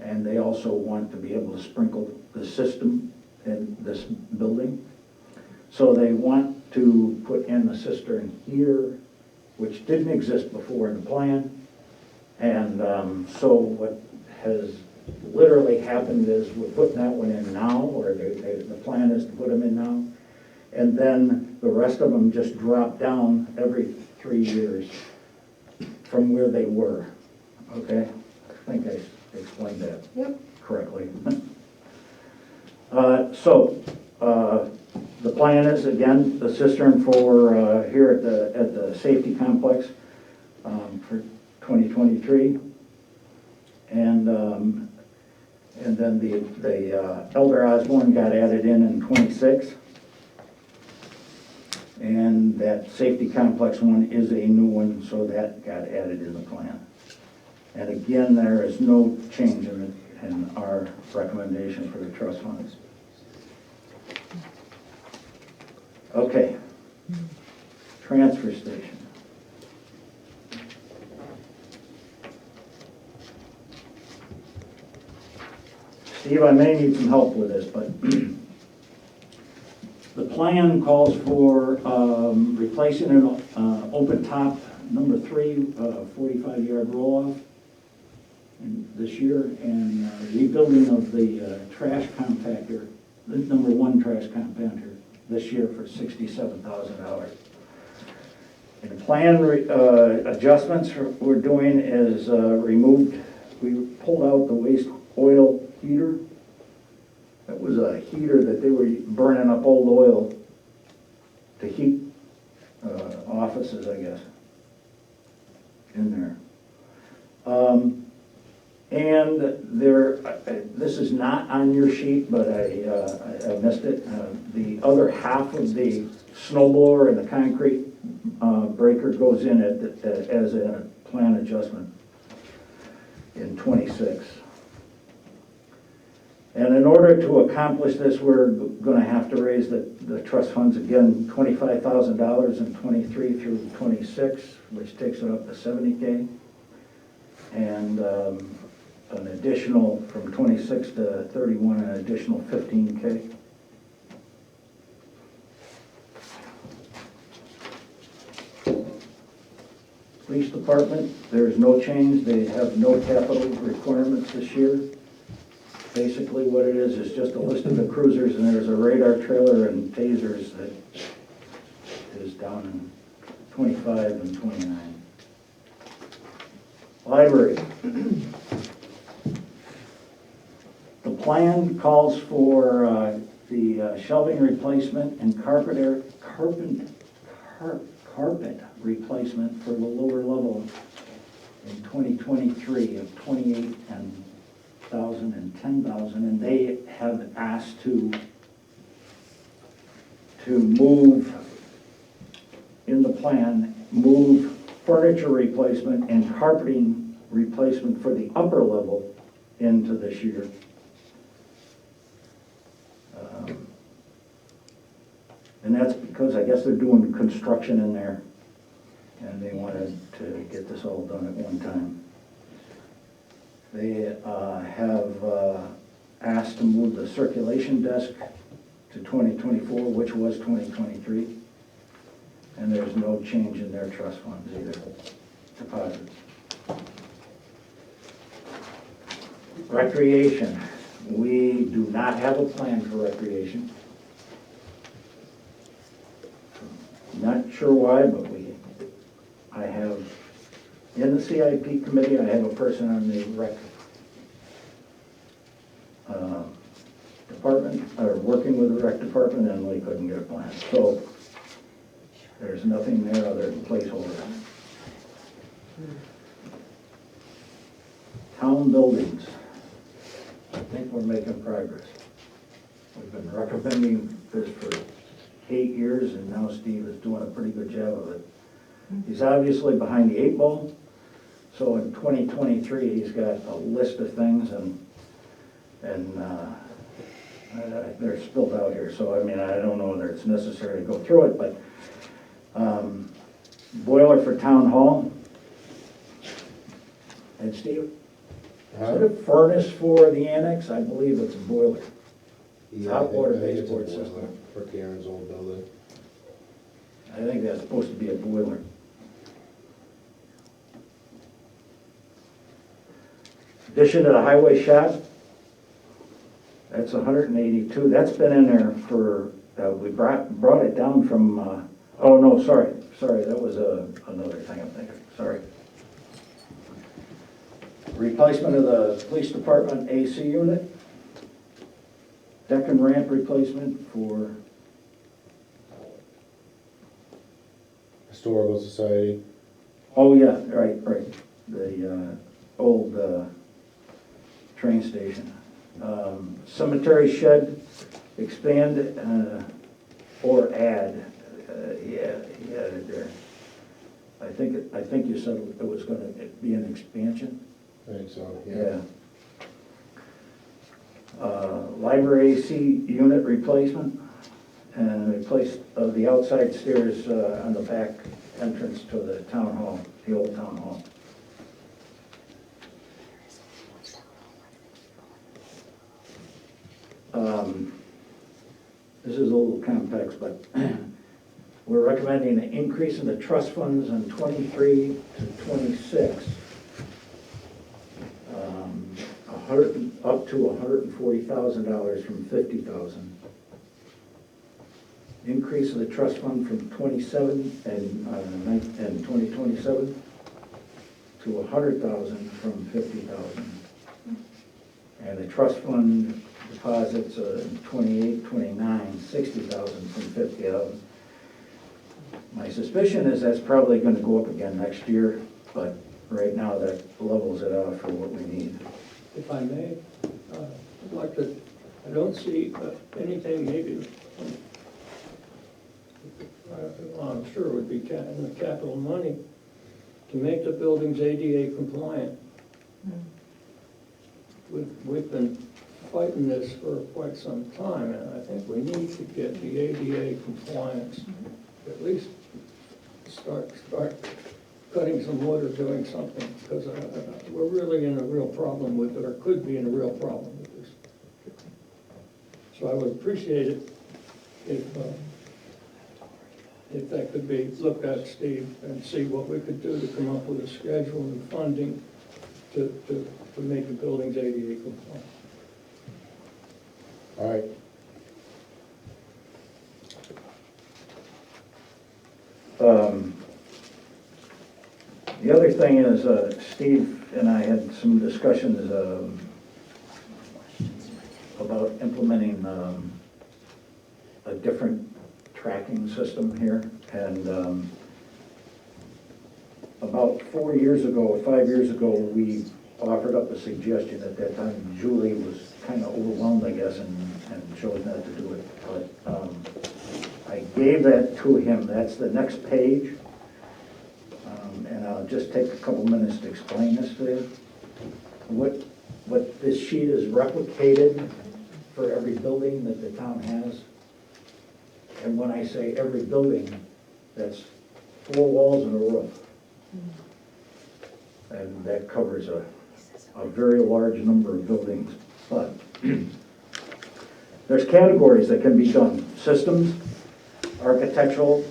And they also want to be able to sprinkle the system in this building. So they want to put in the cistern here, which didn't exist before in the plan. And so what has literally happened is we're putting that one in now, or the plan is to put them in now. And then the rest of them just drop down every 3 years from where they were. Okay? I think I explained that correctly. The plan is, again, the cistern for here at the safety complex for 2023. And then the Elder Osborne got added in '26. And that safety complex one is a new one, so that got added in the plan. And again, there is no change in our recommendation for the trust funds. Okay. Transfer station. Steve, I may need some help with this, but the plan calls for replacing an open top number 3 45-yard roll-off this year, and rebuilding of the trash compactor, the number 1 trash compactor this year for $67,000. And the plan adjustments we're doing is we pulled out the waste oil heater. That was a heater that they were burning up old oil to heat offices, I guess, in there. And this is not on your sheet, but I missed it. The other half of the snow blower and the concrete breaker goes in as a plan adjustment in '26. And in order to accomplish this, we're going to have to raise the trust funds again, $25,000 in '23 through '26, which takes it up to $70K. And an additional, from '26 to '31, an additional $15K. Police department, there's no change. They have no capital requirements this year. Basically what it is just a list of the cruisers, and there's a radar trailer and tasers that is down in 25 and 29. Library. The plan calls for the shelving replacement and carpet replacement for the lower level in 2023 of $28,000 and $10,000, and they have asked to move in the plan, move furniture replacement and carpeting replacement for the upper level into this year. And that's because I guess they're doing construction in there, and they wanted to get this all done at one time. They have asked to move the circulation desk to 2024, which was 2023. And there's no change in their trust funds either, deposits. Recreation. We do not have a plan for recreation. Not sure why, but I have, in the CIP committee, I have a person on the rec department, or working with the rec department, and we couldn't get a plan. So there's nothing there other than placeholder. Town buildings. I think we're making progress. We've been recommending this for 8 years, and now Steve is doing a pretty good job of it. He's obviously behind the 8 ball, so in 2023, he's got a list of things, and they're spilled out here, so I mean, I don't know whether it's necessary to go through it, but boiler for town hall. And Steve, is it a furnace for the annex? I believe it's a boiler. Yeah, Hot water I think it's a baseboard boiler system. for Karen's old building. I think that's supposed to be a boiler. Addition to the highway shop, that's 182. That's been in there for, we brought it down from, oh no, sorry, that was another thing I'm thinking, sorry. Replacement of the police department AC unit. Deck and ramp replacement for, Historical Society. oh yeah, right, the old train station. Cemetery shed, expand or add. Yeah, there. I think you said it was gonna be an expansion. I think so, Yeah. Library AC unit replacement and replace of the outside stairs on the back entrance to the town hall, the old town hall. This is a little complex, but we're recommending an increase in the trust funds in 23 to 26. Up to $140,000 from $50,000. Increase of the trust fund from 27 and 2027 to $100,000 from $50,000. And the trust fund deposits in 28, 29, $60,000 from $50,000. My suspicion is that's probably going to go up again next year, but right now that levels it out for what we need. If I may, I'd like to, I don't see anything maybe, I'm sure it would be in the capital money to make the buildings ADA compliant. We've been fighting this for quite some time, and I think we need to get the ADA compliance, at least start cutting some wood or doing something, because we're really in a real problem with it, or could be in a real problem with this. So I would appreciate it if that could be looked at, Steve, and see what we could do to come up with a schedule and funding to make the buildings ADA compliant. All right. The other thing is, Steve and I had some discussions about implementing a different tracking system here. And about 4 years ago, or 5 years ago, we offered up a suggestion. At that time, Julie was kind of overwhelmed, I guess, and chose not to do it. But I gave that to him. That's the next page. And I'll just take a couple minutes to explain this to you. What this sheet is replicated for every building that the town has. And when I say every building, that's 4 walls and a roof. And that covers a very large number of buildings. But there's categories that can be done. Systems, architectural,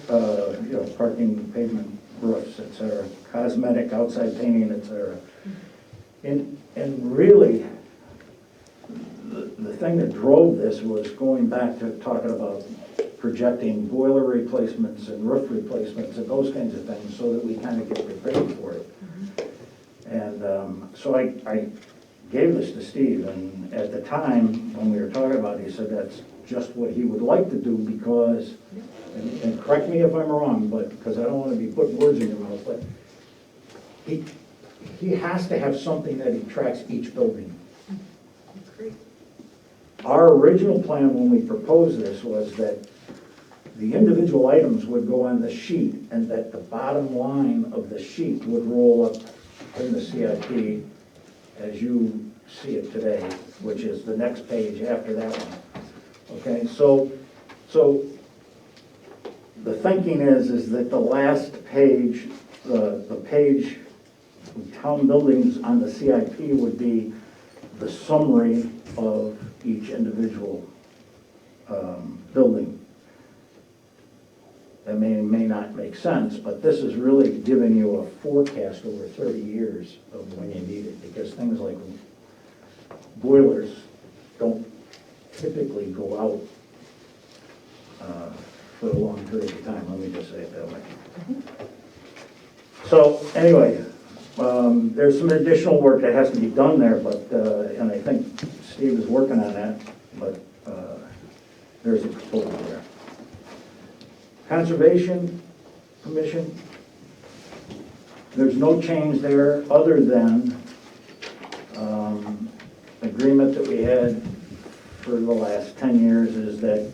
parking, pavement, roofs, etc., cosmetic, outside painting, etc. And really, the thing that drove this was going back to talking about projecting boiler replacements and roof replacements and those kinds of things so that we kind of get prepared for it. And so I gave this to Steve, and at the time, when we were talking about it, he said that's just what he would like to do because, and correct me if I'm wrong, but because I don't want to be putting words in your mouth, but he has to have something that he tracks each building. That's great. our original plan when we proposed this was that the individual items would go on the sheet, and that the bottom line of the sheet would roll up in the CIP as you see it today, which is the next page after that one. Okay, so the thinking is that the last page, the page town buildings on the CIP would be the summary of each individual building. That may not make sense, but this is really giving you a forecast over 30 years of when you need it, because things like boilers don't typically go out for a long period of time, let me just say it that way. So anyway, there's some additional work that has to be done there, but, and I think Steve is working on that, but there's a proposal there. Conservation Commission, there's no change there other than agreement that we had for the last 10 years is that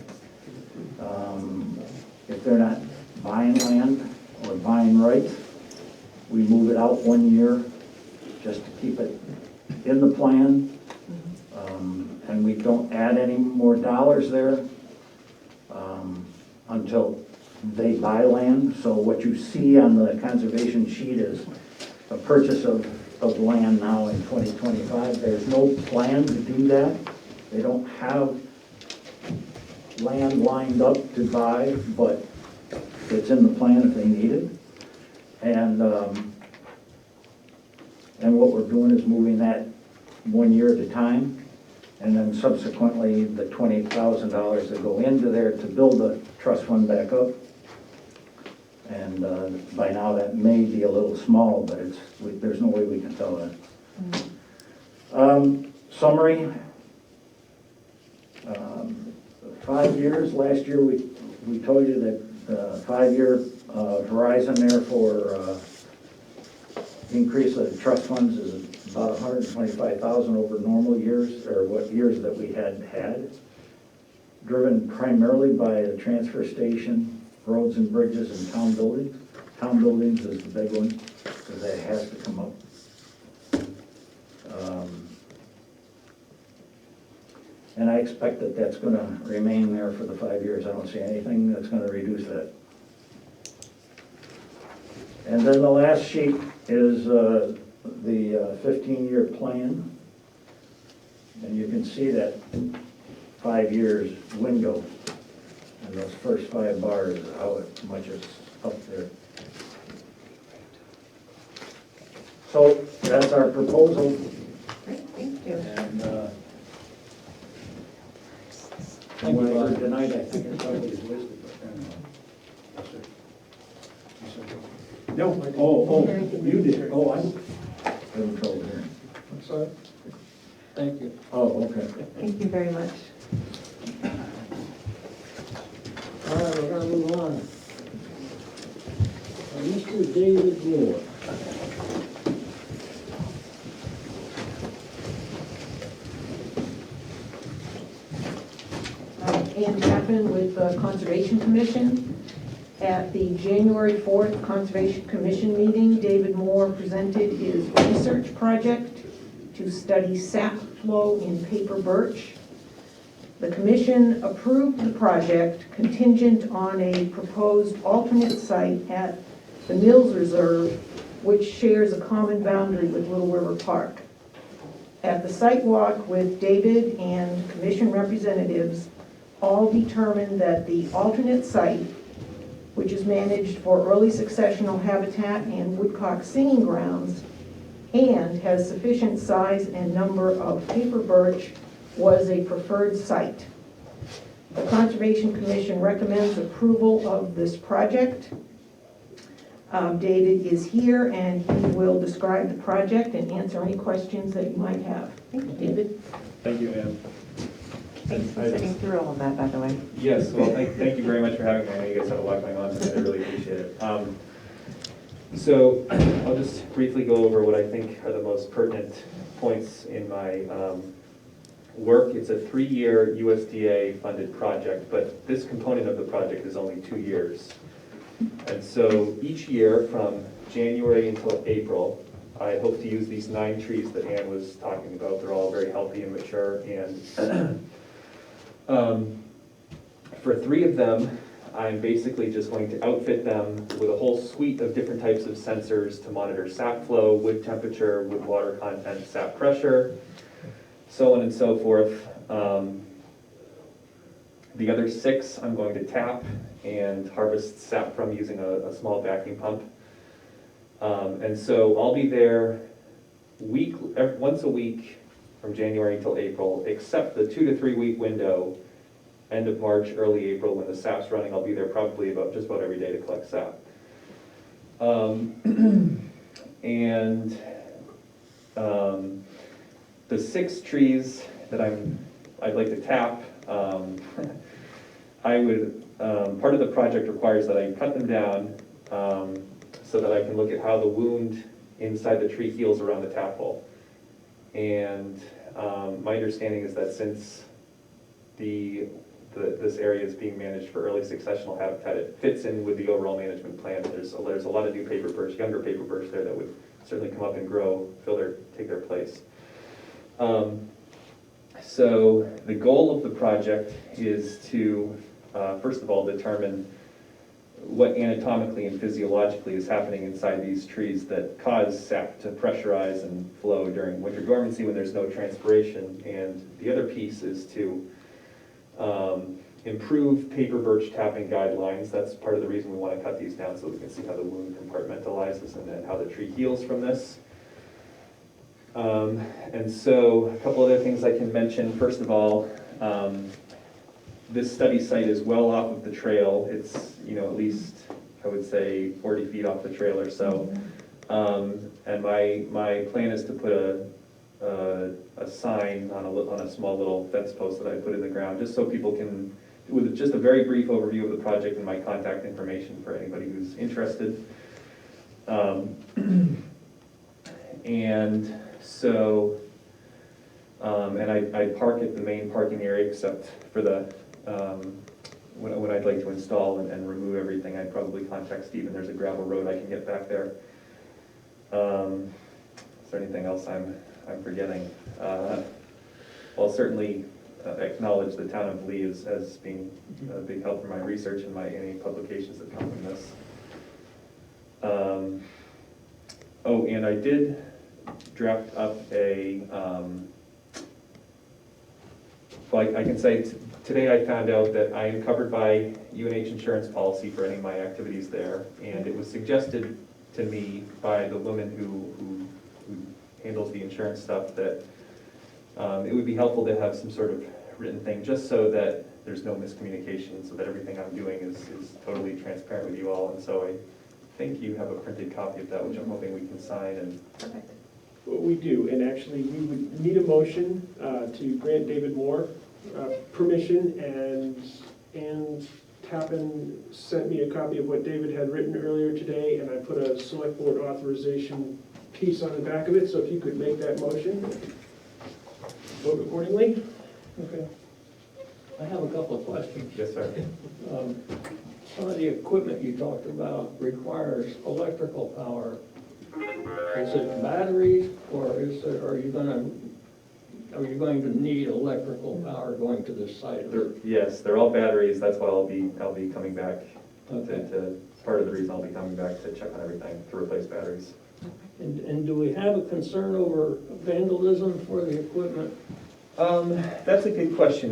if they're not buying land or buying rights, we move it out 1 year just to keep it in the plan. And we don't add any more dollars there until they buy land. So what you see on the conservation sheet is a purchase of land now in 2025. There's no plan to do that. They don't have land lined up to buy, but it's in the plan if they need it. And what we're doing is moving that 1 year at a time. And then subsequently, the $20,000 that go into there to build the trust fund back up. And by now, that may be a little small, but there's no way we can tell that. Summary. 5 years. Last year, we told you that 5-year horizon there for increase of the trust funds is about $125,000 over normal years, or what years that we had. Driven primarily by the transfer station, roads and bridges, and town buildings. Town buildings is the big one, because that has to come up. And I expect that that's going to remain there for the 5 years. I don't see anything that's going to reduce that. And then the last sheet is the 15-year plan. And you can see that 5 years window. And those first 5 bars, how much is up there. So that's our proposal. Great, thank you. And what I heard tonight, I think it probably is listed, but No. you did. Oh, I haven't trouble hearing. I'm sorry. Thank you. Oh, okay. Thank you very much. All right, we're gonna move on. Mr. David Moore. Ann Chapman with the Conservation Commission. At the January 4th Conservation Commission meeting, David Moore presented his research project to study sap flow in paper birch. The commission approved the project contingent on a proposed alternate site at the Mills Reserve, which shares a common boundary with Little River Park. At the site walk with David and commission representatives, all determined that the alternate site, which is managed for early successional habitat and woodcock singing grounds, and has sufficient size and number of paper birch, was a preferred site. The Conservation Commission recommends approval of this project. David is here and he will describe the project and answer any questions that you might have. Thank you, David. Thank you, Ann. Thanks for sitting through all of that, by the way. Yes, well, thank you very much for having me. I know you guys have a lot going on tonight. I really appreciate it. So I'll just briefly go over what I think are the most pertinent points in my work. It's a 3-year USDA-funded project, but this component of the project is only 2 years. And so each year from January until April, I hope to use these 9 trees that Ann was talking about. They're all very healthy and mature. And for 3 of them, I'm basically just going to outfit them with a whole suite of different types of sensors to monitor sap flow, wood temperature, wood water content, sap pressure, so on and so forth. The other 6 I'm going to tap and harvest sap from using a small vacuum pump. And so I'll be there once a week from January until April, except the 2 to 3 week window, end of March, early April, when the sap's running. I'll be there probably just about every day to collect sap. And the 6 trees that I'd like to tap, I would, part of the project requires that I cut them down so that I can look at how the wound inside the tree heals around the tap hole. And my understanding is that since this area is being managed for early successional habitat, it fits in with the overall management plan. There's a lot of new paper birch, younger paper birch there that would certainly come up and grow, take their place. So the goal of the project is to, first of all, determine what anatomically and physiologically is happening inside these trees that cause sap to pressurize and flow during winter dormancy when there's no transpiration. And the other piece is to improve paper birch tapping guidelines. That's part of the reason we want to cut these down, so we can see how the wound compartmentalizes and then how the tree heals from this. And so a couple other things I can mention. First of all, this study site is well off of the trail. It's, at least, I would say, 40 feet off the trail or so. And my plan is to put a sign on a small little fence post that I put in the ground, just so people can, with just a very brief overview of the project and my contact information for anybody who's interested. And so, and I park at the main parking area, except for the, when I'd like to install and remove everything, I'd probably contact Steve, and there's a gravel road I can get back there. Is there anything else I'm forgetting? I'll certainly acknowledge the town of Lee as being a big help for my research and any publications that come from this. Oh, and I did draft up I can say today I found out that I am covered by UNH insurance policy for any of my activities there, and it was suggested to me by the woman who handles the insurance stuff that it would be helpful to have some sort of written thing, just so that there's no miscommunication, so that everything I'm doing is totally transparent with you all. And so I think you have a printed copy of that, which I'm hoping we can sign. And Perfect. Well, we do, and actually we would need a motion to grant David Moore permission, and Tappan sent me a copy of what David had written earlier today, and I put a select board authorization piece on the back of it, so if you could make that motion, vote accordingly. Okay. I have a couple of questions. Yes, sir. Some of the equipment you talked about requires electrical power. Is it batteries, or are you going to need electrical power going to this site? Yes, they're all batteries. That's why I'll be coming back. Okay. Part of the reason I'll be coming back to check on everything, to replace batteries. And do we have a concern over vandalism for the equipment? That's a good question.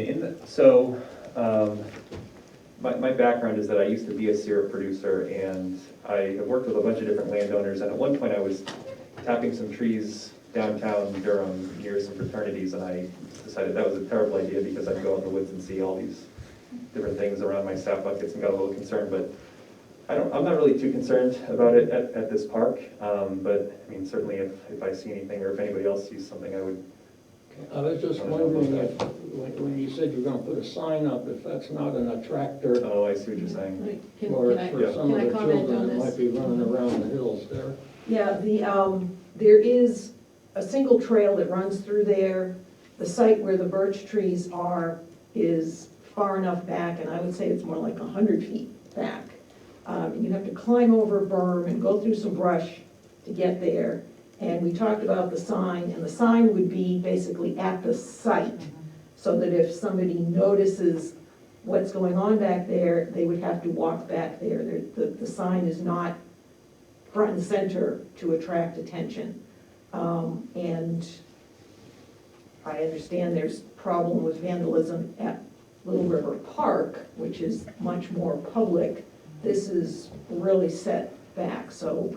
My background is that I used to be a syrup producer, and I have worked with a bunch of different landowners, and at one point I was tapping some trees downtown Durham near some fraternities, and I decided that was a terrible idea because I'd go in the woods and see all these different things around my sap buckets and got a little concerned, but I'm not really too concerned about it at this park, but I mean, certainly if I see anything or if anybody else sees something, I would. I was just wondering if, when you said you're going to put a sign up, if that's not an attractor. Oh, I see what you're saying. Or for some of the comment children on that this? might be running around the hills there. Yeah, there is a single trail that runs through there the site where the birch trees are is far enough back, and I would say it's more like 100 feet back. And you have to climb over a berm and go through some brush to get there. And we talked about the sign, and the sign would be basically at the site, so that if somebody notices what's going on back there, they would have to walk back there. The sign is not front and center to attract attention. And I understand there's problem with vandalism at Little River Park, which is much more public. This is really set back, so,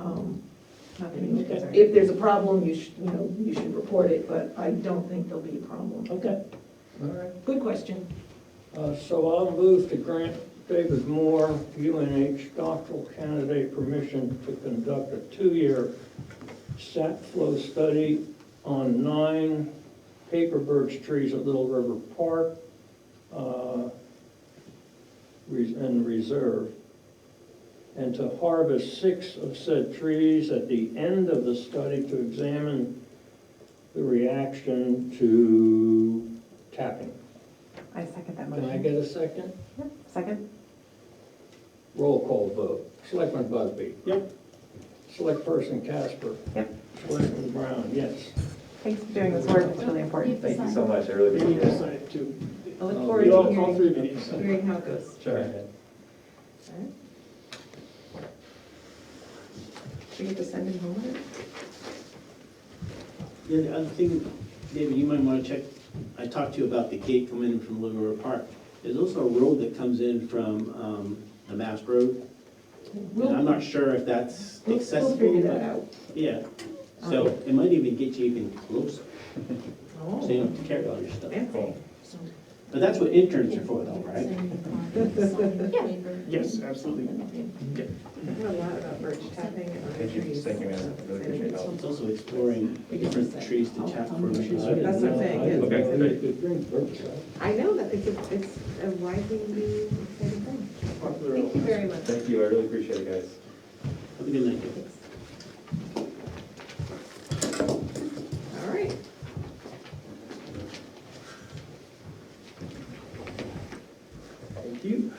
if there's a problem, you should report it, but I don't think there'll be a problem. Okay, all right. Good question. So I'll move to grant David Moore, UNH doctoral candidate, permission to conduct a 2-year sap flow study on 9 paper birch trees at Little River Park and reserve, and to harvest 6 of said trees at the end of the study to examine the reaction to tapping. I second that Can I motion. get a second? Yep, second? Roll call vote. Selectman Bugby? Yep. Select person Casper? Yep. Selectman Brown, yes. Thanks for doing this work, it's really important. Thank you so much, I really We need appreciate to it. sign it too. I look Oh, forward We to all hearing, three meetings. hearing how it goes. Sure. We get to send him home with it? Yeah, the other thing, David, you might want to check, I talked to you about the gate coming in from Little River Park. There's also a road that comes in from the Mass Road, and I'm not sure if that's We'll accessible. figure but- that out. Yeah, so it might even get you even closer, so you don't have to carry all your stuff. Cool. But that's what interns are for though, right? Yes, absolutely. I know a lot about birch tapping and Thank you, trees. thank you, man, really appreciate your help. It's also exploring different trees to tap for emissions. That's what I'm saying, I didn't yeah. know Okay, you could drink birch sap. I know that it's a widely exciting thing. Thank you very much. Thank you, I really appreciate it, guys. Have a good night. All right. Thank you.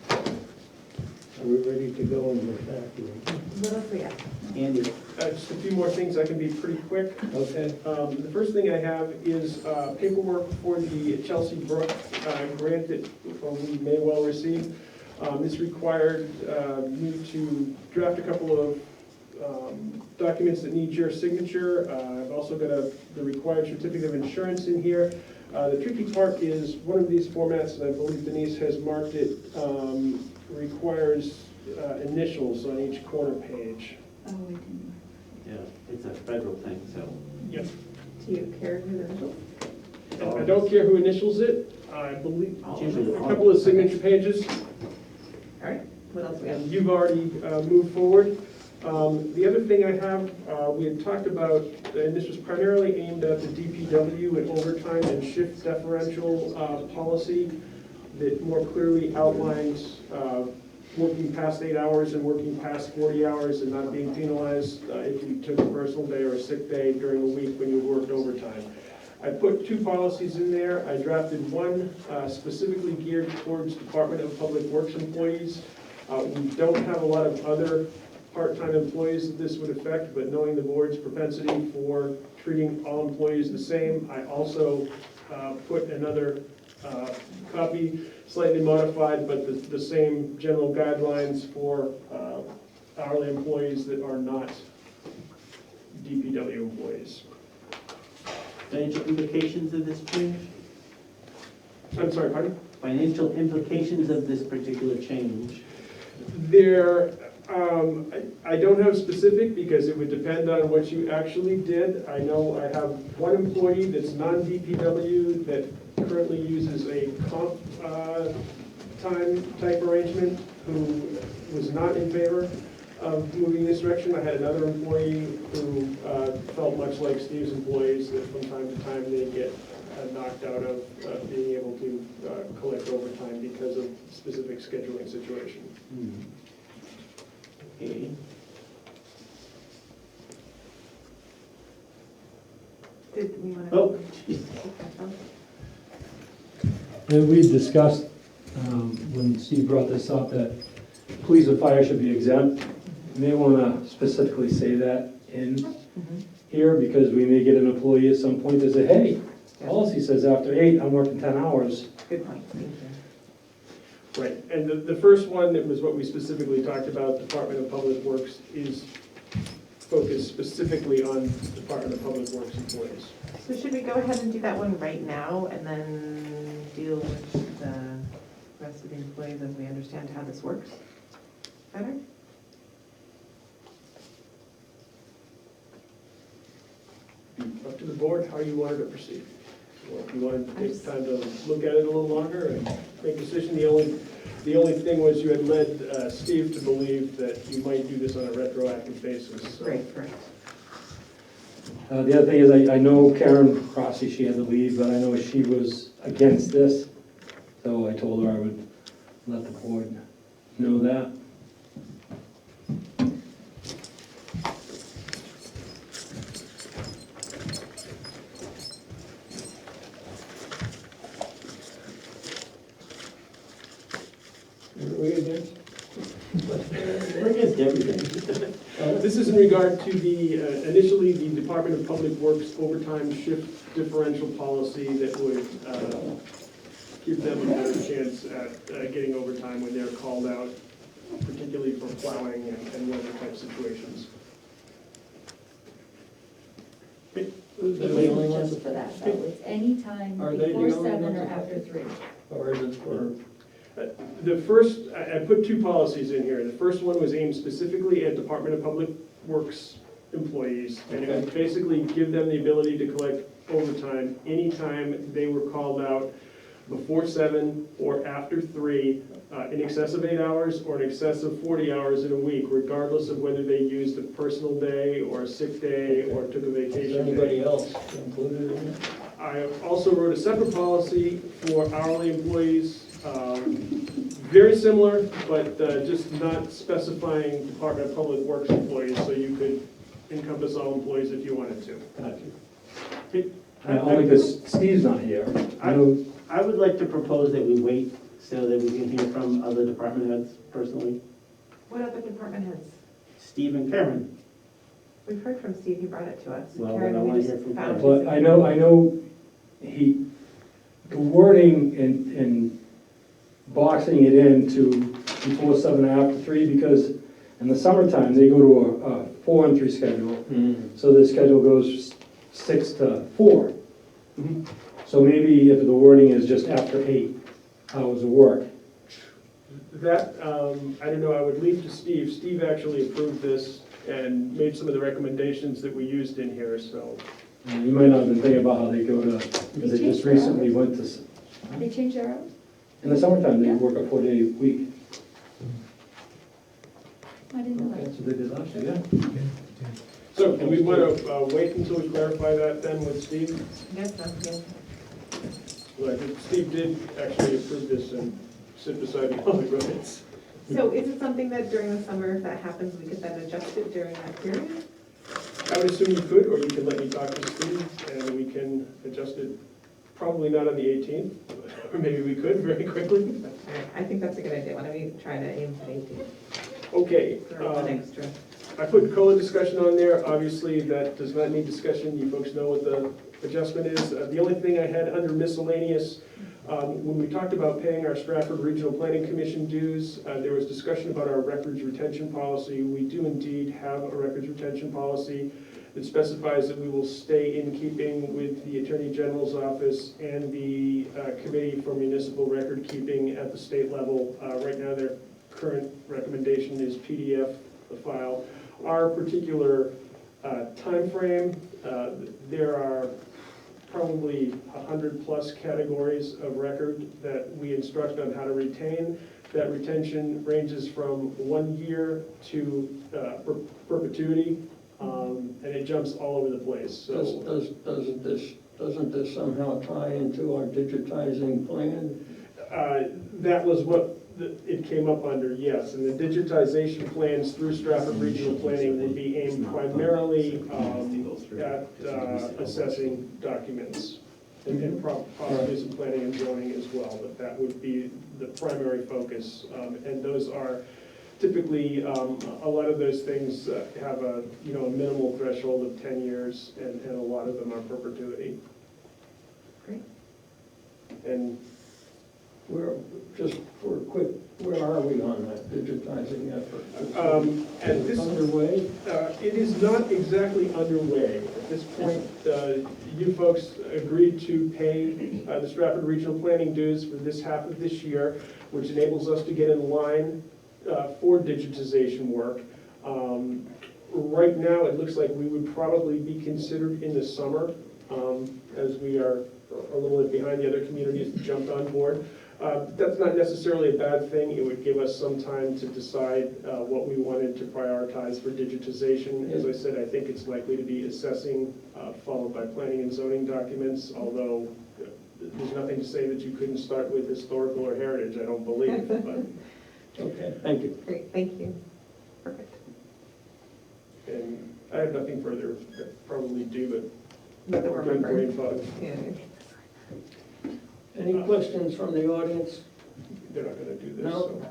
Are we ready to go in the back room? What else we got? Andy, Just a few more things, I can be pretty quick. Okay. The first thing I have is paperwork for the Chelsea Brook grant that we may well receive. This required me to draft a couple of documents that need your signature. I've also got the required certificate of insurance in here. The tricky part is one of these formats, and I believe Denise has marked it, requires initials on each corner page. Oh, we didn't. yeah, it's a federal thing, so. Yes. Do you care who the initials? I don't care who initials it. I believe It's usually a couple of signature pages. All right, what else we got? And you've already moved forward. The other thing I have, we had talked about, and this was primarily aimed at the DPW and overtime and shift differential policy that more clearly outlines working past 8 hours and working past 40 hours and not being penalized if you took a personal day or a sick day during the week when you worked overtime. I put 2 policies in there. I drafted one specifically geared towards Department of Public Works employees. We don't have a lot of other part-time employees that this would affect, but knowing the board's propensity for treating all employees the same, I also put another copy, slightly modified, but the same general guidelines for hourly employees that are not DPW employees. Financial implications of this change? I'm sorry, pardon? Financial implications of this particular change? There, I don't have specific because it would depend on what you actually did. I know I have one employee that's non-DPW that currently uses a comp time type arrangement who was not in favor of moving this direction. I had another employee who felt much like Steve's employees, that from time to time they get knocked out of being able to collect overtime because of specific scheduling situation. Okay. Did we want to? Oh, geez. And we discussed, when Steve brought this up, that police and fire should be exempt. You may want to specifically say that in here, because we may get an employee at some point that say, hey, policy says after 8, I'm working 10 hours. Good point, thank you. Right, and the first one, that was what we specifically talked about, Department of Public Works, is focused specifically on Department of Public Works employees. So should we go ahead and do that one right now and then deal with the rest of the employees as we understand how this works better? Up to the board, how you wanted to proceed. Or if you wanted to take time to look at it a little longer and make a decision, the only thing was you had led Steve to believe that you might do this on a retroactive basis. So. Great, correct. The other thing is, I know Karen Rossi, she had to leave, but I know she was against this. So I told her I would let the board know that. We against? We're against everything. This is in regard to initially the Department of Public Works overtime shift differential policy that would give them a better chance at getting overtime when they're called out, particularly for plowing and weather type situations. Who's the only ones? Just for that, though, it's any time Are they the before only 7 ones or affected? after 3. Or is it for? The first, I put 2 policies in here. The first one was aimed specifically at Department of Public Works employees, and it would basically give them the ability to collect overtime anytime they were called out before 7 or after 3, in excess of 8 hours or in excess of 40 hours in a week, regardless of whether they used a personal day or a sick day or took a Is vacation anybody day. else included in it? I also wrote a separate policy for hourly employees, very similar, but just not specifying Department of Public Works employees, so you could encompass all employees if you wanted to. Gotcha. Only because Steve's not here. I know. I would like to propose that we wait so that we can hear from other department heads personally. What other department heads? Steve and Karen. We've heard from Steve, he brought it to us. Well, Karen, then I we wanna just hear from found Karen. But I know the wording in boxing it into before 7 and after 3, because in the summertime, they go to a 4-on-3 schedule. So the schedule goes 6 to 4. Mhm. So maybe if the wording is just after 8 hours of work. That, I don't know, I would leave to Steve. Steve actually approved this and made some of the recommendations that we used in here, so. You might not have been thinking about how they go to, because they just recently went to, They changed their hours? in the summertime, they work a 4-day week. I didn't know that. That's what they did last year, yeah. So do we want to wait until we clarify that then with Steve? Yes, that's good. Well, I think Steve did actually approve this and sit beside me while he wrote it. So is it something that during the summer, if that happens, we could then adjust it during that period? I would assume you could, or you could let me talk to Steve and we can adjust it, probably not on the 18th, or maybe we could very quickly. All right, I think that's a good idea. Why don't we try to aim for the 18th? Okay. Throw one extra. I put COLA discussion on there. Obviously, that does not need discussion. You folks know what the adjustment is. The only thing I had under miscellaneous, when we talked about paying our Stratford Regional Planning Commission dues, there was discussion about our records retention policy. We do indeed have a records retention policy that specifies that we will stay in keeping with the Attorney General's office and the Committee for Municipal Record Keeping at the state level. Right now, their current recommendation is PDF, the file. Our particular timeframe, there are probably 100+ categories of record that we instruct on how to retain. That retention ranges from 1 year to perpetuity, and it jumps all over the place. So Doesn't this somehow tie into our digitizing plan? that was what it it came up under, yes. And the digitization plans through Stratford Regional Planning would be aimed primarily at assessing documents and possibly some planning and zoning as well, but that would be the primary focus. And those are typically, a lot of those things have a minimal threshold of 10 years, and a lot of them are perpetuity. Great. And Just for a quick, where are we on that digitizing effort? at this Underway? It is not exactly underway. At this point, you folks agreed to pay the Stratford Regional Planning dues for this half of this year, which enables us to get in line for digitization work. Right now, it looks like we would probably be considered in the summer, as we are a little bit behind the other communities that jumped on board. That's not necessarily a bad thing. It would give us some time to decide what we wanted to prioritize for digitization. As I said, I think it's likely to be assessing, followed by planning and zoning documents, although there's nothing to say that you couldn't start with historical or heritage, I don't believe. But Okay, thank you. Great, thank you. Perfect. And I have nothing further, probably do, But but we're good remembering. brain fog. Yeah. Any questions from the audience? They're not gonna do this, No.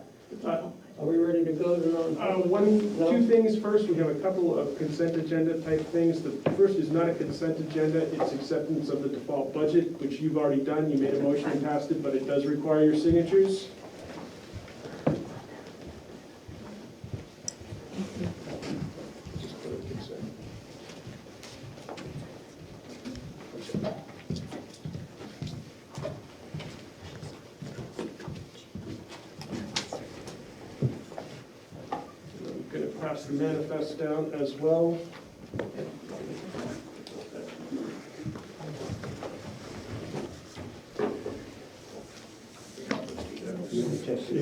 so. Are we ready to go to non-public? Two things. First, we have a couple of consent agenda type things. The first is not a consent agenda, it's acceptance of the default budget, which you've already done. You made a motion and passed it, but it does require your signatures. Just put it consent. I'm going to pass the manifest down as well.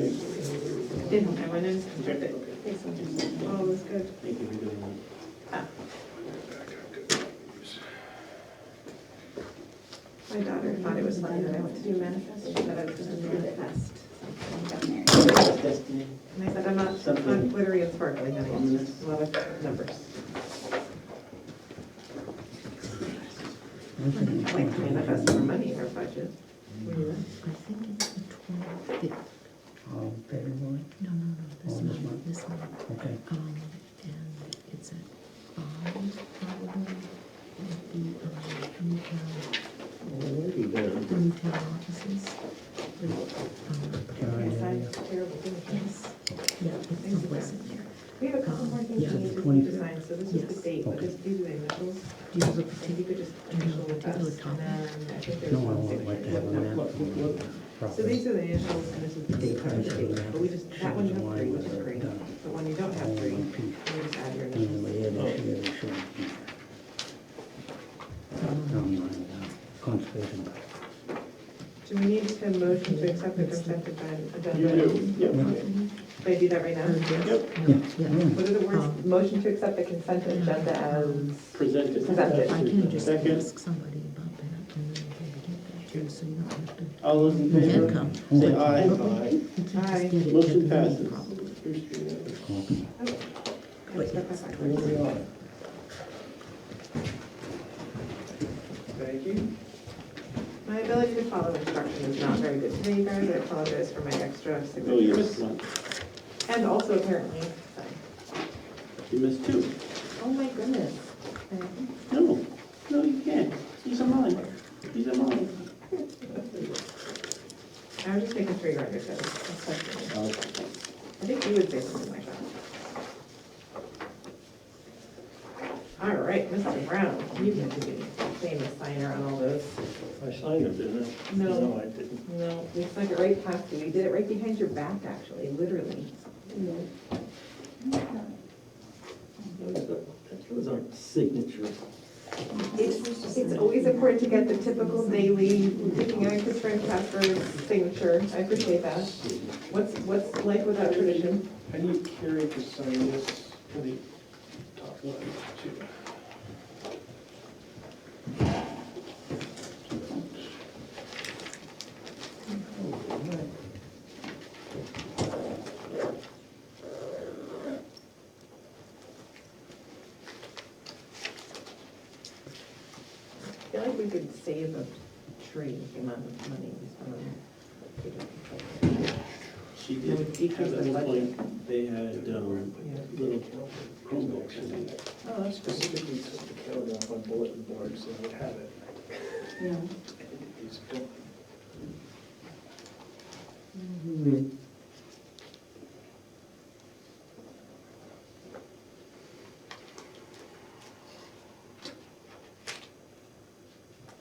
Didn't, I went in, checked it. Oh, it was good. Thank you for doing that. My daughter thought it was funny that I went to do manifest, that I was just doing manifest. Destiny. And I said, I'm not glittery and sparkly, honey, it's just a lot of numbers. I like to manifest more money in our budget. I think it's the 25th. Oh, February? No, this month. Okay. And it's at 5, probably, at the Newtown offices. Terrible thing. Yes, yeah, it's someplace in there. We have a couple more things Yeah, we the need to 25th. sign, so this is the date, but these are the initials. Do you have a If you particular, could just do you have initial a with particular us, topic? and then I think there's No, I one won't like to signature. have them that. So these are the initials, and this is the date, Date, date, but we just, that one you have three, which is great, Done. but when you don't have three, One piece. you just add your And then initials. we add this here, this should conservation. Do we need to motion to accept the consent agenda? You do, yep. Can I do that right now? Yeah. What are the words, motion to accept the consent agenda as Presented. presented? I can just Second. ask somebody about that, and then they get that too, so you don't have to. All those in You favor? can come. Say aye. You can just Aye. get it at Motion the passes. meeting, probably. Wait, step back. Where we are? Thank you. My ability to follow instruction is not very good today, you guys. I apologize for my extra Oh, you missed signatures. one. And also apparently, sorry. You missed two. Oh my goodness. No, you can't. These are mine. These are mine. I was just making sure you understood. I think you would say something like that. All right, Mr. Brown, you get to be famous signer on all those. I signed it, didn't I? No. No, I didn't. No, we signed it right past you. We did it right behind your back, actually, literally. Those aren't signatures. It's always important to get the typical daily, taking out Chris Frank Casper's signature. I appreciate that. What's life without tradition? I need Carrie to sign this for the top one, too. feel like we could save a tree, the amount of money we spend on it. She It did would decrease have the at one budget. point, they had little Chromebooks and Oh, I specifically took the calendar off my bulletin board so I would have it. Yeah. It's gone.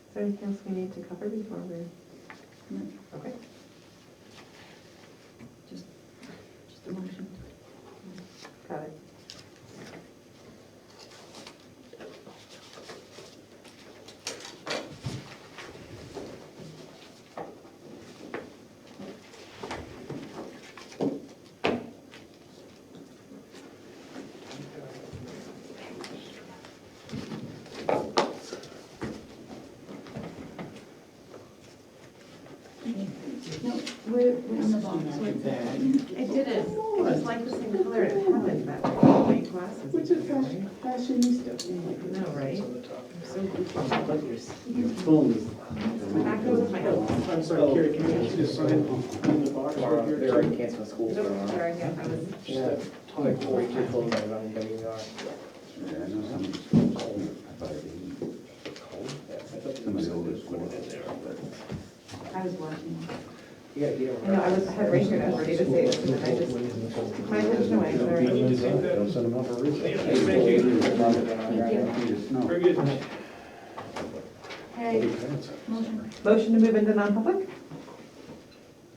Is there anything else we need to cover before we? No. Okay. Just a motion. Got it. No, we're on the box. I did it. It was like the same color it had in that white glasses. Which is fashionista. I know, right? On the top. I'm so goofy. Your phone is. Back goes my notes. I'm sorry, Carrie, can you actually just sign in the box? Tomorrow, with they're your- already canceling schools Nope, tomorrow. sorry, yeah, I was. Yeah, like 42 closed, I don't know when you are. Yeah, I know some of it's cold. I thought it was cold. Yeah, I thought Somebody always put it in there, but. I was watching. you gotta get I know, I had raised it, I was ready to say it, and then I just took my attention away, sorry. You need to take that. Send them off a roof. Yeah, thank you. Very good. Hey, motion. Motion to move into non-public?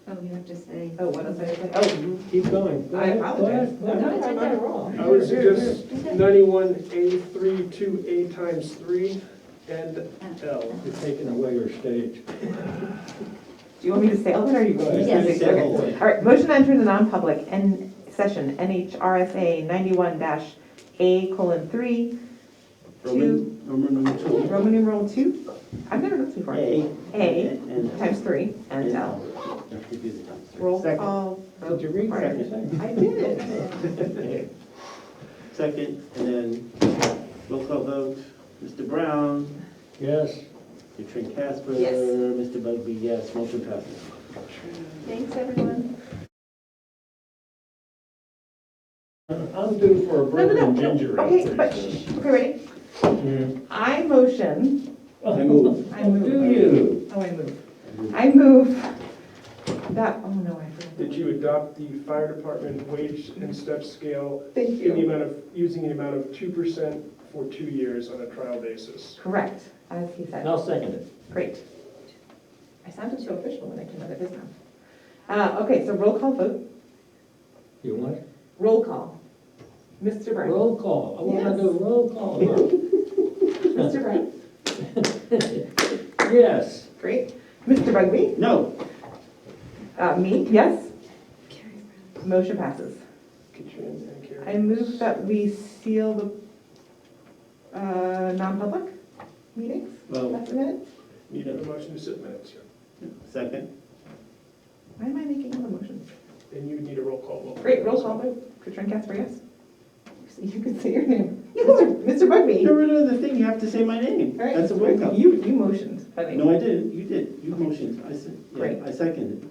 Oh, you have to say. Oh, what else did I say? Oh, Keep going. I apologize. No, it's right there. I would suggest 91A3 to A times 3 and L. You're taking away your stage. Do you want me to say all of it, or you? Yes. Okay. Say the whole thing. All right, motion to enter the non-public N session, NHRSA 91-A:3, Roman numeral 2. Roman numeral 2. I've never done this before. A. A And times 3 and L. Don't confuse it, times 3. Roll Second. call. Did you read Second. I did. Second, and then roll call vote. Mr. Brown, Yes. Katrin Casper. Yes. Mr. Bugby, yes. Motion passes. Thanks, everyone. I'm due for a No, broken no, no. ginger ale Okay, pretty but, soon. shh, okay, ready? I motion. I move. I move. Do you? Oh, I move. I move that, oh no, I forgot. Did you adopt the fire department wage and step scale Thank in the you. amount of, using the amount of 2% for 2 years on a trial basis? Correct, as he said. I'll second it. Great. I sounded so official when I came out of his mouth. Okay, so roll call vote. You want? Roll call. Mr. Brown. Roll call. I want Yes. to do roll call. vote. Mr. Brown. Yes. Great. Mr. Bugby? No. Me, yes. Motion passes. Katrin and Carrie. I move that we seal the non-public meetings. Well, Last minute. Need a motion to sit minutes here. second. Why am I making all the motions? Then you would need a roll call vote. Great, roll call vote. Katrin Casper, yes. You can say your name. Mr. Bugby. Get rid of the thing, you have to say my name. All right, That's a roll call. You motioned. I think. No, I didn't. You did. You motioned. I said, Great. yeah, I seconded.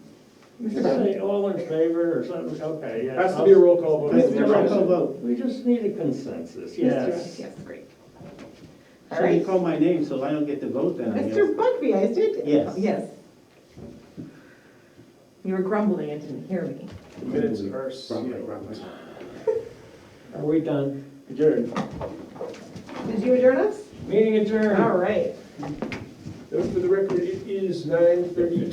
Mr. Brown. Say all in favor or something? Okay, yeah. Has to be a roll call vote. Has to be a roll call vote. We just need a consensus, Mr. yes. Yes, great. All So you right. call my name, so I don't get to vote then, I guess. Mr. Bugby, I did. Yes. Yes. You were grumbling and didn't hear me. The minutes are sealed. Are we done? Adjourned. Did you adjourn us? Meeting adjourned. All right. Note for the record, it is 9:32.